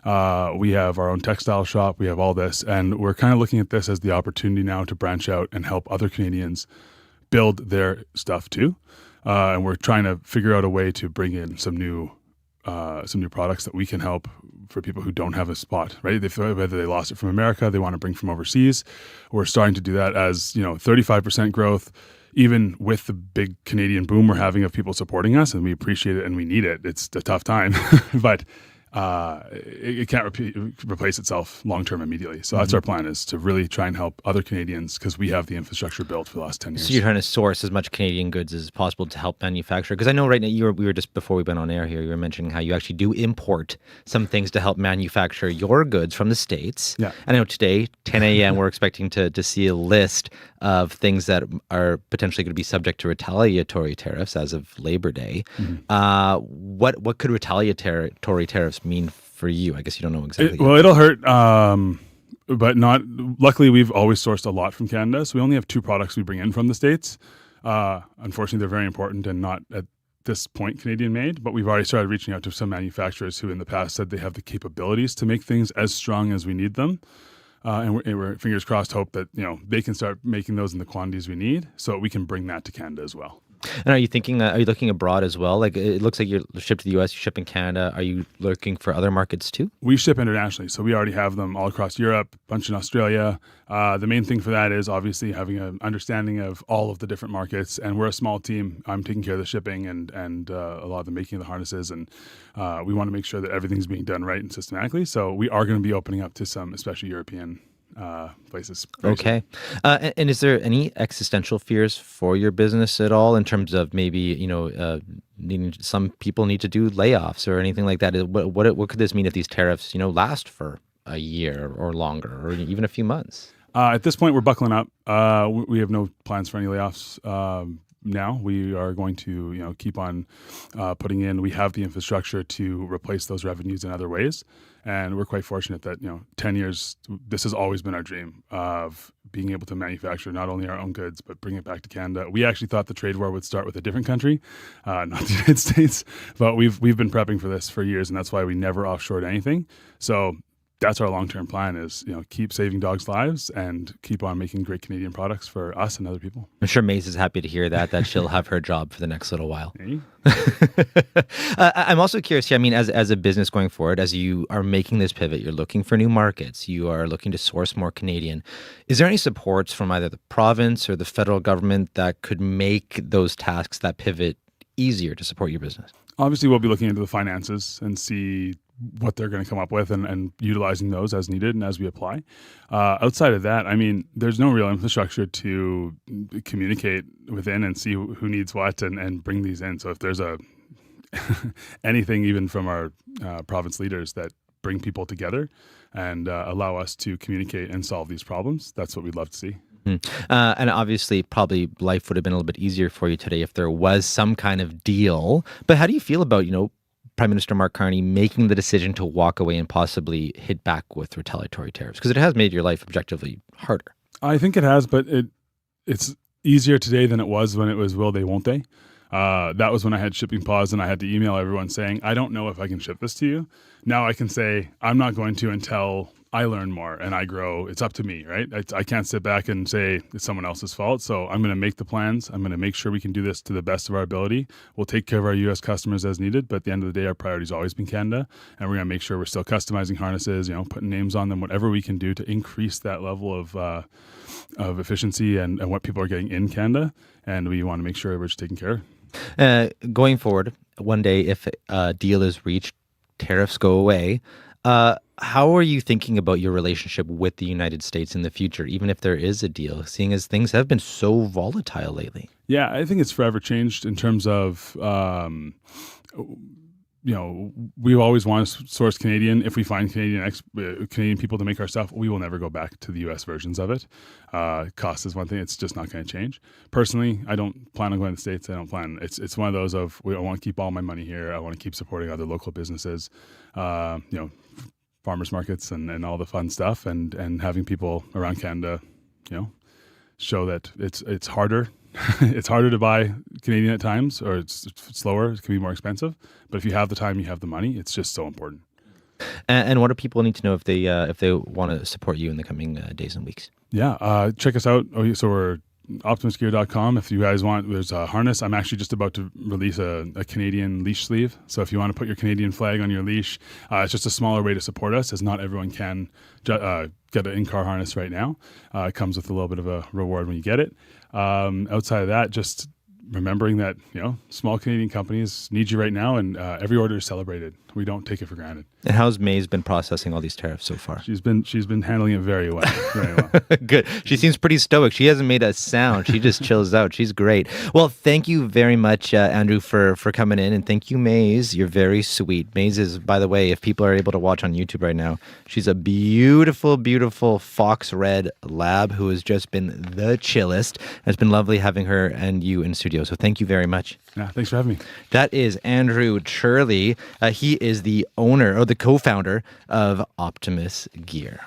We have our own textile shop. We have all this, and we're kind of looking at this as the opportunity now to branch out and help other Canadians build their stuff too. And we're trying to figure out a way to bring in some new products that we can help for people who don't have a spot, right? Whether they lost it from America, they want to bring from overseas. We're starting to do that as, 35% growth, even with the big Canadian boom we're having of people supporting us, and we appreciate it and we need it. It's a tough time, but it can't replace itself long-term immediately. So that's our plan, is to really try and help other Canadians because we have the infrastructure built for the last 10 years. So you're trying to source as much Canadian goods as possible to help manufacture? Because I know right now we were just before we went on air here, you were mentioning how you actually do import some things to help manufacture your goods from the States. Yeah. I know today, 10 a.m., we're expecting to see a list of things that are potentially going to be subject to retaliatory tariffs as of Labor Day. Mm-hmm. What could retaliatory tariffs mean for you? I guess you don't know exactly. It'll hurt, but not. Luckily, we've always sourced a lot from Canada, so we only have 2 products we bring in from the States. Unfortunately, they're very important and not at this point Canadian made, but we've already started reaching out to some manufacturers who in the past said they have the capabilities to make things as strong as we need them. And we're fingers crossed hope that they can start making those in the quantities we need so we can bring that to Canada as well. And are you looking abroad as well? Like it looks like you're shipped to the U.S., you ship in Canada. Are you looking for other markets too? We ship internationally, so we already have them all across Europe, a bunch in Australia. The main thing for that is obviously having an understanding of all of the different markets. And we're a small team. I'm taking care of the shipping and a lot of the making of the harnesses, and we want to make sure that everything's being done right and systematically. So we are going to be opening up to some, especially European places. Okay. And is there any existential fears for your business at all in terms of maybe, some people need to do layoffs or anything like that? What could this mean if these tariffs, last for a year or longer or even a few months? At this point, we're buckling up. We have no plans for any layoffs. Now we are going to, keep on putting in. We have the infrastructure to replace those revenues in other ways. And we're quite fortunate that, 10 years, this has always been our dream of being able to manufacture not only our own goods, but bring it back to Canada. We actually thought the trade war would start with a different country, not the United States, but we've been prepping for this for years, and that's why we never offshored anything. So that's our long-term plan is, keep saving dogs' lives and keep on making great Canadian products for us and other people. I'm sure Maze is happy to hear that she'll have her job for the next little while. Hey. I'm also curious here, as a business going forward, as you are making this pivot, you're looking for new markets, you are looking to source more Canadian. Is there any supports from either the province or the federal government that could make those tasks, that pivot, easier to support your business? Obviously, we'll be looking into the finances and see what they're going to come up with and utilizing those as needed and as we apply. Outside of that, there's no real infrastructure to communicate within and see who needs what and bring these in. So if there's anything even from our province leaders that bring people together and allow us to communicate and solve these problems, that's what we'd love to see. And obviously, probably life would have been a little bit easier for you today if there was some kind of deal. But how do you feel about, Prime Minister Mark Carney making the decision to walk away and possibly hit back with retaliatory tariffs? Because it has made your life objectively harder. I think it has, but it's easier today than it was when it was will they, won't they? That was when I had shipping pause and I had to email everyone saying, I don't know if I can ship this to you. Now I can say, I'm not going to until I learn more and I grow. It's up to me, right? I can't sit back and say it's someone else's fault. So I'm going to make the plans. I'm going to make sure we can do this to the best of our ability. We'll take care of our U.S. customers as needed, but at the end of the day, our priority's always been Canada, and we're going to make sure we're still customizing harnesses, putting names on them, whatever we can do to increase that level of efficiency and what people are getting in Canada, and we want to make sure we're just taking care. Going forward, one day if a deal is reached, tariffs go away, how are you thinking about your relationship with the United States in the future, even if there is a deal, seeing as things have been so volatile lately? Yeah, I think it's forever changed in terms of we always want to source Canadian. If we find Canadian people to make our stuff, we will never go back to the U.S. versions of it. Cost is one thing; it's just not going to change. Personally, I don't plan on going to the States. I don't plan. It's one of those of I want to keep all my money here. I want to keep supporting other local businesses, farmers markets and all the fun stuff, and having people around Canada, show that it's harder. It's harder to buy Canadian at times, or it's slower. It can be more expensive. But if you have the time, you have the money. It's just so important. And what do people need to know if they want to support you in the coming days and weeks? Yeah, check us out. So we're optimusgear.com. If you guys want, there's a harness. I'm actually just about to release a Canadian leash sleeve. So if you want to put your Canadian flag on your leash, it's just a smaller way to support us, as not everyone can get an in-car harness right now. It comes with a little bit of a reward when you get it. Outside of that, just remembering that, small Canadian companies need you right now, and every order is celebrated. We don't take it for granted. And how's Maze been processing all these tariffs so far? She's been handling it very well. Very well. Good. She seems pretty stoic. She hasn't made a sound. She just chills out. She's great. Well, thank you very much, Andrew, for coming in, and thank you, Maze. You're very sweet. Maze is, by the way, if people are able to watch on YouTube right now, she's a beautiful, beautiful fox red lab who has just been the chillest. It's been lovely having her and you in studio. So thank you very much. Yeah, thanks for having me. That is Andrew Churley. He is the owner or the co-founder of Optimus Gear.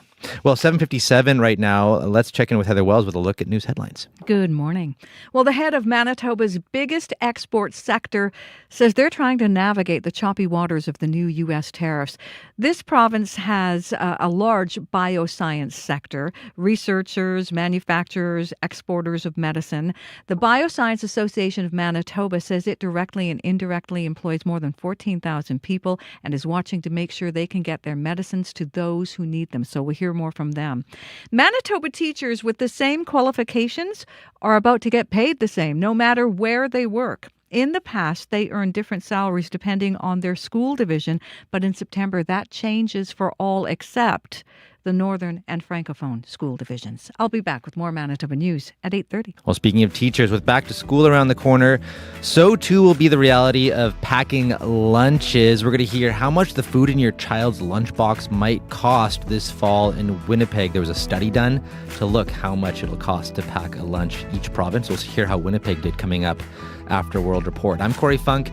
Well, 7:57 right now. Let's check in with Heather Wells with a look at news headlines. Good morning. Well, the head of Manitoba's biggest export sector says they're trying to navigate the choppy waters of the new U.S. tariffs. This province has a large bioscience sector, researchers, manufacturers, exporters of medicine. The Bioscience Association of Manitoba says it directly and indirectly employs more than 14,000 people and is watching to make sure they can get their medicines to those who need them. So we'll hear more from them. Manitoba teachers with the same qualifications are about to get paid the same, no matter where they work. In the past, they earned different salaries depending on their school division, but in September, that changes for all except the Northern and Francophone school divisions. I'll be back with more Manitoba News at 8:30. Well, speaking of teachers, with back to school around the corner, so too will be the reality of packing lunches. We're going to hear how much the food in your child's lunchbox might cost this fall in Winnipeg. There was a study done to look how much it'll cost to pack a lunch each province. We'll hear how Winnipeg did coming up after World Report. I'm Corey Funk,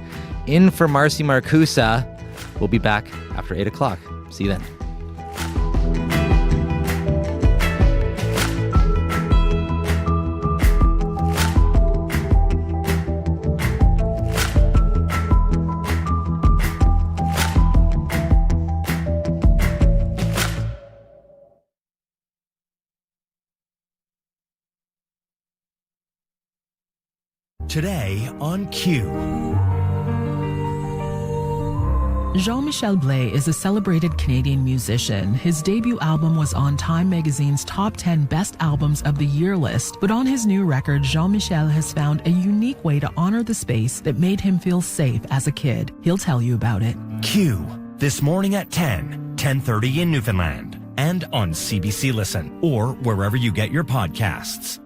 in for Marcy Marcusa. We'll be back after 8 o'clock. See you then. Today on Q. Jean-Michel Blais is a celebrated Canadian musician. His debut album was on Time magazine's top 10 best albums of the year list. But on his new record, Jean-Michel has found a unique way to honor the space that made him feel safe as a kid. He'll tell you about it. Q. This morning at 10:30 in Newfoundland. And on CBC Listen or wherever you get your podcasts.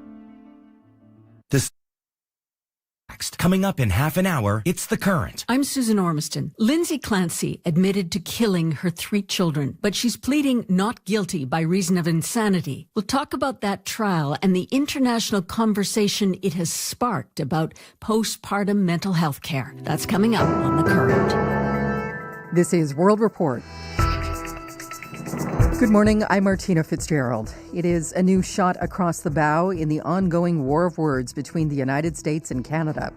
Coming up in half an hour, it's The Current. I'm Susan Ormiston. Lindsay Clancy admitted to killing her 3 children, but she's pleading not guilty by reason of insanity. We'll talk about that trial and the international conversation it has sparked about postpartum mental health care. That's coming up on The Current. This is World Report. Good morning, I'm Martina Fitzgerald. It is a new shot across the bow in the ongoing war of words between the United States and Canada.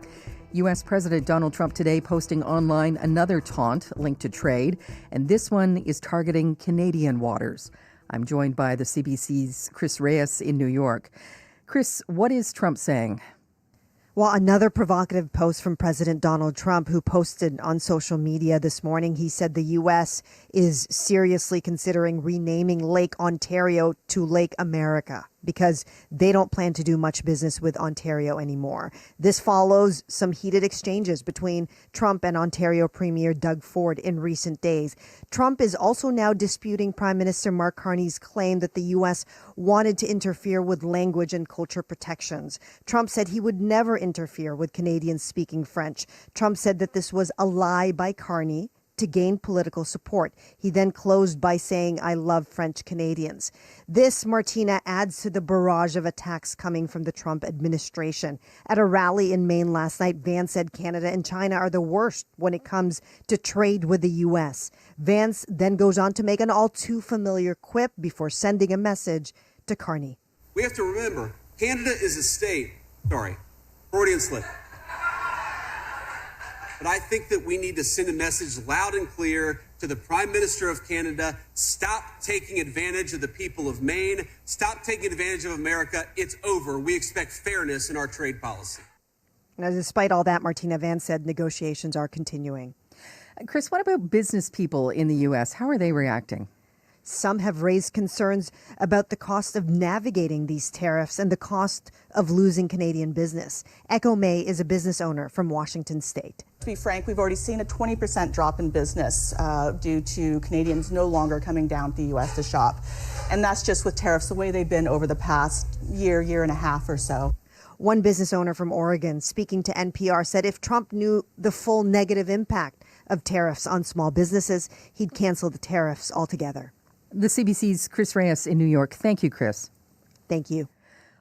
U.S. President Donald Trump today posting online another taunt linked to trade, and this one is targeting Canadian waters. I'm joined by the CBC's Chris Reyes in New York. Chris, what is Trump saying? Well, another provocative post from President Donald Trump, who posted on social media this morning. He said the U.S. is seriously considering renaming Lake Ontario to Lake America because they don't plan to do much business with Ontario anymore. This follows some heated exchanges between Trump and Ontario Premier Doug Ford in recent days. Trump is also now disputing Prime Minister Mark Carney's claim that the U.S. wanted to interfere with language and culture protections. Trump said he would never interfere with Canadians speaking French. Trump said that this was a lie by Carney to gain political support. He then closed by saying, "I love French Canadians." This, Martina, adds to the barrage of attacks coming from the Trump administration. At a rally in Maine last night, Vance said Canada and China are the worst when it comes to trade with the U.S. Vance then goes on to make an all too familiar quip before sending a message to Carney. We have to remember, Canada is a state. Sorry, Freudian slip. But I think that we need to send a message loud and clear to the Prime Minister of Canada. Stop taking advantage of the people of Maine. Stop taking advantage of America. It's over. We expect fairness in our trade policy. Now, despite all that, Martina, Vance said negotiations are continuing. Chris, what about business people in the U.S.? How are they reacting? Some have raised concerns about the cost of navigating these tariffs and the cost of losing Canadian business. Echo May is a business owner from Washington State. To be frank, we've already seen a 20% drop in business due to Canadians no longer coming down to the U.S. to shop. And that's just with tariffs the way they've been over the past year and a half or so. One business owner from Oregon speaking to NPR said if Trump knew the full negative impact of tariffs on small businesses, he'd cancel the tariffs altogether. The CBC's Chris Reyes in New York. Thank you, Chris. Thank you.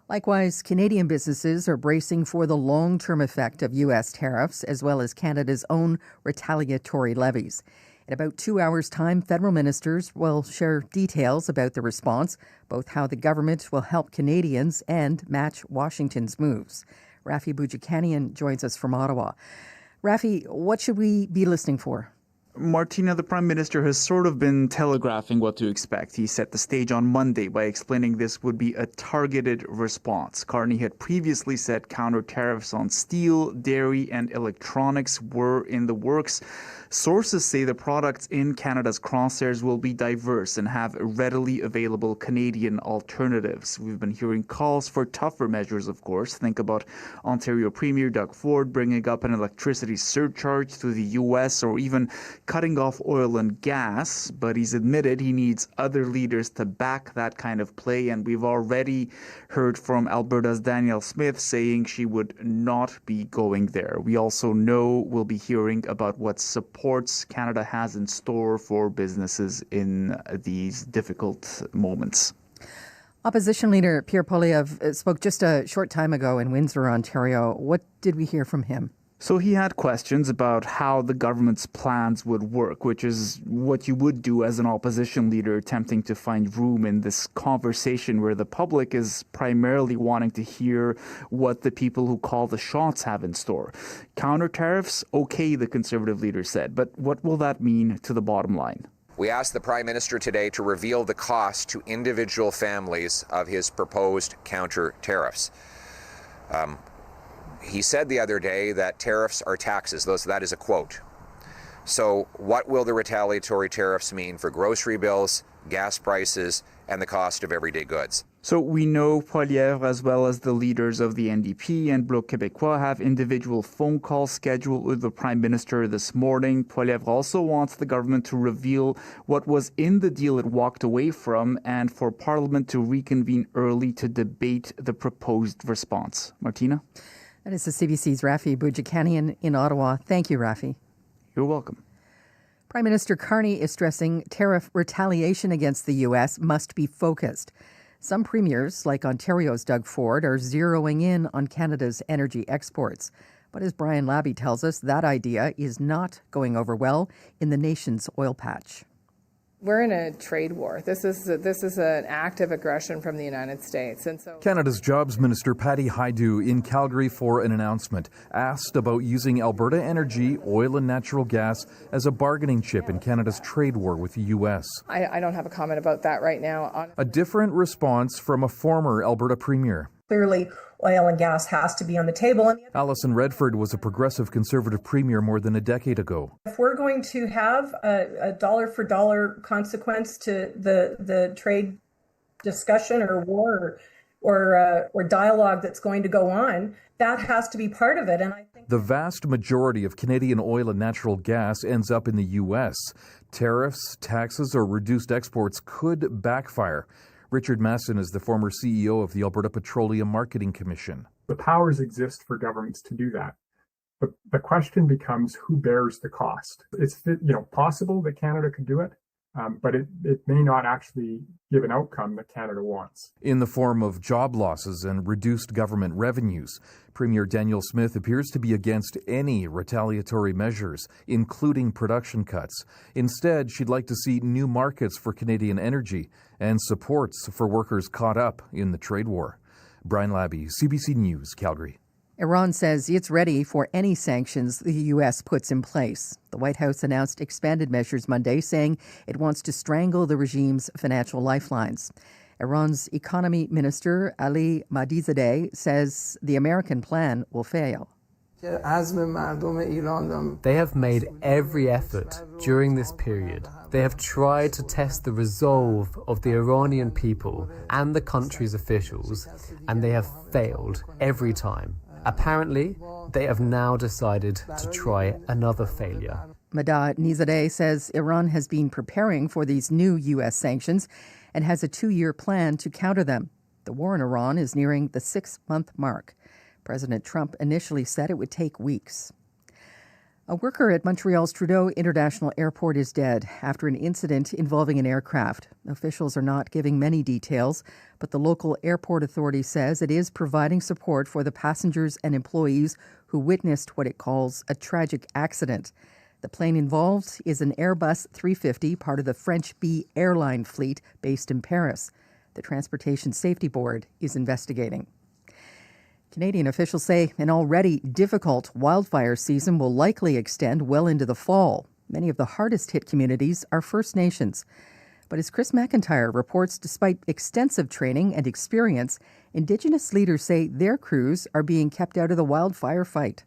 Likewise, Canadian businesses are bracing for the long-term effect of U.S. tariffs, as well as Canada's own retaliatory levies. In about 2 hours' time, federal ministers will share details about the response, both how the government will help Canadians and match Washington's moves. Rafi Boudjikanian joins us from Ottawa. Rafi, what should we be listening for? Martina, the Prime Minister has sort of been telegraphing what to expect. He set the stage on Monday by explaining this would be a targeted response. Carney had previously said counter tariffs on steel, dairy, and electronics were in the works. Sources say the products in Canada's crosshairs will be diverse and have readily available Canadian alternatives. We've been hearing calls for tougher measures, of course. Think about Ontario Premier Doug Ford bringing up an electricity surcharge to the U.S. or even cutting off oil and gas. But he's admitted he needs other leaders to back that kind of play. And we've already heard from Alberta's Danielle Smith saying she would not be going there. We also know we'll be hearing about what supports Canada has in store for businesses in these difficult moments. Opposition leader Pierre Poilievre spoke just a short time ago in Windsor, Ontario. What did we hear from him? So he had questions about how the government's plans would work, which is what you would do as an opposition leader attempting to find room in this conversation where the public is primarily wanting to hear what the people who call the shots have in store. Counter tariffs, okay, the Conservative leader said, but what will that mean to the bottom line? We asked the Prime Minister today to reveal the cost to individual families of his proposed counter tariffs. He said the other day that tariffs are taxes. That is a quote. So what will the retaliatory tariffs mean for grocery bills, gas prices, and the cost of everyday goods? So we know Poilievre, as well as the leaders of the NDP and Bloc Québécois, have individual phone calls scheduled with the Prime Minister this morning. Poilievre also wants the government to reveal what was in the deal it walked away from and for Parliament to reconvene early to debate the proposed response. Martina? That is the CBC's Rafi Boudjikanian in Ottawa. Thank you, Rafi. You're welcome. Prime Minister Carney is stressing tariff retaliation against the U.S. must be focused. Some premiers, like Ontario's Doug Ford, are zeroing in on Canada's energy exports. But as Brian Labby tells us, that idea is not going over well in the nation's oil patch. We're in a trade war. This is an act of aggression from the United States. And so Canada's Jobs Minister Patty Hajdu in Calgary for an announcement, asked about using Alberta energy, oil and natural gas as a bargaining chip in Canada's trade war with the U.S. I don't have a comment about that right now. A different response from a former Alberta premier. Clearly, oil and gas has to be on the table. Alison Redford was a progressive Conservative premier more than a decade ago. If we're going to have a dollar-for-dollar consequence to the trade discussion or war or dialogue that's going to go on, that has to be part of it. And I think the vast majority of Canadian oil and natural gas ends up in the U.S. Tariffs, taxes, or reduced exports could backfire. Richard Masson is the former CEO of the Alberta Petroleum Marketing Commission. The powers exist for governments to do that. But the question becomes who bears the cost. It's possible that Canada could do it, but it may not actually give an outcome that Canada wants. In the form of job losses and reduced government revenues, Premier Danielle Smith appears to be against any retaliatory measures, including production cuts. Instead, she'd like to see new markets for Canadian energy and supports for workers caught up in the trade war. Brian Labby, CBC News, Calgary. Iran says it's ready for any sanctions the U.S. puts in place. The White House announced expanded measures Monday, saying it wants to strangle the regime's financial lifelines. Iran's economy minister, Ali Mahdizadeh, says the American plan will fail. They have made every effort during this period. They have tried to test the resolve of the Iranian people and the country's officials, and they have failed every time. Apparently, they have now decided to try another failure. Mahdizadeh says Iran has been preparing for these new U.S. sanctions and has a 2-year plan to counter them. The war in Iran is nearing the 6-month mark. President Trump initially said it would take weeks. A worker at Montreal's Trudeau International Airport is dead after an incident involving an aircraft. Officials are not giving many details, but the local airport authority says it is providing support for the passengers and employees who witnessed what it calls a tragic accident. The plane involved is an Airbus 350, part of the French Bee airline fleet based in Paris. The Transportation Safety Board is investigating. Canadian officials say an already difficult wildfire season will likely extend well into the fall. Many of the hardest hit communities are First Nations. But as Chris McIntyre reports, despite extensive training and experience, Indigenous leaders say their crews are being kept out of the wildfire fight.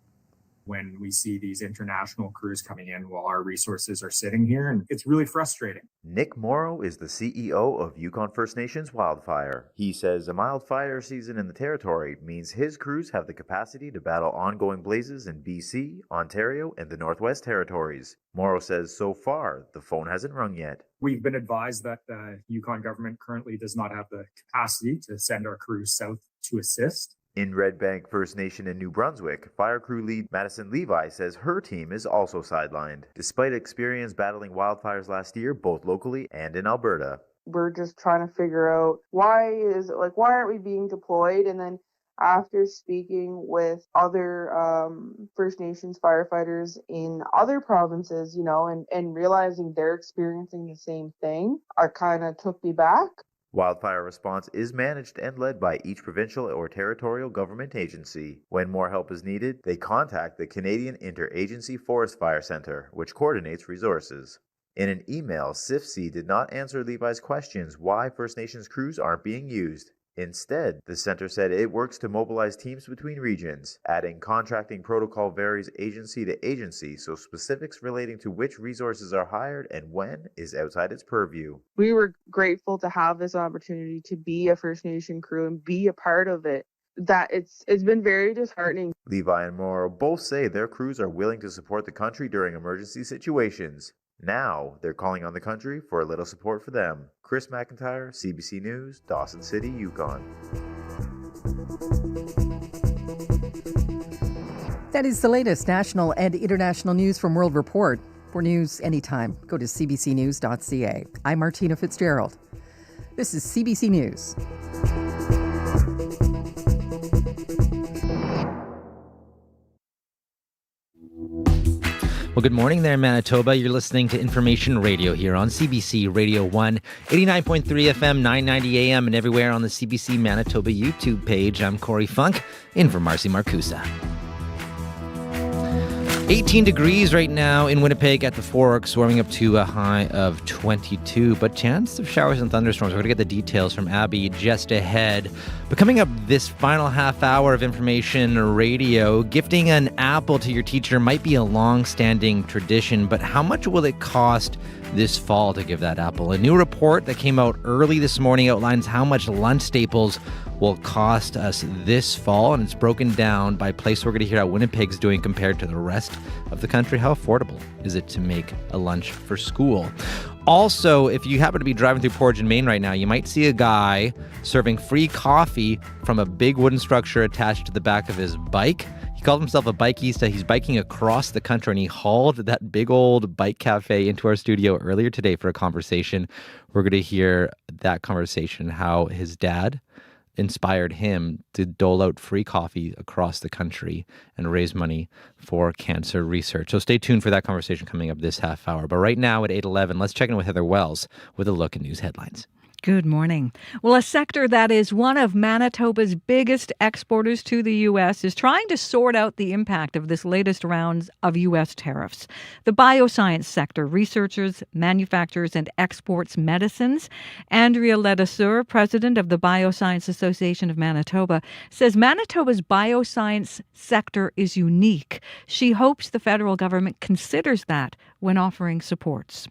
When we see these international crews coming in while our resources are sitting here, and it's really frustrating. Nick Morrow is the CEO of Yukon First Nations Wildfire. He says a mild fire season in the territory means his crews have the capacity to battle ongoing blazes in BC, Ontario, and the Northwest Territories. Morrow says so far, the phone hasn't rung yet. We've been advised that the Yukon government currently does not have the capacity to send our crews south to assist. In Red Bank First Nation in New Brunswick, fire crew lead Madison Levi says her team is also sidelined, despite experience battling wildfires last year, both locally and in Alberta. We're just trying to figure out why aren't we being deployed? And then after speaking with other First Nations firefighters in other provinces, and realizing they're experiencing the same thing, it kind of took me back. Wildfire response is managed and led by each provincial or territorial government agency. When more help is needed, they contact the Canadian Interagency Forest Fire Centre, which coordinates resources. In an email, CIFC did not answer Levi's questions why First Nations crews aren't being used. Instead, the center said it works to mobilize teams between regions, adding contracting protocol varies agency to agency, so specifics relating to which resources are hired and when is outside its purview. We were grateful to have this opportunity to be a First Nation crew and be a part of it. That it's been very disheartening. Levi and Morrow both say their crews are willing to support the country during emergency situations. Now, they're calling on the country for a little support for them. Chris McIntyre, CBC News, Dawson City, Yukon. That is the latest national and international news from World Report. For news anytime, go to cbcnews.ca. I'm Martina Fitzgerald. This is CBC News. Well, good morning there, Manitoba. You're listening to Information Radio here on CBC Radio One, 89.3 FM, 990 AM, and everywhere on the CBC Manitoba YouTube page. I'm Corey Funk, in for Marcy Marcusa. 18 degrees right now in Winnipeg at the Forks, warming up to a high of 22, but chance of showers and thunderstorms. We're going to get the details from Abby just ahead. But coming up this final half hour of Information Radio, gifting an apple to your teacher might be a long-standing tradition, but how much will it cost this fall to give that apple? A new report that came out early this morning outlines how much lunch staples will cost us this fall, and it's broken down by place. We're going to hear how Winnipeg's doing compared to the rest of the country. How affordable is it to make a lunch for school? Also, if you happen to be driving through Portage and Main right now, you might see a guy serving free coffee from a big wooden structure attached to the back of his bike. He called himself a bikeista. He's biking across the country, and he hauled that big old bike cafe into our studio earlier today for a conversation. We're going to hear that conversation, how his dad inspired him to dole out free coffee across the country and raise money for cancer research. So stay tuned for that conversation coming up this half hour. But right now at 8:11, let's check in with Heather Wells with a look at news headlines. Good morning. Well, a sector that is one of Manitoba's biggest exporters to the U.S. is trying to sort out the impact of this latest round of U.S. tariffs. The bioscience sector researchers, manufactures, and exports medicines. Andrea Ledesseur, president of the Bioscience Association of Manitoba, says Manitoba's bioscience sector is unique. She hopes the federal government considers that when offering supports.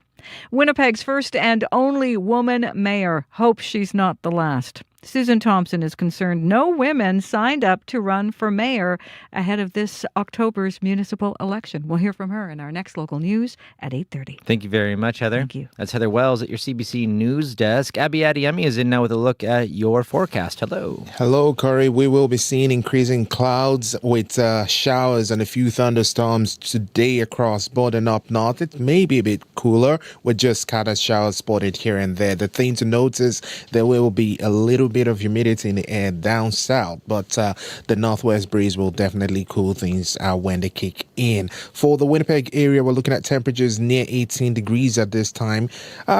Winnipeg's first and only woman mayor hopes she's not the last. Susan Thompson is concerned no women signed up to run for mayor ahead of this October's municipal election. We'll hear from her in our next local news at 8:30. Thank you very much, Heather. Thank you. That's Heather Wells at your CBC News Desk. Abby Adiemi is in now with a look at your forecast. Hello. Hello, Corey. We will be seeing increasing clouds with showers and a few thunderstorms today across border and up north. It may be a bit cooler with just scattered showers spotted here and there. The thing to notice, there will be a little bit of humidity in the air down south, but the northwest breeze will definitely cool things when they kick in. For the Winnipeg area, we're looking at temperatures near 18 degrees at this time.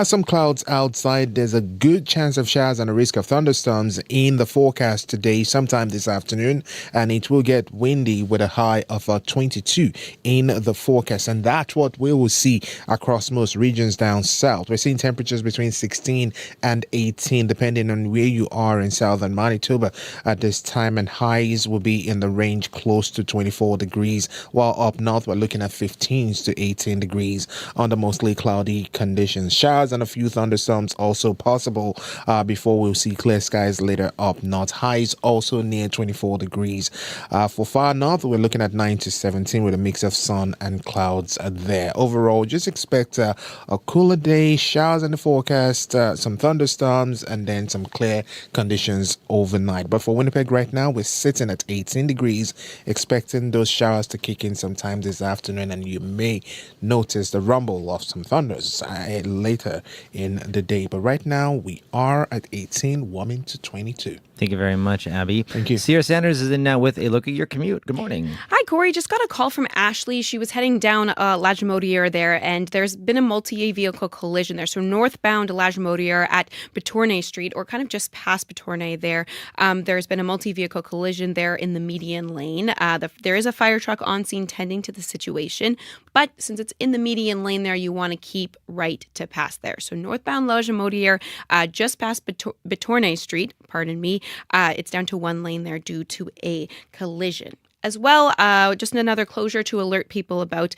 Some clouds outside. There's a good chance of showers and a risk of thunderstorms in the forecast today, sometime this afternoon, and it will get windy with a high of 22 in the forecast, and that's what we will see across most regions down south. We're seeing temperatures between 16 and 18 depending on where you are in southern Manitoba at this time, and highs will be in the range close to 24 degrees, while up north we're looking at 15 to 18 degrees under mostly cloudy conditions. Showers and a few thunderstorms also possible before we'll see clear skies later up north. Highs also near 24 degrees. For far north we're looking at 9 to 17 with a mix of sun and clouds there. Overall, just expect a cooler day, showers in the forecast, some thunderstorms, and then some clear conditions overnight. But for Winnipeg right now, we're sitting at 18 degrees, expecting those showers to kick in sometime this afternoon, and you may notice the rumble of some thunders later in the day. But right now, we are at 18, warming to 22. Thank you very much, Abby. Thank you. Sierra Sanders is in now with a look at your commute. Good morning. Hi, Corey. Just got a call from Ashley. She was heading down Lagimodiere there, and there's been a multi-vehicle collision there. So northbound Lagimodiere at Betournay Street, or kind of just past Betournay there. There's been a multi-vehicle collision there in the median lane. There is a fire truck on scene tending to the situation, but since it's in the median lane there, you want to keep right to pass there. So northbound Lagimodiere, just past Betournay Street, pardon me, it's down to one lane there due to a collision. As well, just another closure to alert people about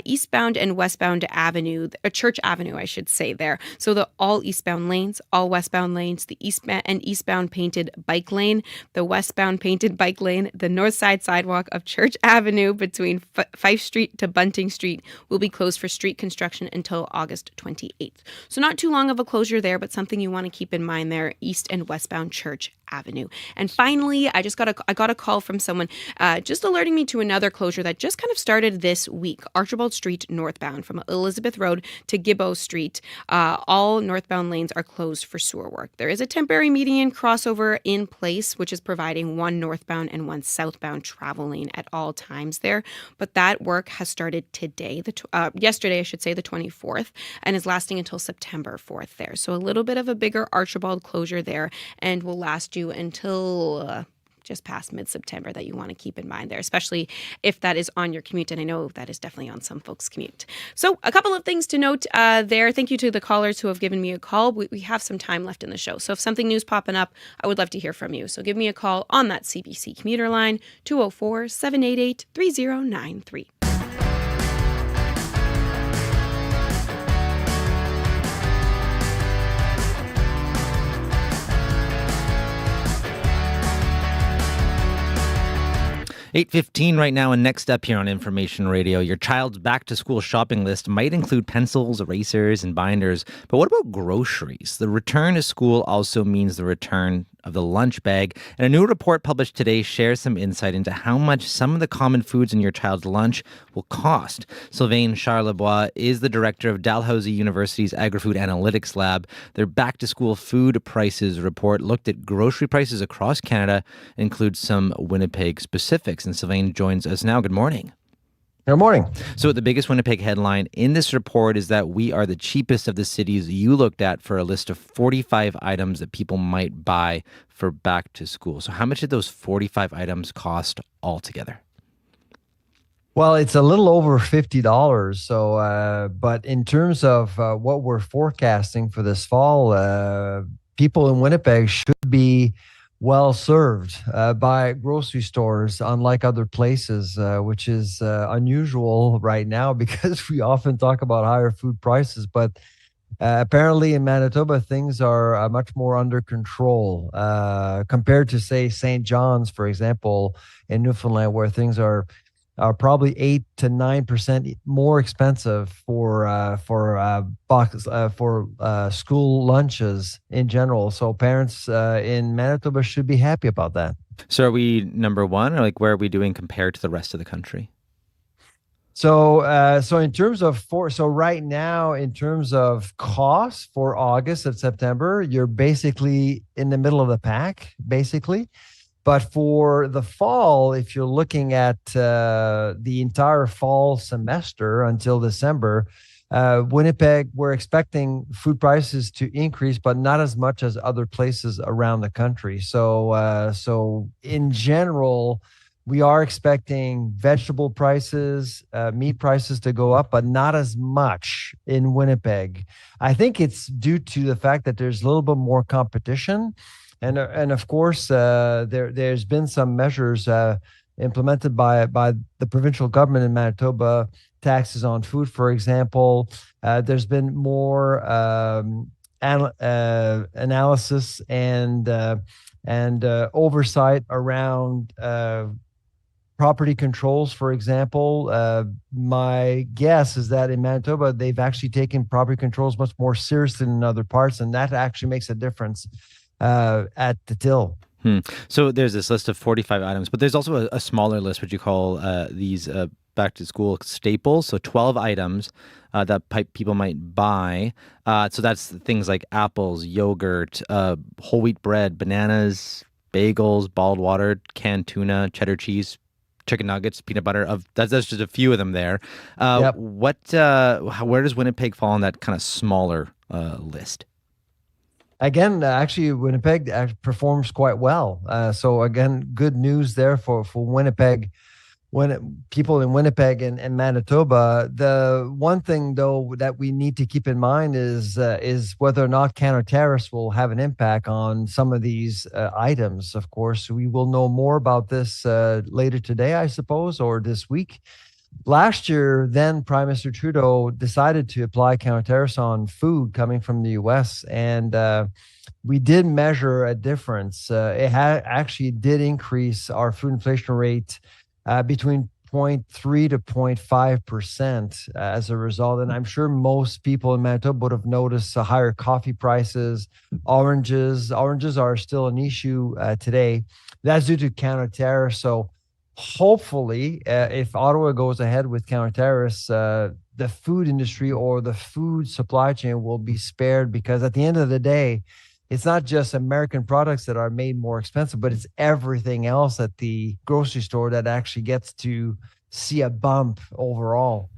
eastbound and westbound Avenue, Church Avenue, I should say there. So all eastbound lanes, all westbound lanes, the eastbound painted bike lane, the westbound painted bike lane, the north side sidewalk of Church Avenue between Fife Street to Bunting Street will be closed for street construction until August 28th. So not too long of a closure there, but something you want to keep in mind there, east and westbound Church Avenue. And finally, I got a call from someone just alerting me to another closure that just kind of started this week. Archibald Street northbound from Elizabeth Road to Gibbo Street. All northbound lanes are closed for sewer work. There is a temporary median crossover in place, which is providing one northbound and one southbound travel lane at all times there. But that work has started today, yesterday, I should say, the 24th, and is lasting until September 4th there. So a little bit of a bigger Archibald closure there, and will last you until just past mid-September, that you want to keep in mind there, especially if that is on your commute. And I know that is definitely on some folks' commute. So a couple of things to note there. Thank you to the callers who have given me a call. We have some time left in the show. So if something new's popping up, I would love to hear from you. So give me a call on that CBC commuter line, 204-788-3093. 8:15 right now, and next up here on Information Radio, your child's back-to-school shopping list might include pencils, erasers, and binders. But what about groceries? The return to school also means the return of the lunch bag. And a new report published today shares some insight into how much some of the common foods in your child's lunch will cost. Sylvain Charlebois is the director of Dalhousie University's Agri-Food Analytics Lab. Their back-to-school food prices report looked at grocery prices across Canada, includes some Winnipeg specifics. And Sylvain joins us now. Good morning. Good morning. So the biggest Winnipeg headline in this report is that we are the cheapest of the cities you looked at for a list of 45 items that people might buy for back to school. So how much did those 45 items cost altogether? Well, it's a little over $50. So, but in terms of what we're forecasting for this fall, people in Winnipeg should be well served by grocery stores, unlike other places, which is unusual right now because we often talk about higher food prices. But apparently in Manitoba, things are much more under control compared to, say, St. John's, for example, in Newfoundland, where things are probably 8 to 9% more expensive for school lunches in general. So parents in Manitoba should be happy about that. So are we number one, or like where are we doing compared to the rest of the country? So in terms of right now, in terms of costs for August and September, you're basically in the middle of the pack, basically. But for the fall, if you're looking at the entire fall semester until December, Winnipeg, we're expecting food prices to increase, but not as much as other places around the country. So in general, we are expecting vegetable prices, meat prices to go up, but not as much in Winnipeg. I think it's due to the fact that there's a little bit more competition. And of course, there's been some measures implemented by the provincial government in Manitoba, taxes on food, for example. There's been more analysis and oversight around property controls, for example. My guess is that in Manitoba, they've actually taken property controls much more seriously than in other parts, and that actually makes a difference at the till. So there's this list of 45 items, but there's also a smaller list, what you call these back to school staples. So 12 items that people might buy. So that's things like apples, yogurt, whole wheat bread, bananas, bagels, bottled water, canned tuna, cheddar cheese, chicken nuggets, peanut butter. That's just a few of them there. Yep. Where does Winnipeg fall on that kind of smaller list? Again, actually, Winnipeg performs quite well. So again, good news there for Winnipeg. When people in Winnipeg and Manitoba, the one thing though that we need to keep in mind is whether or not counter tariffs will have an impact on some of these items. Of course, we will know more about this later today, I suppose, or this week. Last year, then Prime Minister Trudeau decided to apply counter tariffs on food coming from the U.S. and we did measure a difference. It actually did increase our food inflation rate between 0.3 to 0.5% as a result. And I'm sure most people in Manitoba would have noticed higher coffee prices. Oranges are still an issue today. That's due to counter tariffs. So hopefully, if Ottawa goes ahead with counter tariffs, the food industry or the food supply chain will be spared, because at the end of the day, it's not just American products that are made more expensive, but it's everything else at the grocery store that actually gets to see a bump overall.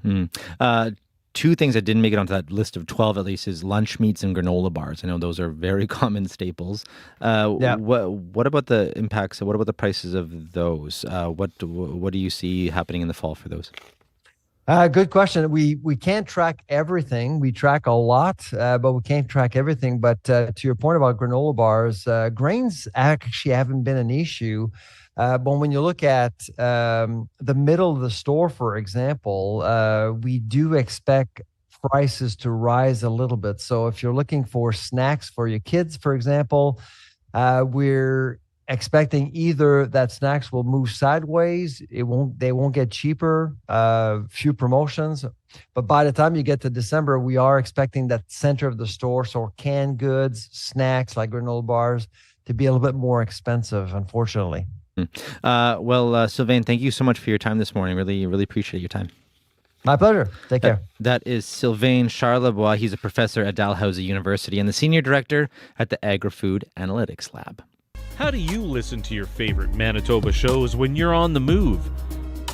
Two things that didn't make it onto that list of 12 at least is lunch meats and granola bars. I know those are very common staples. What about the impacts? What about the prices of those? What do you see happening in the fall for those? Good question. We can't track everything. We track a lot, but we can't track everything. But to your point about granola bars, grains actually haven't been an issue. But when you look at the middle of the store, for example, we do expect prices to rise a little bit. So if you're looking for snacks for your kids, for example, we're expecting either that snacks will move sideways, they won't get cheaper, few promotions, but by the time you get to December, we are expecting that center of the store, so canned goods, snacks like granola bars, to be a little bit more expensive, unfortunately. Sylvain, thank you so much for your time this morning. Really appreciate your time. My pleasure. Take care. That is Sylvain Charlebois. He's a professor at Dalhousie University and the senior director at the Agri-Food Analytics Lab. How do you listen to your favorite Manitoba shows when you're on the move?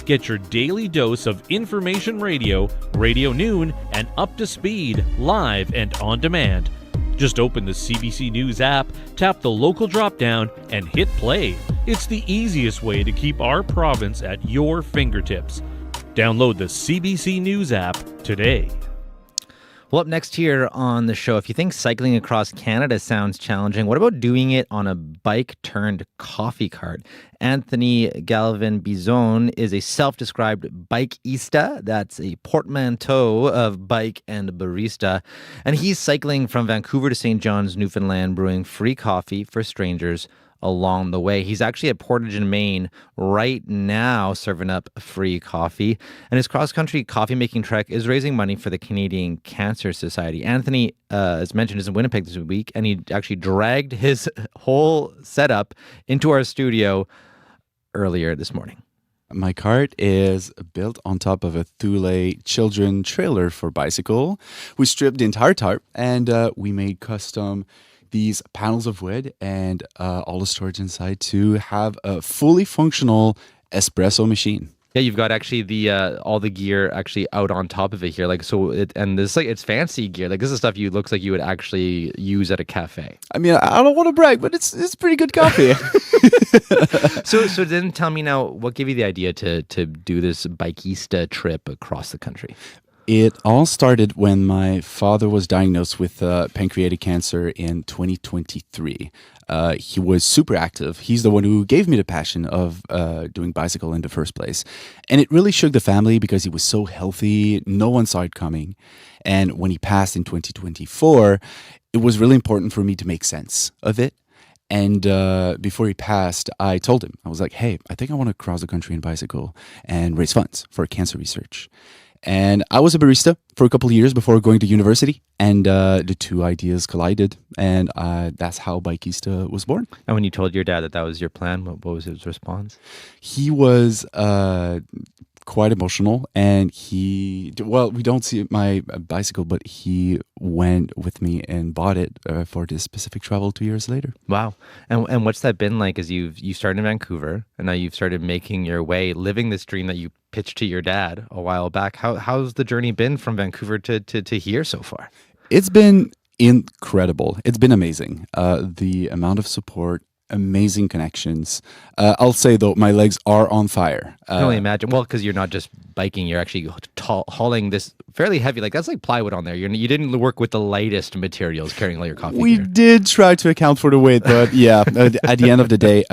Get your daily dose of information radio, Radio Noon, and Up to Speed, live and on demand. Just open the CBC News app, tap the local drop-down, and hit play. It's the easiest way to keep our province at your fingertips. Download the CBC News app today. Well, up next here on the show, if you think cycling across Canada sounds challenging, what about doing it on a bike-turned-coffee cart? Anthony Galvin-Bizon is a self-described bikeista. That's a portmanteau of bike and barista. And he's cycling from Vancouver to St. John's, Newfoundland, brewing free coffee for strangers along the way. He's actually at Portage in Maine right now serving up free coffee. And his cross-country coffee-making trek is raising money for the Canadian Cancer Society. Anthony, as mentioned, is in Winnipeg this week, and he actually dragged his whole setup into our studio earlier this morning. My cart is built on top of a Thule children trailer for bicycle. We stripped the entire tarp and we made custom these panels of wood and all the storage inside to have a fully functional espresso machine. Yeah, you've got actually the all the gear actually out on top of it here, it's fancy gear. Like, this is stuff looks like you would actually use at a cafe. I mean, I don't want to brag, but it's pretty good coffee. So then tell me now, what gave you the idea to do this bikeista trip across the country? It all started when my father was diagnosed with pancreatic cancer in 2023. He was super active. He's the one who gave me the passion of doing bicycle in the first place. And it really shook the family because he was so healthy. No one saw it coming. And when he passed in 2024, it was really important for me to make sense of it. And before he passed, I told him, I was like, hey, I think I want to cross the country in bicycle and raise funds for cancer research. And I was a barista for a couple of years before going to university, and the two ideas collided, and that's how Bikeista was born. And when you told your dad that was your plan, what was his response? He was quite emotional, and we don't see my bicycle, but he went with me and bought it for this specific travel 2 years later. Wow. And what's that been like as you started in Vancouver, and now you've started making your way, living this dream that you pitched to your dad a while back? How's the journey been from Vancouver to here so far? It's been incredible. It's been amazing. The amount of support, amazing connections. I'll say, though, my legs are on fire. I can only imagine. Well, because you're not just biking, you're actually hauling this fairly heavy, that's like plywood on there. You didn't work with the lightest materials carrying all your coffee We gear. did try to account for the weight, but yeah, at the end of the day,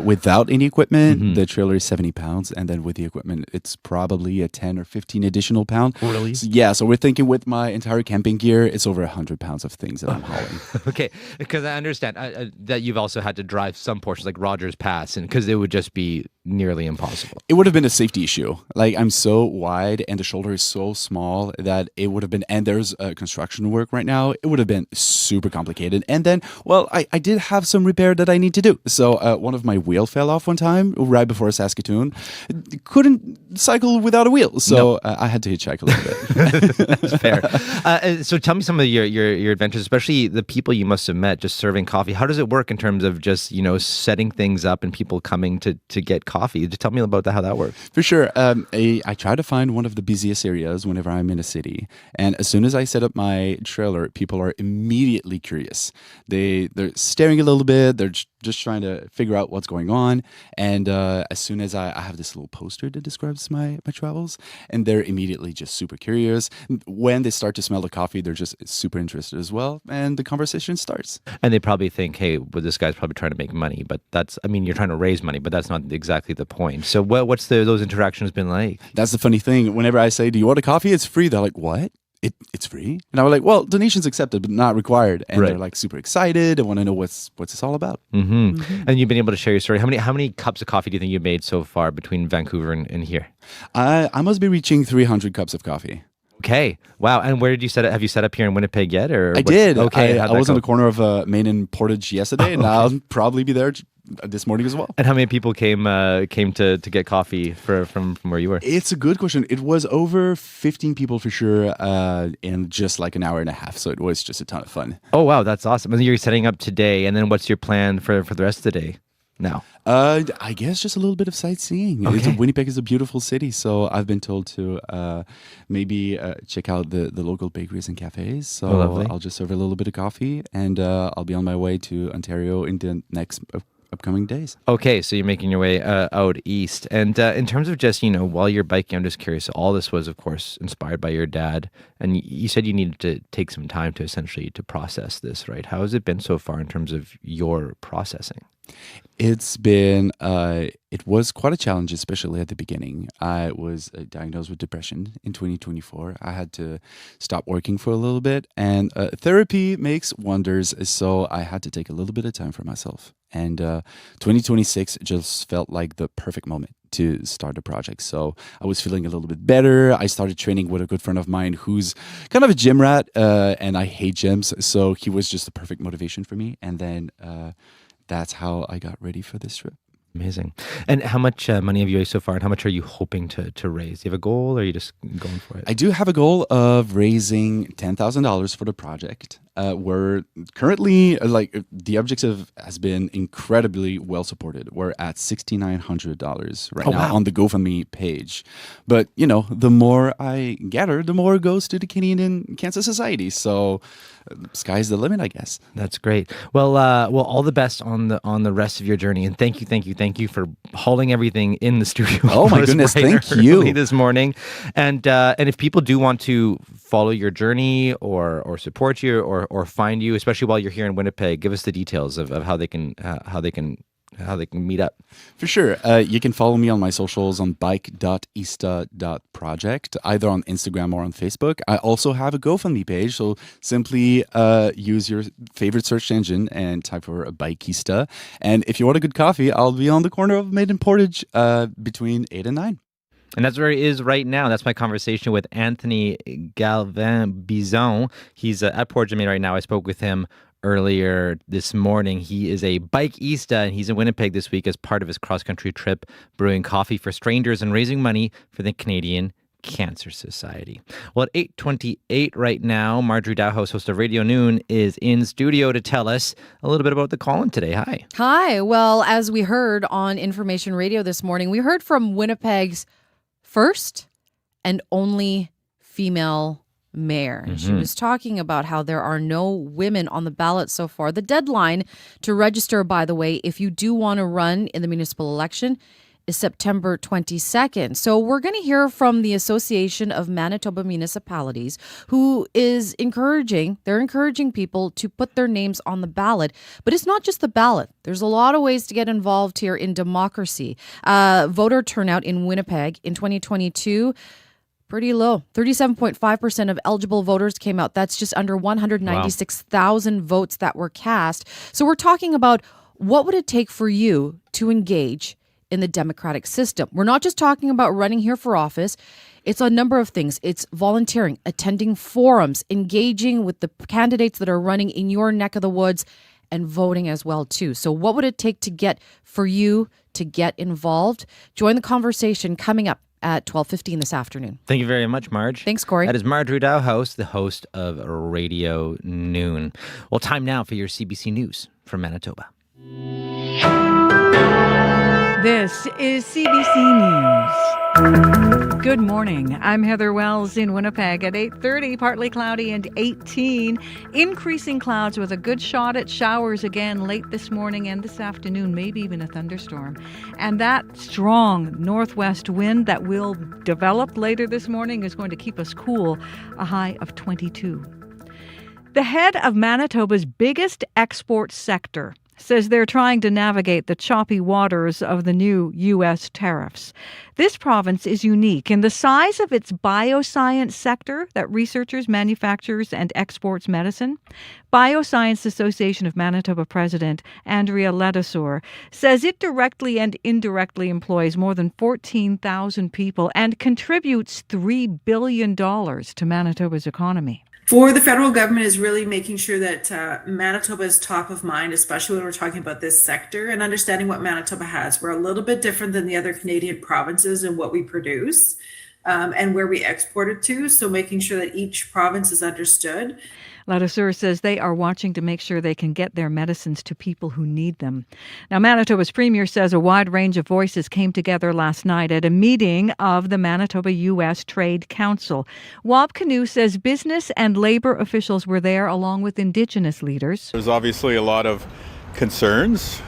without any equipment, the trailer is 70 pounds, and then with the equipment, it's probably a 10 or 15 additional pound. Really? So we're thinking with my entire camping gear, it's over 100 pounds of things that I'm hauling. Okay, because I understand that you've also had to drive some portions like Rogers Pass, and because it would just be nearly impossible. It would have been a safety issue. Like, I'm so wide and the shoulder is so small that it would have been, and there's construction work right now, it would have been super complicated. And then, well, I did have some repair that I need to do. So one of my wheel fell off one time right before Saskatoon. Couldn't cycle without a wheel. So I had to hitchhike a little bit. That's fair. So tell me some of your adventures, especially the people you must have met just serving coffee. How does it work in terms of just, setting things up and people coming to get coffee? Just tell me about how that works. For sure. I try to find one of the busiest areas whenever I'm in a city. And as soon as I set up my trailer, people are immediately curious. They're staring a little bit. They're just trying to figure out what's going on. And as soon as I have this little poster that describes my travels, and they're immediately just super curious. When they start to smell the coffee, they're just super interested as well. And the conversation starts. And they probably think, hey, well, this guy's probably trying to make money. But you're trying to raise money, but that's not exactly the point. So what's those interactions been like? That's the funny thing. Whenever I say, do you want a coffee? It's free. They're like, what? It's free? And I was like, well, donations accepted, but not required. And they're like super excited and want to know what's this all about. Mm-hmm. Mm-hmm. And you've been able to share your story. How many cups of coffee do you think you've made so far between Vancouver and here? I must be reaching 300 cups of coffee. Okay. Wow. And where did you set up? Have you set up here in Winnipeg yet? I did. Okay. I was on the corner of Main and Portage yesterday, and I'll probably be there this morning as well. And how many people came to get coffee from where you were? It's a good question. It was over 15 people for sure in just like an hour and a half. So it was just a ton of fun. Oh, wow. That's awesome. And you're setting up today. And then what's your plan for the rest of the day now? I guess just a little bit of sightseeing. Okay. Winnipeg is a beautiful city, so I've been told to maybe check out the local bakeries and cafes. So lovely. I'll just serve a little bit of coffee, and I'll be on my way to Ontario in the next upcoming days. Okay, so you're making your way out east. And in terms of just, while you're biking, I'm just curious, all this was, of course, inspired by your dad. And you said you needed to take some time to essentially to process this, right? How has it been so far in terms of your processing? It's been, it was quite a challenge, especially at the beginning. I was diagnosed with depression in 2024. I had to stop working for a little bit, and therapy makes wonders. So I had to take a little bit of time for myself. And 2026 just felt like the perfect moment to start the project. So I was feeling a little bit better. I started training with a good friend of mine who's kind of a gym rat, and I hate gyms. So he was just the perfect motivation for me. And then that's how I got ready for this trip. Amazing. And how much money have you raised so far, and how much are you hoping to raise? Do you have a goal, or are you just going for it? I do have a goal of raising $10,000 for the project. We're currently, the objective has been incredibly well supported. We're at $6,900 right now on the GoFundMe page. But, the more I gather, the more goes to the Canadian Cancer Society. So sky's the limit, I guess. That's great. Well, all the best on the rest of your journey. And thank you for hauling everything in the studio. Oh my goodness, thank you. This morning. And if people do want to follow your journey or support you or find you, especially while you're here in Winnipeg, give us the details of how they can meet up. For sure. You can follow me on my socials on bike.ista.project, either on Instagram or on Facebook. I also have a GoFundMe page, so simply use your favorite search engine and type for Bikeista. And if you want a good coffee, I'll be on the corner of Maid and Portage between 8 and 9. And that's where he is right now. That's my conversation with Anthony Galvin-Bizon. He's at Portage and Maid right now. I spoke with him earlier this morning. He is a Bikeista, and he's in Winnipeg this week as part of his cross-country trip, brewing coffee for strangers and raising money for the Canadian Cancer Society. Well, at 8:28 right now, Marjorie Dowhouse, host of Radio Noon, is in studio to tell us a little bit about the call-in today. Hi. Hi. Well, as we heard on Information Radio this morning, we heard from Winnipeg's first and only female mayor. Mm-hmm. She was talking about how there are no women on the ballot so far. The deadline to register, by the way, if you do want to run in the municipal election, is September 22nd. So we're going to hear from the Association of Manitoba Municipalities, who is encouraging people to put their names on the ballot. But it's not just the ballot. There's a lot of ways to get involved here in democracy. Voter turnout in Winnipeg in 2022, pretty low. 37.5% of eligible voters came out. That's just under 196,000 votes that were cast. So we're talking about what would it take for you to engage in the democratic system. We're not just talking about running here for office. It's a number of things. It's volunteering, attending forums, engaging with the candidates that are running in your neck of the woods, and voting as well, too. So what would it take for you to get involved? Join the conversation coming up at 12:15 this afternoon. Thank you very much, Marge. Thanks, Corey. That is Marjorie Dowhouse, the host of Radio Noon. Well, time now for your CBC News from Manitoba. This is CBC News. Good morning. I'm Heather Wells in Winnipeg at 8:30, partly cloudy and 18. Increasing clouds with a good shot at showers again late this morning and this afternoon, maybe even a thunderstorm. And that strong northwest wind that will develop later this morning is going to keep us cool, a high of 22. The head of Manitoba's biggest export sector says they're trying to navigate the choppy waters of the new U.S. tariffs. This province is unique in the size of its bioscience sector that researches, manufactures, and exports medicine. Bioscience Association of Manitoba President Andrea Ledesor says it directly and indirectly employs more than 14,000 people and contributes $3 billion to Manitoba's economy. For the federal government is really making sure that Manitoba is top of mind, especially when we're talking about this sector and understanding what Manitoba has. We're a little bit different than the other Canadian provinces in what we produce and where we export it to. So making sure that each province is understood. Ledesor says they are watching to make sure they can get their medicines to people who need them. Now, Manitoba's premier says a wide range of voices came together last night at a meeting of the Manitoba-U.S. Trade Council. Wab Canoe says business and labor officials were there along with Indigenous leaders. There's obviously a lot of concerns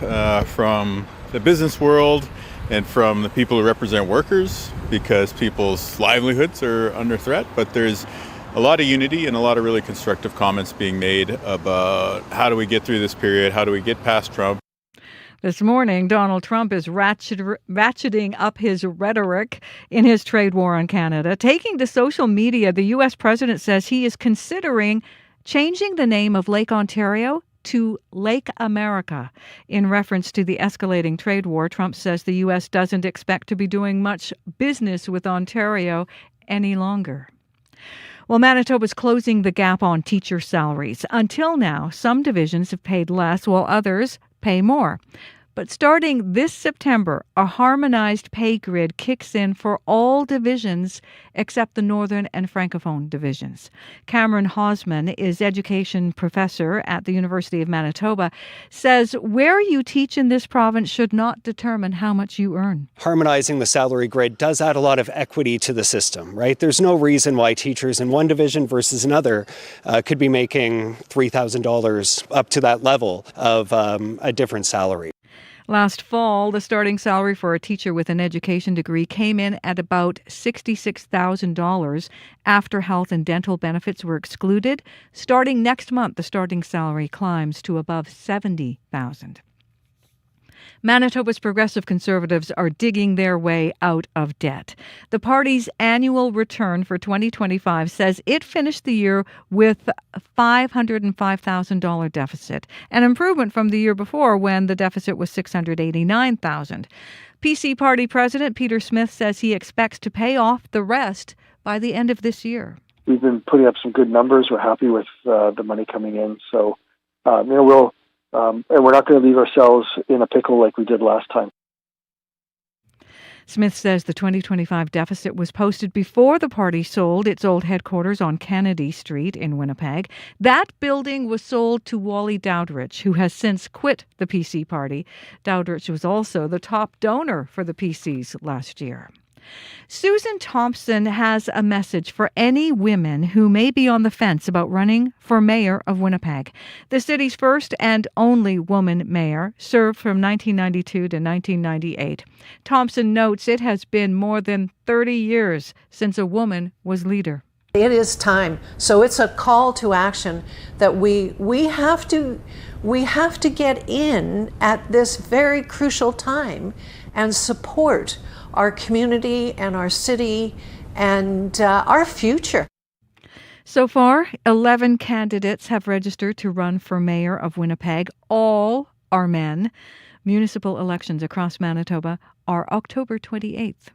from the business world and from the people who represent workers because people's livelihoods are under threat, but there's a lot of unity and a lot of really constructive comments being made about how do we get through this period, how do we get past Trump. This morning, Donald Trump is ratcheting up his rhetoric in his trade war on Canada. Taking to social media, the U.S. president says he is considering changing the name of Lake Ontario to Lake America. In reference to the escalating trade war, Trump says the U.S. doesn't expect to be doing much business with Ontario any longer. Well, Manitoba's closing the gap on teacher salaries. Until now, some divisions have paid less while others pay more. But starting this September, a harmonized pay grid kicks in for all divisions except the Northern and Francophone divisions. Cameron Hosman is education professor at the University of Manitoba, says where you teach in this province should not determine how much you earn. Harmonizing the salary grid does add a lot of equity to the system, right? There's no reason why teachers in one division versus another could be making $3,000 up to that level of a different salary. Last fall, the starting salary for a teacher with an education degree came in at about $66,000 after health and dental benefits were excluded. Starting next month, the starting salary climbs to above $70,000. Manitoba's progressive conservatives are digging their way out of debt. The party's annual return for 2025 says it finished the year with a $505,000 deficit, an improvement from the year before when the deficit was $689,000. PC Party President Peter Smith says he expects to pay off the rest by the end of this year. We've been putting up some good numbers. We're happy with the money coming in. So, we'll and we're not going to leave ourselves in a pickle like we did last time. Smith says the 2025 deficit was posted before the party sold its old headquarters on Kennedy Street in Winnipeg. That building was sold to Wally Dowdrich, who has since quit the PC party. Dowdrich was also the top donor for the PCs last year. Susan Thompson has a message for any women who may be on the fence about running for mayor of Winnipeg. The city's first and only woman mayor served from 1992 to 1998. Thompson notes it has been more than 30 years since a woman was leader. It is time. So it's a call to action that we have to get in at this very crucial time and support our community and our city and our future. So far, 11 candidates have registered to run for mayor of Winnipeg. All are men. Municipal elections across Manitoba are October 28th.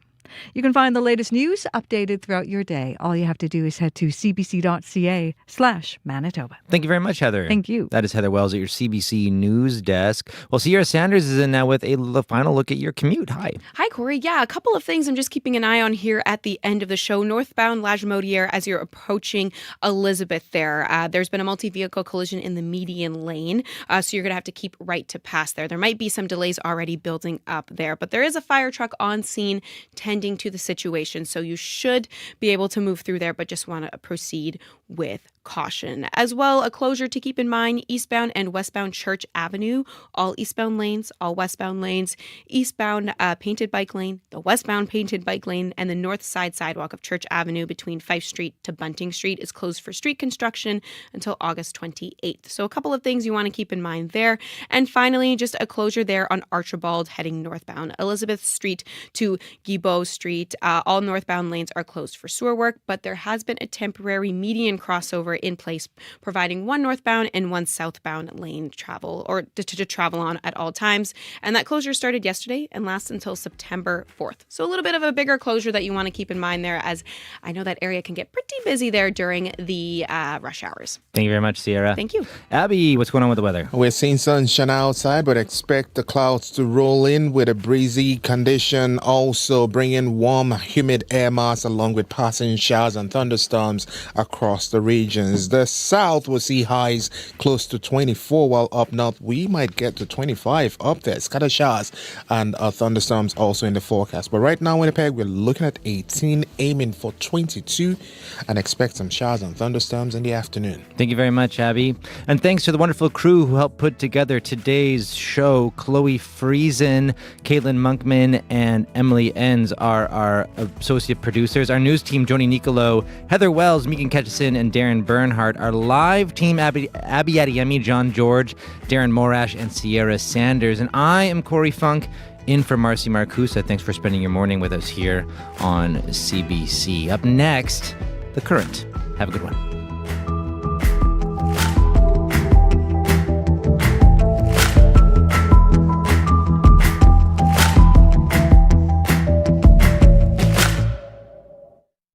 You can find the latest news updated throughout your day. All you have to do is head to cbc.ca/Manitoba. Thank you very much, Heather. Thank you. That is Heather Wells at your CBC News Desk. Well, Sierra Sanders is in now with a final look at your commute. Hi. Hi, Corey. Yeah, a couple of things I'm just keeping an eye on here at the end of the show. Northbound Lagimodiere as you're approaching Elizabeth there. There's been a multi-vehicle collision in the median lane, so you're going to have to keep right to pass there. There might be some delays already building up there, but there is a fire truck on scene tending to the situation, so you should be able to move through there, but just want to proceed with caution. As well, a closure to keep in mind, eastbound and westbound Church Avenue, all eastbound lanes, all westbound lanes, eastbound painted bike lane, the westbound painted bike lane, and the north side sidewalk of Church Avenue between Fife Street to Bunting Street is closed for street construction until August 28th. So a couple of things you want to keep in mind there. And finally, just a closure there on Archibald heading northbound. Elizabeth Street to Guibault Street, all northbound lanes are closed for sewer work, but there has been a temporary median crossover in place, providing one northbound and one southbound lane travel or to travel on at all times. And that closure started yesterday and lasts until September 4th. So a little bit of a bigger closure that you want to keep in mind there, as I know that area can get pretty busy there during the rush hours. Thank you very much, Sierra. Thank you. Abby, what's going on with the weather? We're seeing sunshine outside, but expect the clouds to roll in with a breezy condition, also bringing warm, humid air mass along with passing showers and thunderstorms across the regions. The south will see highs close to 24, while up north we might get to 25 up there. Scattered showers and thunderstorms also in the forecast. But right now, Winnipeg, we're looking at 18, aiming for 22, and expect some showers and thunderstorms in the afternoon. Thank you very much, Abby. And thanks to the wonderful crew who helped put together today's show. Chloe Friesen, Caitlin Monkman, and Emily Enns are our associate producers. Our news team, Joni Nicolo, Heather Wells, Megan Ketchison, and Darren Bernhardt. Our live team, Abby Adeyemi, John George, Darren Morash, and Sierra Sanders. And I am Corey Funk, in for Marcy Marcusa. Thanks for spending your morning with us here on CBC. Up next, The Current. Have a good one.